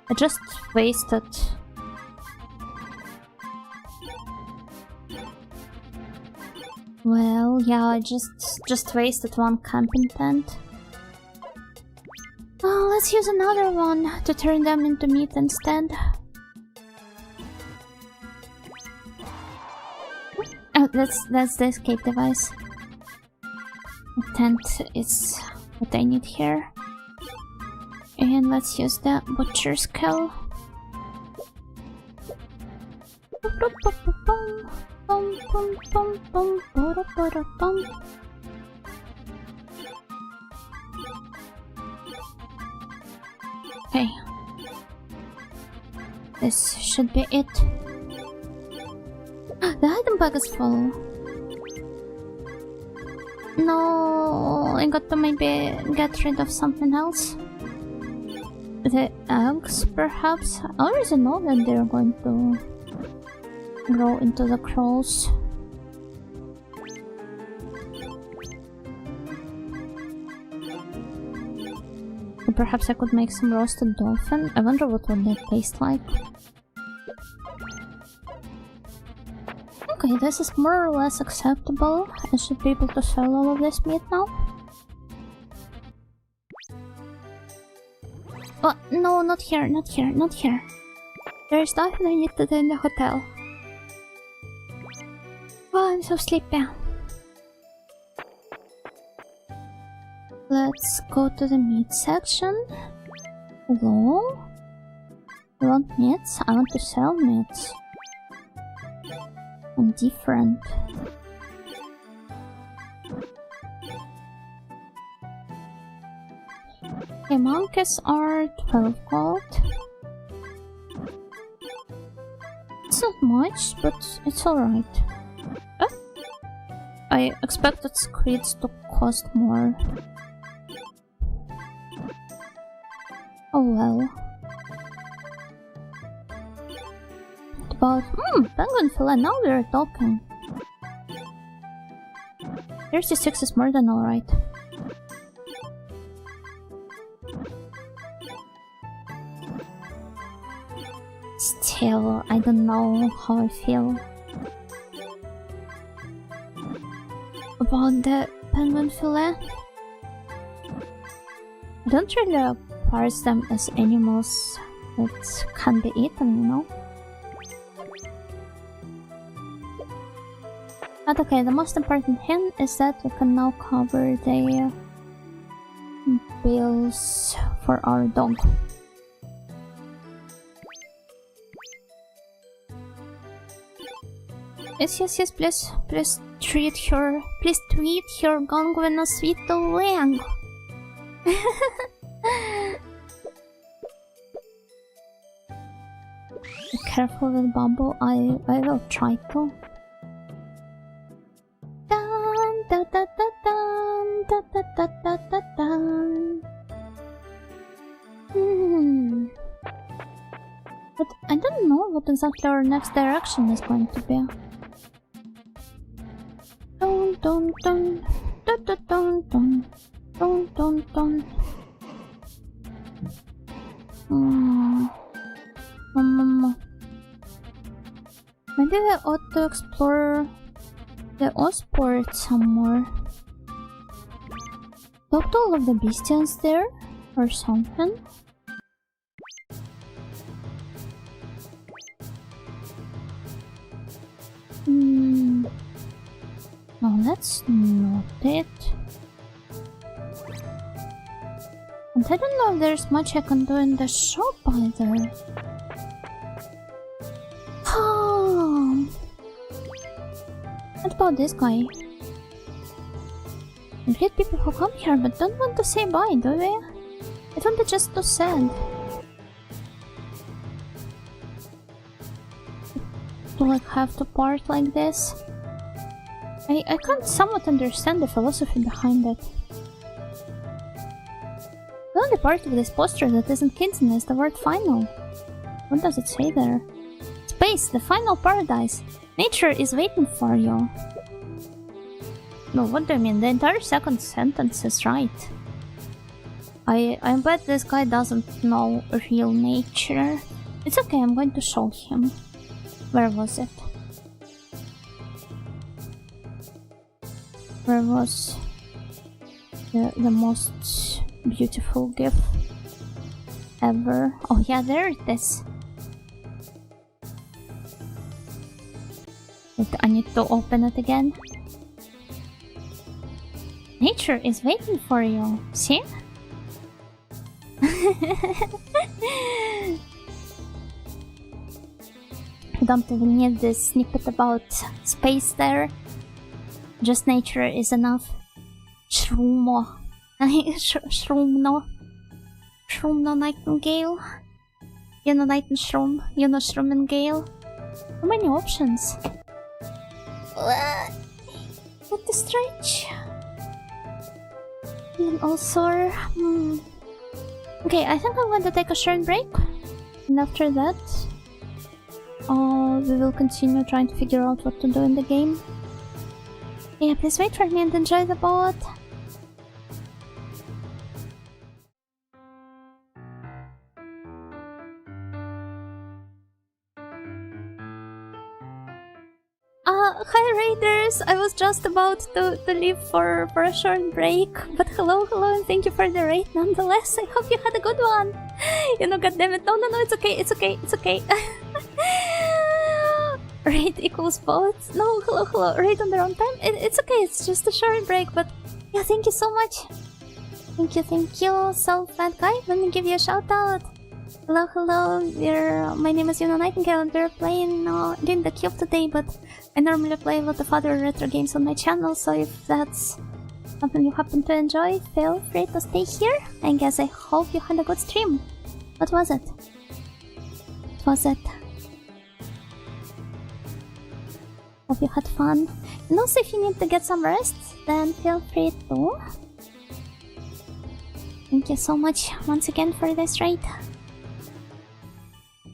I just wasted. Well, yeah, I just wasted one camping tent. Oh, let's use another one to turn them into meat instead. Oh, that's the escape device. The tent is what I need here. And let's use the butcher's cow. Okay. This should be it. The item bag is full. No, I got to maybe get rid of something else. The eggs, perhaps? I already know that they're going to grow into the crows. Perhaps I could make some roasted dolphin. I wonder what would that taste like. Okay, this is more or less acceptable. I should be able to sell all of this meat now. Oh, no, not here, not here, not here. There's nothing I need to do in the hotel. Oh, I'm so sleepy. Let's go to the meat section. Hello? You want meats? I want to sell meats. I'm different. Okay, monkeys are 12 gold. It's not much, but it's alright. I expected squids to cost more. Oh well. What about... penguin fillet, now we're talking. 36 is more than alright. Still, I don't know how I feel about the penguin fillet. I don't really parse them as animals that can be eaten, you know? But okay, the most important hint is that we can now cover the bills for our dog. Yes, yes, yes, please treat her gong with a sweet wang. Be careful with bamboo, I will try to. Dun, da, da, da, dun, da, da, da, da, da, dun. But I don't know what exactly our next direction is going to be. Dun dun dun dun dun dun dun dun dun dun. Maybe we ought to explore the Osport some more. Talk to all of the bestials there or something. No, that's not it. And I don't know if there's much I can do in the shop either. What about this guy? We get people who come here but don't want to say bye, do we? I think they're just too sad. To like have to part like this. I can't somewhat understand the philosophy behind it. The only part of this poster that isn't kitten is the word final. What does it say there? Space, the final paradise. Nature is waiting for you. No, what do you mean? The entire second sentence is right. I bet this guy doesn't know real nature. It's okay, I'm going to show him. Where was it? Where was the most beautiful gift ever? Oh yeah, there it is. Wait, I need to open it again. Nature is waiting for you. See? I don't even need this snippet about space there. Just nature is enough. Shroomo. Shroomno. Shroomno Nightingale. You know Nightingale. You know Shroomengale. How many options? What to stretch? And also, okay, I think I'm going to take a short break. And after that, we will continue trying to figure out what to do in the game. Yeah, please wait for me and enjoy the boat. Hi Raiders! I was just about to leave for a short break, but hello and thank you for the raid nonetheless. I hope you had a good one! You know, goddammit, no, it's okay. Raid equals both? No, hello, raid on the wrong time? It's okay, it's just a short break, but yeah, thank you so much! Thank you, self-fat guy, let me give you a shout out! Hello, my name is Yuna Nightingale and we're playing Linda³ today, but I normally play a lot of other retro games on my channel, so if that's something you happen to enjoy, feel free to stay here. I guess I hope you had a good stream. What was it? Hope you had fun. And also if you need to get some rest, then feel free to. Thank you so much once again for this raid.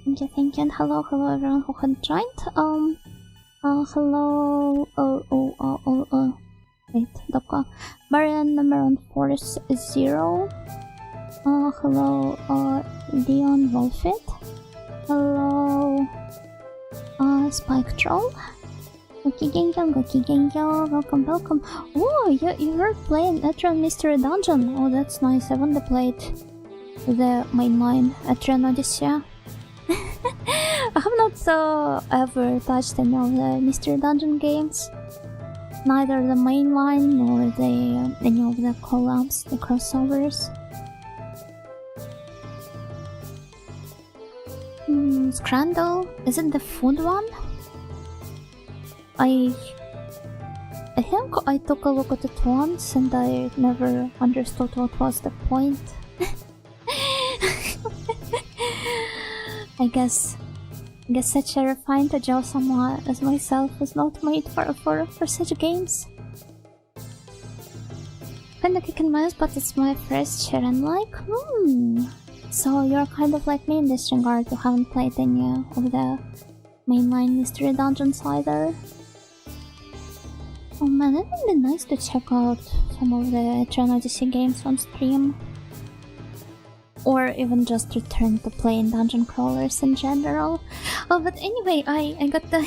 Thank you, and hello everyone who had joined. Hello, wait, Doka. Marian number 140. Hello, Leon Wolfit. Hello, Spike Troll. Goki Genyo, welcome. Oh, you were playing Etrian Mystery Dungeon. Oh, that's nice. I've only played the mainline Etrian Odyssey. I have not ever touched any of the Mystery Dungeon games. Neither the mainline nor any of the collabs, the crossovers. Scrandle? Is it the food one? I think I took a look at it once and I never understood what was the point. I guess such a refined Joe-sama as myself was not made for such games. Kinda kicking my ass, but it's my first share and like, so you're kind of like me in this regard, you haven't played any of the mainline Mystery Dungeons either. Oh man, it would be nice to check out some of the Etrian Odyssey games on stream. Or even just return to playing dungeon crawlers in general. Oh, but anyway, I got to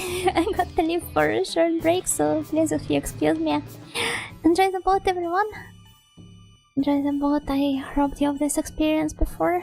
leave for a short break, so please if you excuse me. Enjoy the boat, everyone. Enjoy the boat. I robbed you of this experience before.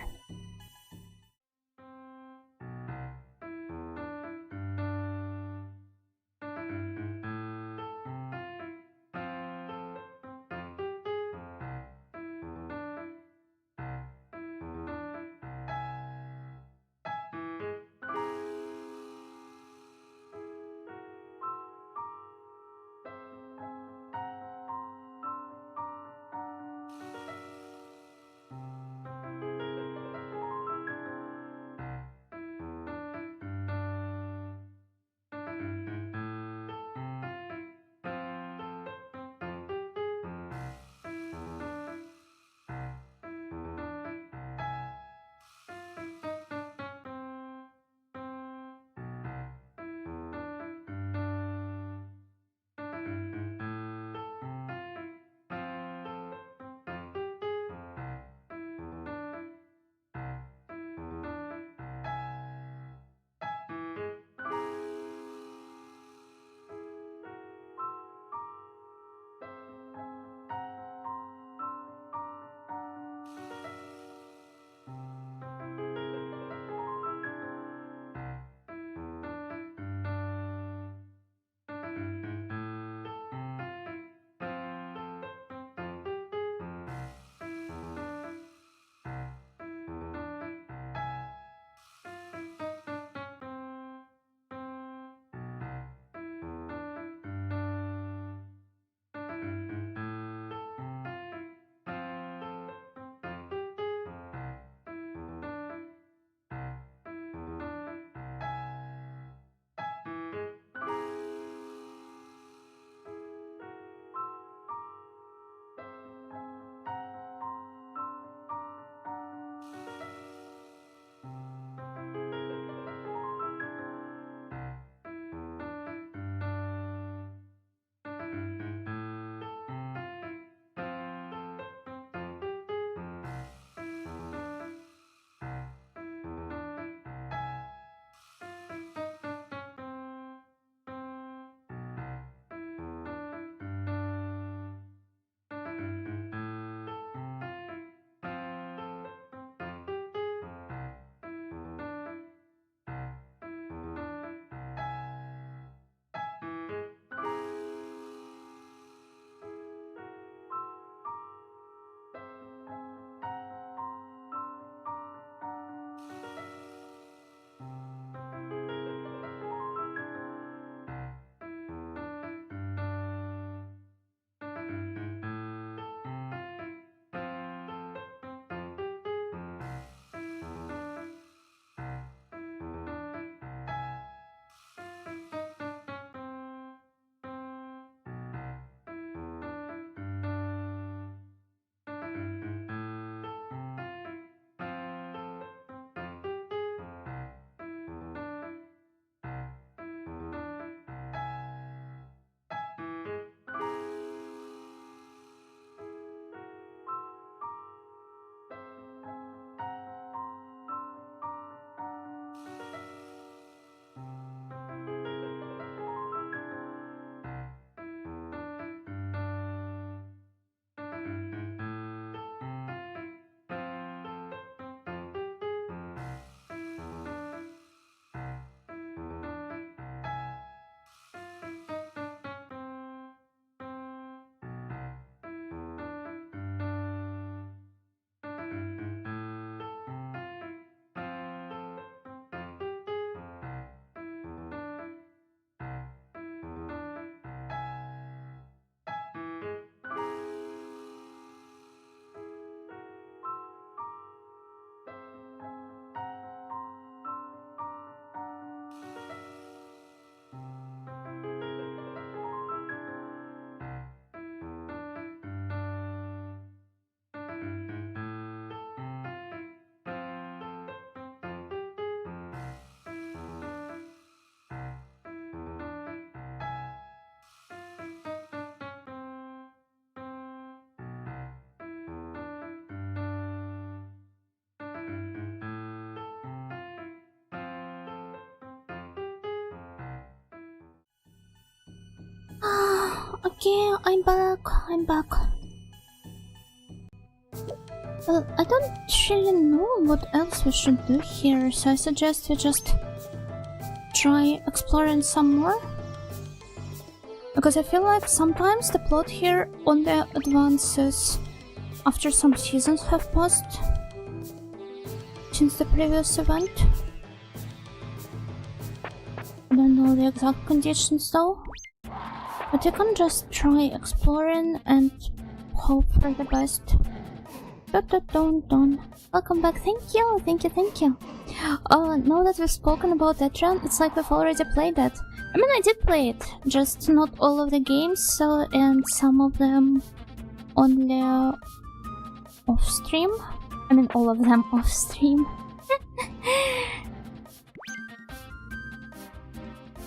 Okay, I'm back. Well, I don't really know what else we should do here, so I suggest we just try exploring some more. Because I feel like sometimes the plot here only advances after some seasons have passed since the previous event. I don't know the exact conditions though, but you can just try exploring and hope for the best. Welcome back. Thank you. Now that we've spoken about that run, it's like we've already played that. I mean, I did play it, just not all of the games, so, and some of them only off stream. I mean, all of them off stream.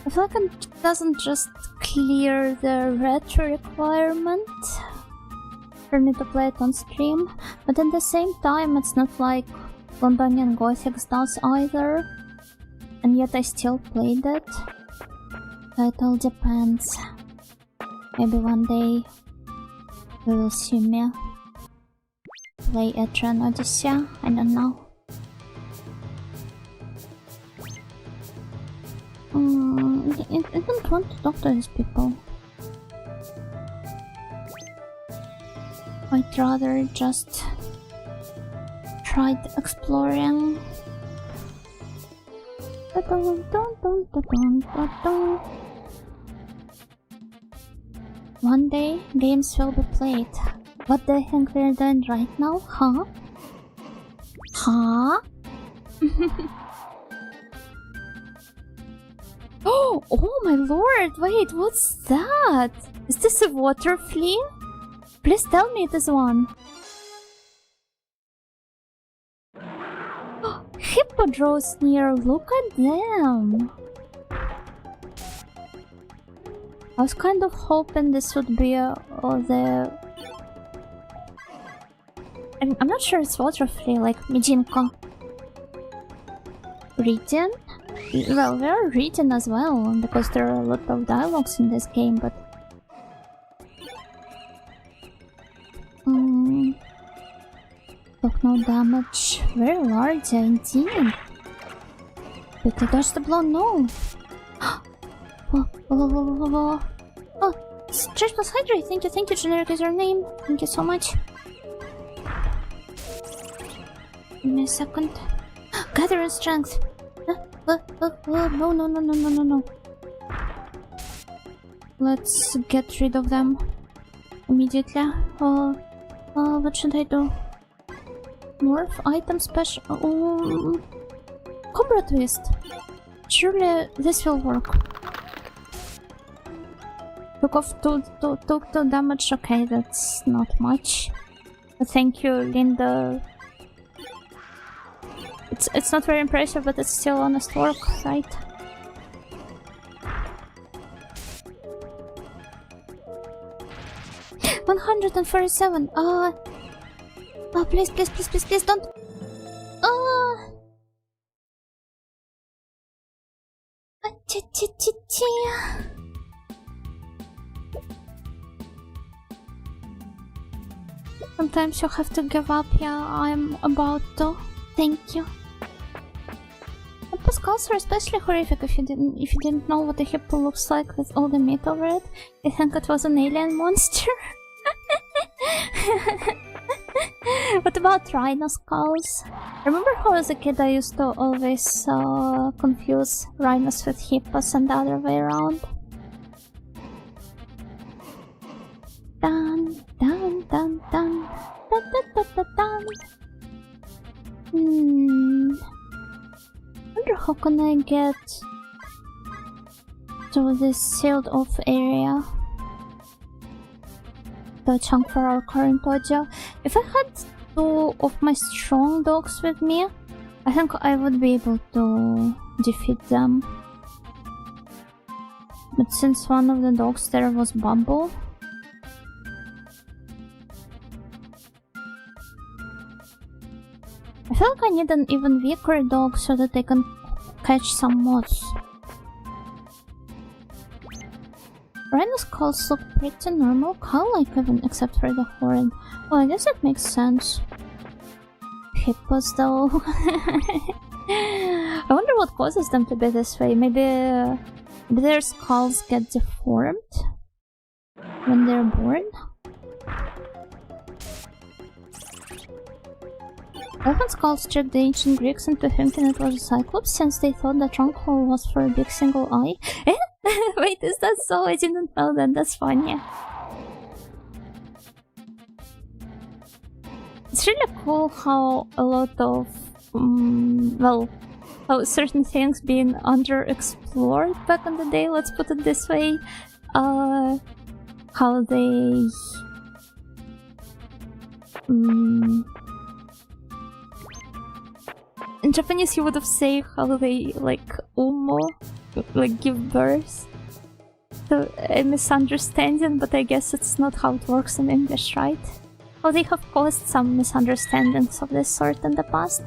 I feel like it doesn't just clear the retro requirement for me to play it on stream, but at the same time it's not like Londonian Gothics does either, and yet I still played it. So it all depends. Maybe one day we will see me play Etrian Odyssey, I don't know. I don't want to talk to these people. I'd rather just try exploring. One day, games will be played. What do you think we're doing right now? Huh? Oh my lord, wait, what's that? Is this a water flea? Please tell me it is one. Hippodrows near, look at them. I was kind of hoping this would be the... I'm not sure it's water flea, like Mijinko. Reading? Well, we're reading as well, because there are a lot of dialogues in this game, but... Took no damage. Very large, indeed. But I dodged the blow, no! Oh, Stretch plus Hydrate, thank you, generic is your name. Thank you so much. Give me a second. Gathering strength! No. Let's get rid of them immediately. What should I do? Morph item special. Cobra twist. Surely this will work. Took off 2 damage. Okay, that's not much. But thank you, Linda. It's not very impressive, but it's still honest work, right? $147. Oh, please, don't. Sometimes you have to give up. Yeah, I'm about to. Thank you. And Pascals are especially horrific if you didn't know what a hippo looks like with all the meat over it. You think it was an alien monster. What about rhino skulls? Remember how as a kid I used to always confuse rhinos with hippos and the other way around? Dun. Wonder how can I get to this sealed off area? The chunk for our current audio. If I had 2 of my strong dogs with me, I think I would be able to defeat them. But since one of the dogs there was Bumble, I feel like I need an even weaker dog so that I can catch some moths. Rhino skulls look pretty normal, cow-like even, except for the horn. Well, I guess that makes sense. Hippos, though. I wonder what causes them to be this way. Maybe their skulls get deformed when they're born? Elephant skulls tricked the ancient Greeks into thinking it was a cyclops, since they thought the trunk hole was for a big single eye. Wait, is that so? I didn't know that. That's funny. It's really cool how a lot of, well, how certain things being underexplored back in the day, let's put it this way, how they, in Japanese you would have said how they, like, like, give birth to a misunderstanding, but I guess it's not how it works in English, right? Oh, they have caused some misunderstandings of this sort in the past.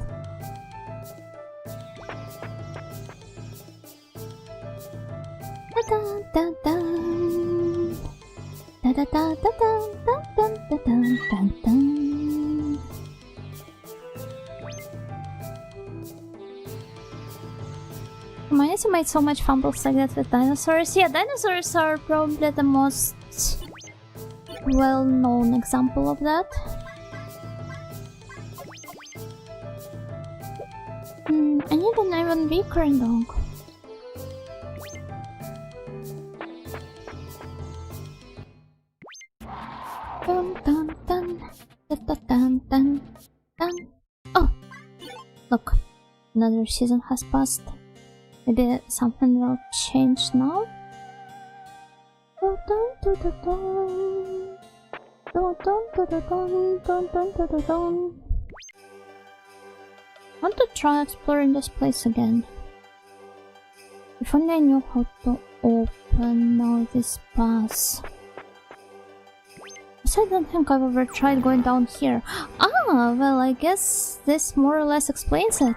Humanity made so much fumbles like that with dinosaurs. Yeah, dinosaurs are probably the most well-known example of that. I need an even weaker dog. Dun dun dun dun dun dun dun. Oh! Look, another season has passed. Maybe something will change now? Dun dun dun dun dun. Dun dun dun dun dun dun dun dun dun. I want to try exploring this place again. If only I knew how to open all these paths. I don't think I've ever tried going down here. Ah, well, I guess this more or less explains it.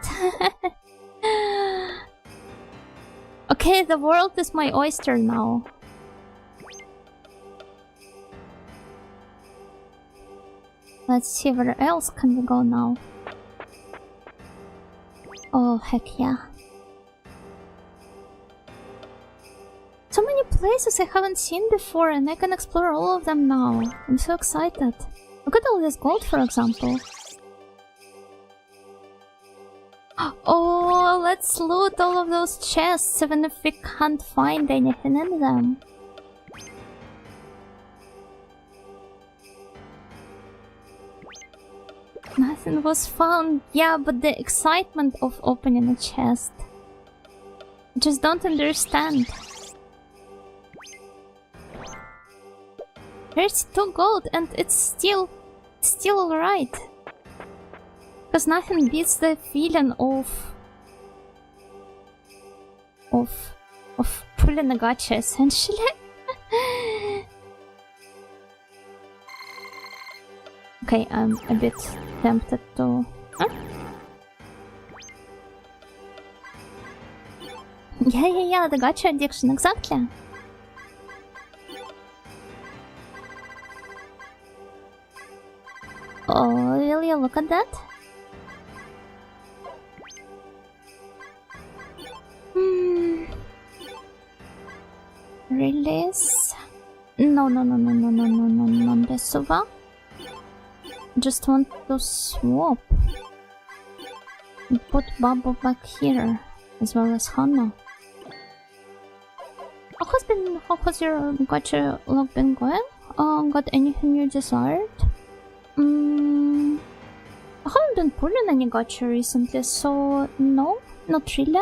Okay, the world is my oyster now. Let's see where else can we go now. Oh, heck yeah. So many places I haven't seen before, and I can explore all of them now. I'm so excited. Look at all this gold, for example. Oh, let's loot all of those chests, even if we can't find anything in them. Nothing was found. Yeah, but the excitement of opening a chest. I just don't understand. There's 2 gold and it's still alright. Because nothing beats the feeling of pulling a gacha, essentially. Okay, I'm a bit tempted to... Huh? Yeah, the gacha addiction, exactly. Oh, will you look at that? Release? No, Besuva. Just want to swap. And put Bubble back here, as well as Hana. How has your gacha log been going? Got anything you desired? I haven't been pulling any gacha recently, so no, not really.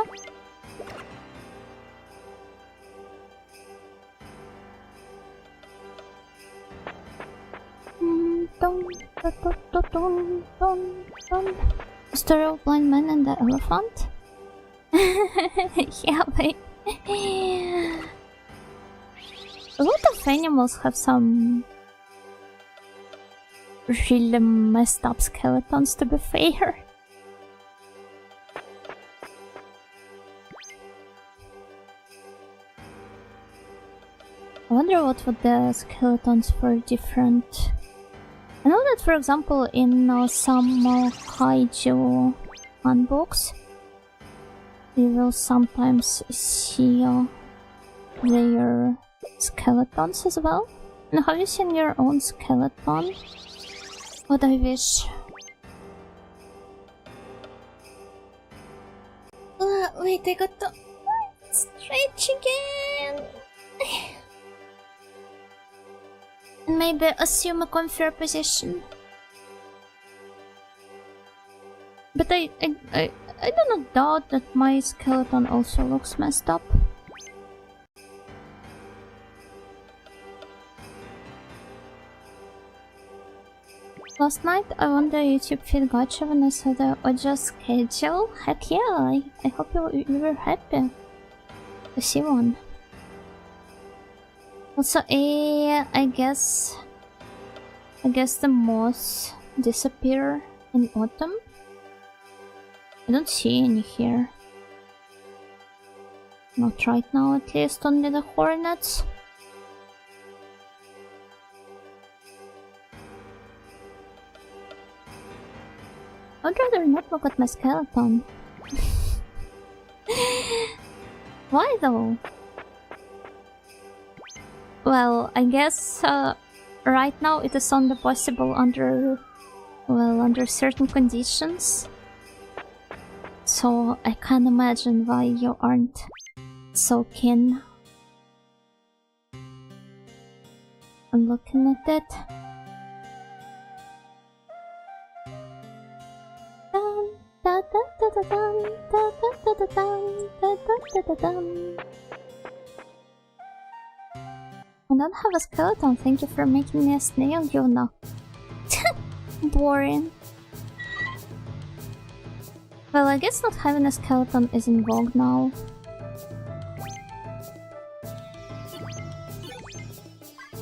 Story of Blind Man and the Elephant? Yeah, wait. A lot of animals have some really messed up skeletons, to be fair. I wonder what would the skeletons for different... I know that, for example, in some kaiju handbooks, you will sometimes see their skeletons as well. And have you seen your own skeleton? What I wish. Wait, I got to stretch again. And maybe assume a comfier position. But I do not doubt that my skeleton also looks messed up. Last night I won the YouTube feed gacha when I saw the audio schedule. Heck yeah, I hope you were happy to see one. Also, I guess the moths disappear in autumn. I don't see any here. Not right now, at least, only the hornets. I'd rather not look at my skeleton. Why though? Well, I guess right now it is only possible under certain conditions. So I can't imagine why you aren't so keen on looking at it. I don't have a skeleton, thank you for making me a snail, Yuna. Boring. Well, I guess not having a skeleton is in vogue now.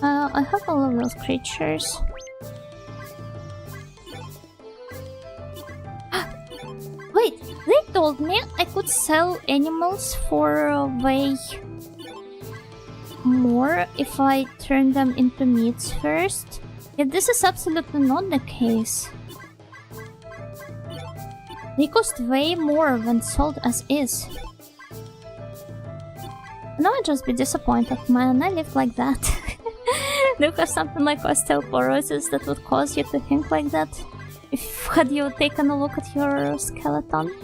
I have all of those creatures. Wait, they told me I could sell animals for way more if I turn them into meats first. Yet this is absolutely not the case. They cost way more when sold as is. Now I'd just be disappointed, man, I live like that. Do you have something like osteoporosis that would cause you to think like that? Had you taken a look at your skeleton?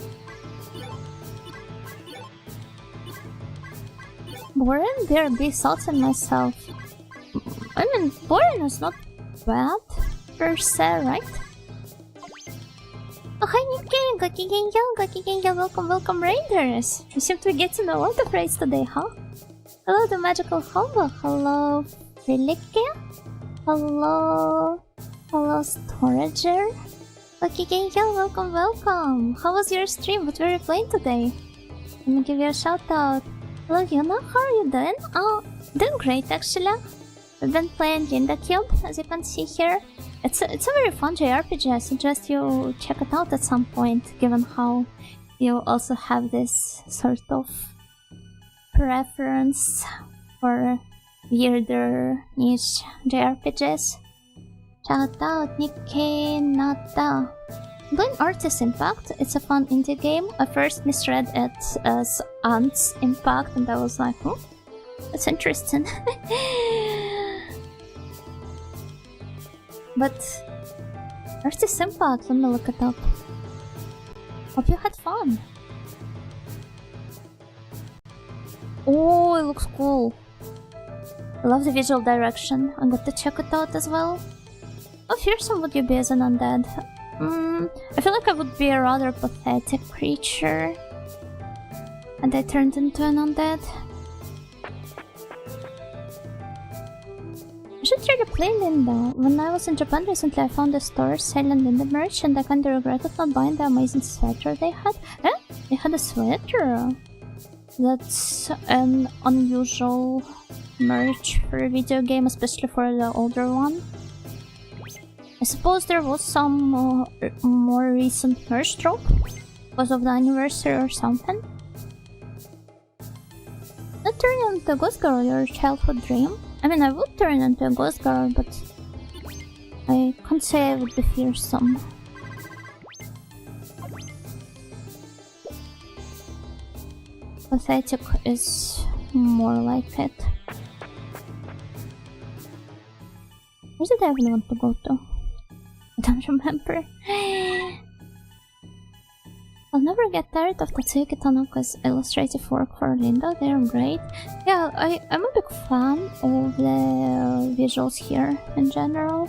Boring? There be thoughts in myself. I mean, boring is not bad, per se, right? Oh, hi Nikkei! Welcome Raiders! You seem to be getting a lot of raids today, huh? Hello, the magical hobo. Hello, Felicia. Hello, Storager. Welcome! How was your stream? What were you playing today? Let me give you a shout out. Hello, Yuna, how are you doing? Oh, doing great actually. We've been playing Linda³, as you can see here. It's a very fun JRPG, I suggest you check it out at some point, given how you also have this sort of preference for weirder niche JRPGs. Shout out Nikkei Nata. Doing Artist Impact, it's a fun indie game. I first misread it as Ants Impact and I was like, oh, that's interesting. But Artist Impact, let me look it up. Hope you had fun. Oh, it looks cool. I love the visual direction. I'm going to check it out as well. How fearsome would you be as an undead? I feel like I would be a rather pathetic creature. And I turned into an undead. I should try to play Linda. When I was in Japan recently, I found a store selling Linda merch and I kinda regretted not buying the amazing sweater they had. Eh? They had a sweater? That's an unusual merch for a video game, especially for the older one. I suppose there was some more recent merch drop because of the anniversary or something. Not turning into a good girl, your childhood dream. I mean, I would turn into a ghost girl, but I can't say I would be fearsome. Pathetic is more like it. Where did I even want to go to? I don't remember. I'll never get tired of Tatsuki Tanaka's illustrative work for Linda, they're great. Yeah, I'm a big fan of the visuals here in general.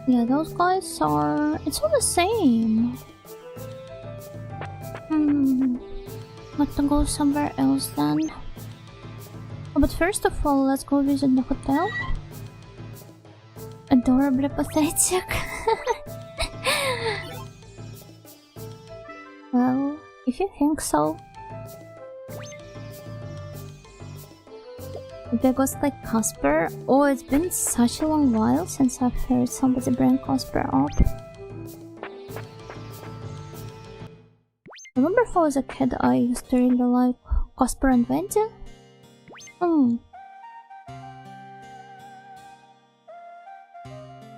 Yeah, those guys are... it's all the same. Want to go somewhere else then? Oh, but first of all, let's go visit the hotel. Adorably pathetic. Well, if you think so. The ghost like Casper? Oh, it's been such a long while since I've heard somebody bring Casper up. I remember if I was a kid, I used to really like Casper and Wendy.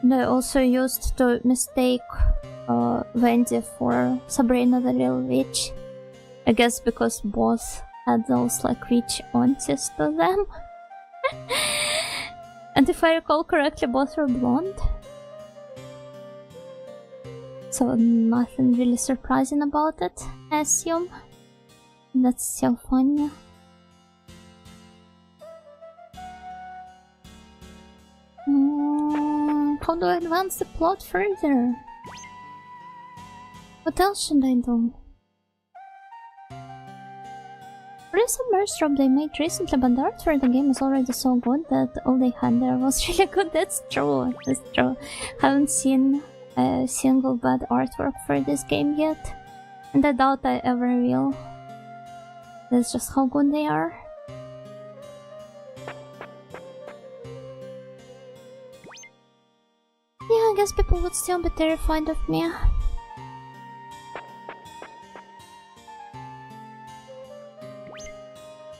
And I also used to mistake Wendy for Sabrina the Little Witch. I guess because both had those like witch aunties to them. And if I recall correctly, both were blonde. So nothing really surprising about it, I assume. That's still funny. How do I advance the plot further? What else should I do? There's a merge drop they made recently, but the art for the game is already so good that all they had there was really good. That's true, that's true. Haven't seen a single bad artwork for this game yet, and I doubt I ever will. That's just how good they are. Yeah, I guess people would still be terrified of me.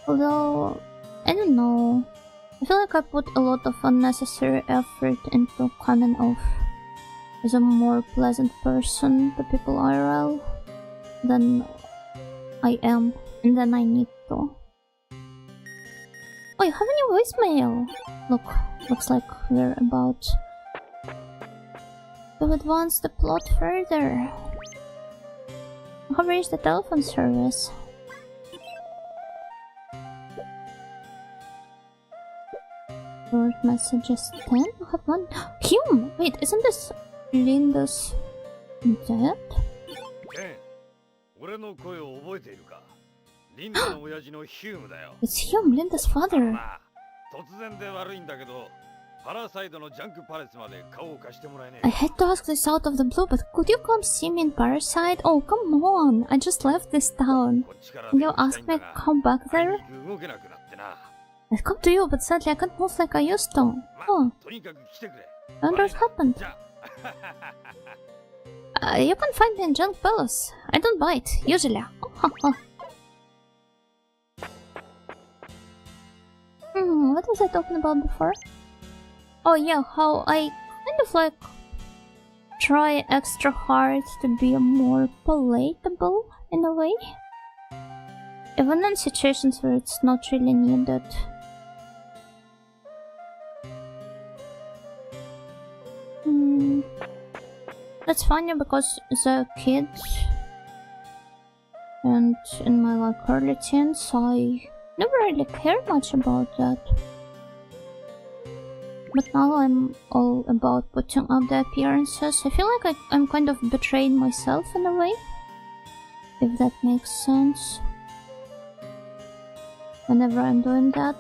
Although, I don't know. I feel like I put a lot of unnecessary effort into coming off as a more pleasant person to people IRL than I am, and then I need to. Oh, you have any voicemail? Looks like we're about to advance the plot further. How is the telephone service? Short messages 10? I have one. Hume! Wait, isn't this Linda's dad? It's Hume, Linda's father. I had to ask this out of the blue, but could you come see me in Parasite? Oh, come on! I just left this town. Can you ask me to come back there? I'd come to you, but sadly I can't move like I used to. Oh. I wonder what happened. You can find me in Junk Palace. I don't bite, usually. What was I talking about before? Oh yeah, how I kind of like try extra hard to be more palatable in a way. Even in situations where it's not really needed. That's funny because as a kid and in my like early teens, I never really cared much about that. But now I'm all about putting up the appearances. I feel like I'm kind of betraying myself in a way, if that makes sense. Whenever I'm doing that.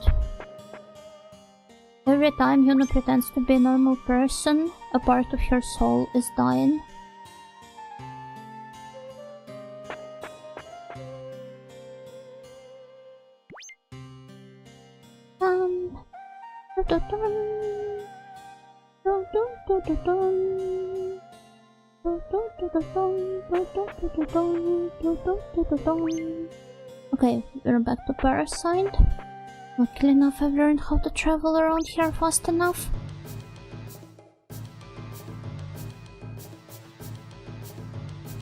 Every time Yuno pretends to be a normal person, a part of her soul is dying. Okay, we're back to Parasite. Luckily enough, I've learned how to travel around here fast enough.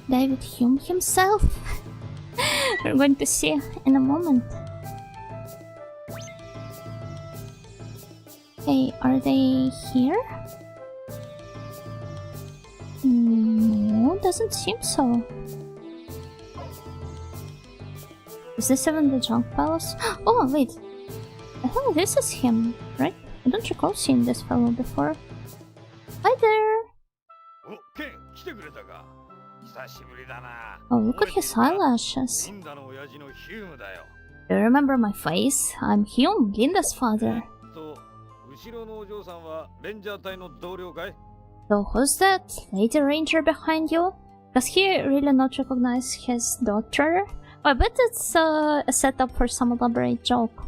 David Hume himself? We're going to see in a moment. Hey, are they here? No, doesn't seem so. Is this even the Junk Palace? Oh, wait. I think this is him, right? I don't recall seeing this fellow before. Hi there! Oh, look at his eyelashes. Do you remember my face? I'm Hume, Linda's father. So who's that lady ranger behind you? Does he really not recognize his daughter? Oh, I bet it's a setup for some elaborate joke.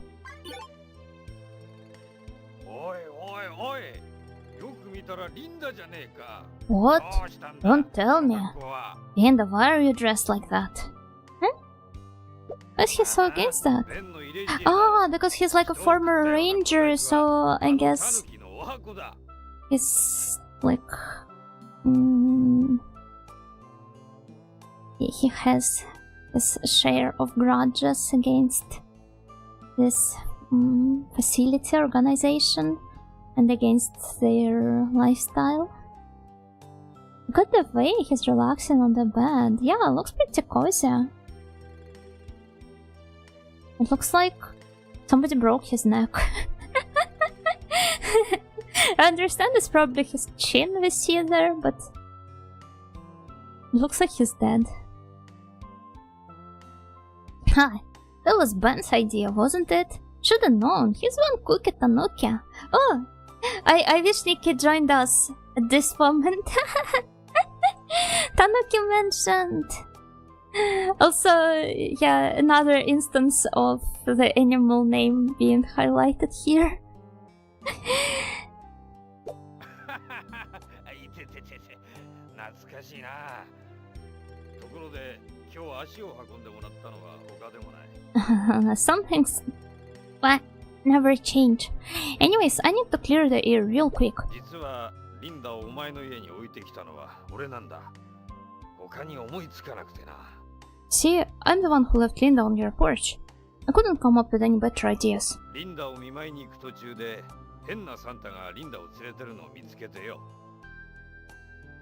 What? Don't tell me. Linda, why are you dressed like that? Huh? Why is he so against that? Ah, because he's like a former ranger, so I guess he's like... he has his share of grudges against this facility organization and against their lifestyle. Look at the way he's relaxing on the bed. Yeah, it looks pretty cozy. It looks like somebody broke his neck. I understand it's probably his chin we see there, but it looks like he's dead. Ha! That was Ben's idea, wasn't it? Should've known. He's one cookie Tanuki. Oh! I wish Nikki joined us at this moment. Tanuki mentioned. Also, yeah, another instance of the animal name being highlighted here. Some things never change. Anyways, I need to clear the air real quick. See, I'm the one who left Linda on your porch. I couldn't come up with any better ideas.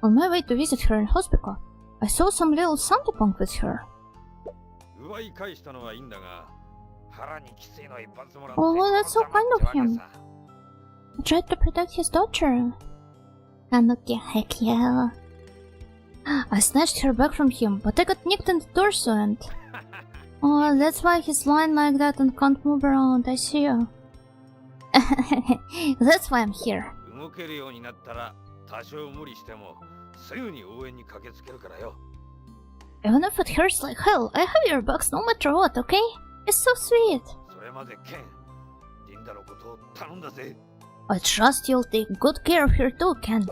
On my way to visit her in hospital, I saw some little Santa punk with her. Oh, that's so kind of him. I tried to protect his daughter. Tanuki, heck yeah. I snatched her back from him, but I got nicked in the torso and... Oh, that's why he's lying like that and can't move around, I see you. That's why I'm here. Even if it hurts like hell, I have your backs no matter what, okay? It's so sweet. I trust you'll take good care of her too, Ken.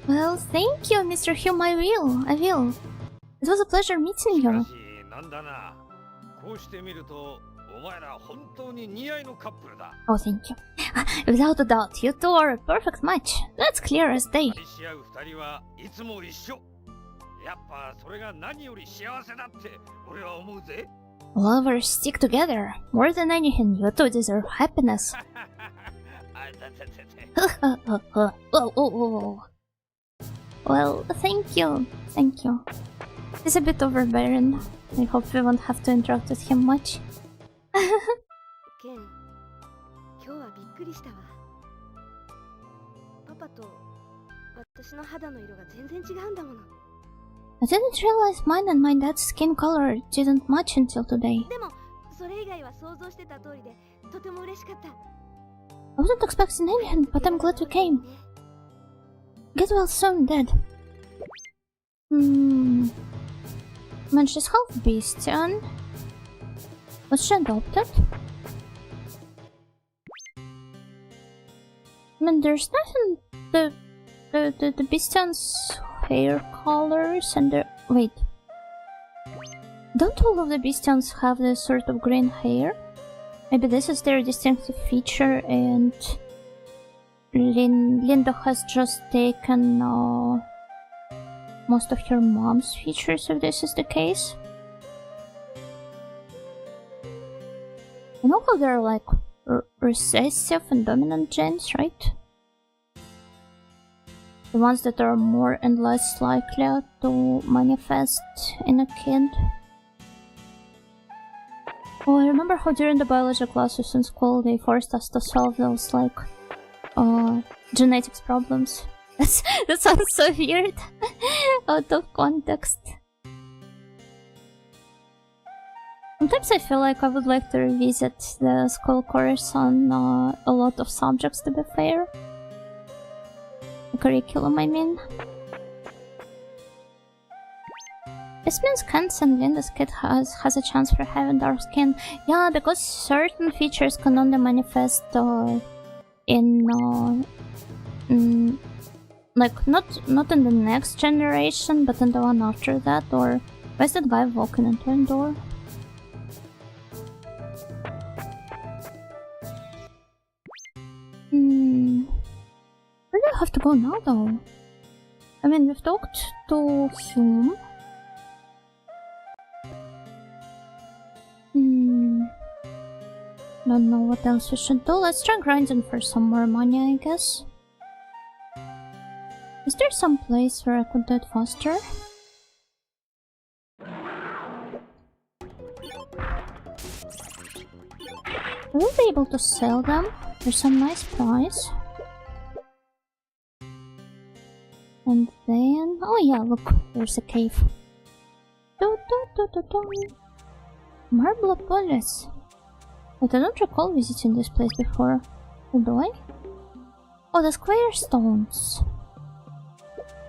Well, thank you, Mr. Hume, I will. It was a pleasure meeting you. Oh, thank you. Without a doubt, you two are a perfect match. That's clear as day. Lovers stick together. More than anything, you two deserve happiness. Well, thank you. He's a bit overbearing. I hope we won't have to interact with him much. I didn't realize mine and my dad's skin color didn't match until today. I wasn't expecting anything, but I'm glad you came. Get well soon, Dad. Man, she's half beastian. Was she adopted? I mean, there's nothing... The beastian's hair colors and their... Wait. Don't all of the Beastions have this sort of green hair? Maybe this is their distinctive feature and Linda has just taken most of her mom's features if this is the case. You know how they're like recessive and dominant genes, right? The ones that are more and less likely to manifest in a kid. Oh, I remember how during the biology classes in school they forced us to solve those like genetics problems. That sounds so weird out of context. Sometimes I feel like I would like to revisit the school course on a lot of subjects, to be fair. The curriculum, I mean. This means Ken's and Linda's kid has a chance for having dark skin. Yeah, because certain features can only manifest in like not in the next generation, but in the one after that. Or why is that guy walking into a door? Where do I have to go now, though? I mean, we've talked to him. Don't know what else we should do. Let's try grinding for some more money, I guess. Is there some place where I could do it faster? We'll be able to sell them for some nice price. And then... oh yeah, look, there's a cave. Marblopolis. But I don't recall visiting this place before. Or do I? Oh, the square stones.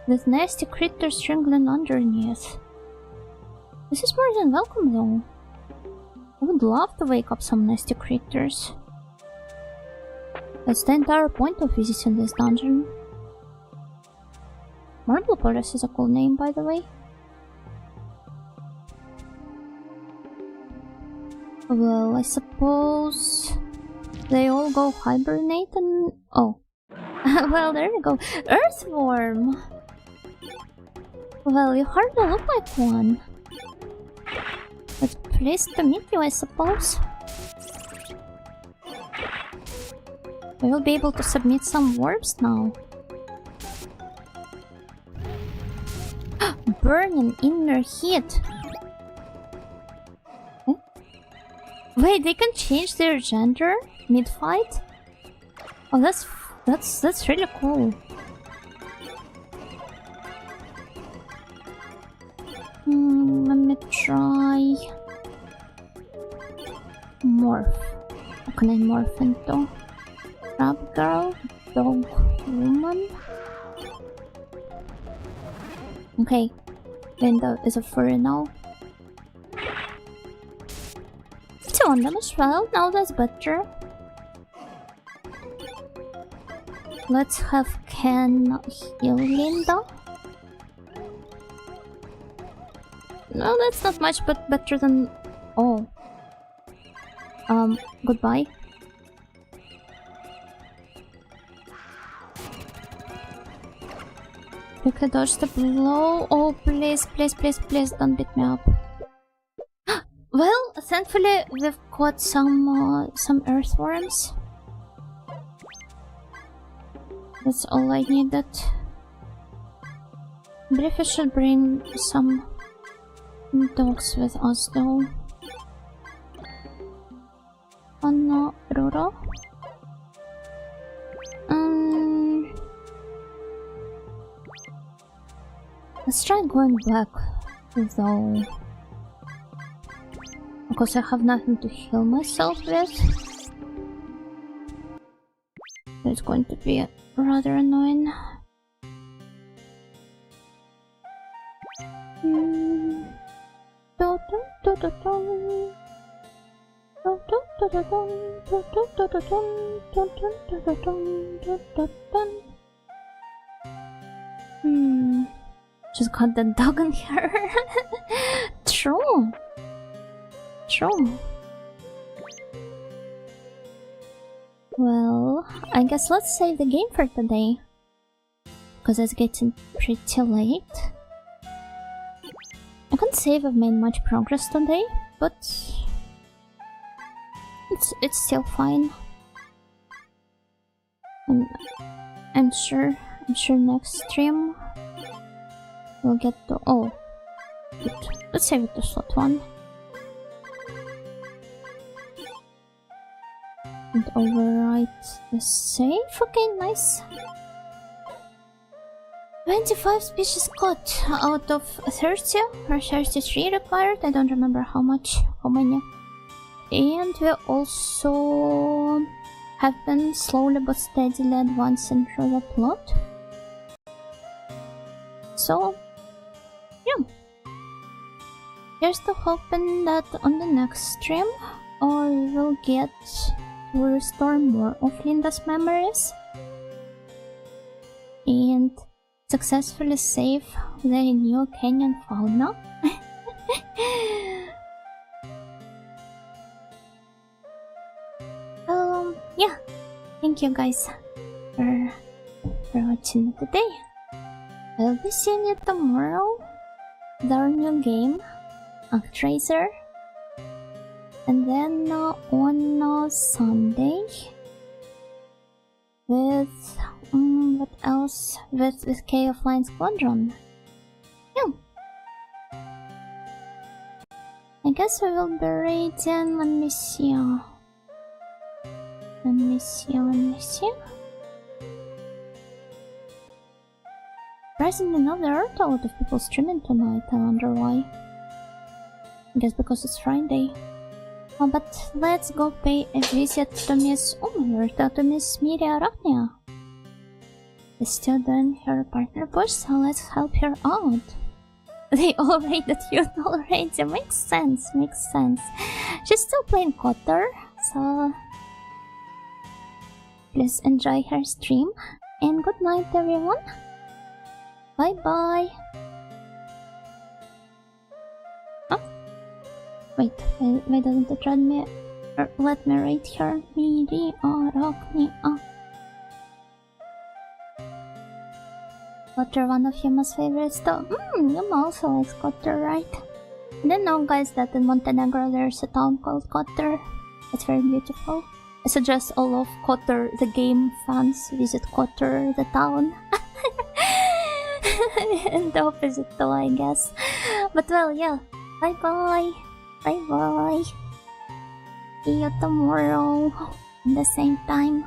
With nasty critters wriggling underneath. This is more than welcome, though. I would love to wake up some nasty critters. That's the entire point of visiting this dungeon. Marblopolis is a cool name, by the way. Well, I suppose they all go hibernate and... oh. Well, there we go. Earthworm! Well, you hardly look like one. But pleased to meet you, I suppose. We will be able to submit some worms now. Burning inner heat! Wait, they can change their gender mid-fight? Oh, that's really cool. Let me try... morph. What can I morph into? Crab girl? Dog woman? Okay, Linda is a furry now. Two on them as well, now that's better. Let's have Ken heal Linda. No, that's not much, but better than... oh. Goodbye. Quickly dodge the blow. Oh, please, please, please, please, don't beat me up. Well, thankfully we've got some earthworms. That's all I needed. I believe we should bring some dogs with us though. Oh no, Roro. Let's try going back though. Because I have nothing to heal myself with. It's going to be rather annoying. Just got the dog in here. True. True. Well, I guess let's save the game for today. Because it's getting pretty late. I can't say I've made much progress today, but it's still fine. And I'm sure next stream we'll get to good. Let's save it to slot 1. And overwrite the save. Okay, nice. 25 species caught out of 30 or 33 required. I don't remember how many. And we also have been slowly but steadily advancing through the plot. So, yeah. Here's to hoping that on the next stream we will get to restore more of Linda's memories and successfully save the new canyon fauna. Yeah, thank you guys for watching today. I'll be seeing you tomorrow with our new game, ActRaiser. And then on Sunday with what else? With K Offline Squadron. Yeah. I guess we will be raiding. Let me see. Surprisingly enough, there aren't a lot of people streaming tonight. I wonder why. I guess because it's Friday. Oh, but let's go pay a visit to Miss Miri Arachnia. She's still doing her partner push, so let's help her out. They all raided you already. Makes sense. She's still playing Kotor, so please enjoy her stream. And good night, everyone. Bye bye. Wait, why doesn't it let me rate her? Miri Arachnia. Kotor, one of Yuma's favorites though. Yuma also likes Kotor, right? I didn't know, guys, that in Montenegro there's a town called Kotor. It's very beautiful. I suggest all of Kotor, the game fans, visit Kotor, the town. And the opposite though, I guess. But well, yeah. Bye bye. Bye bye. See you tomorrow at the same time.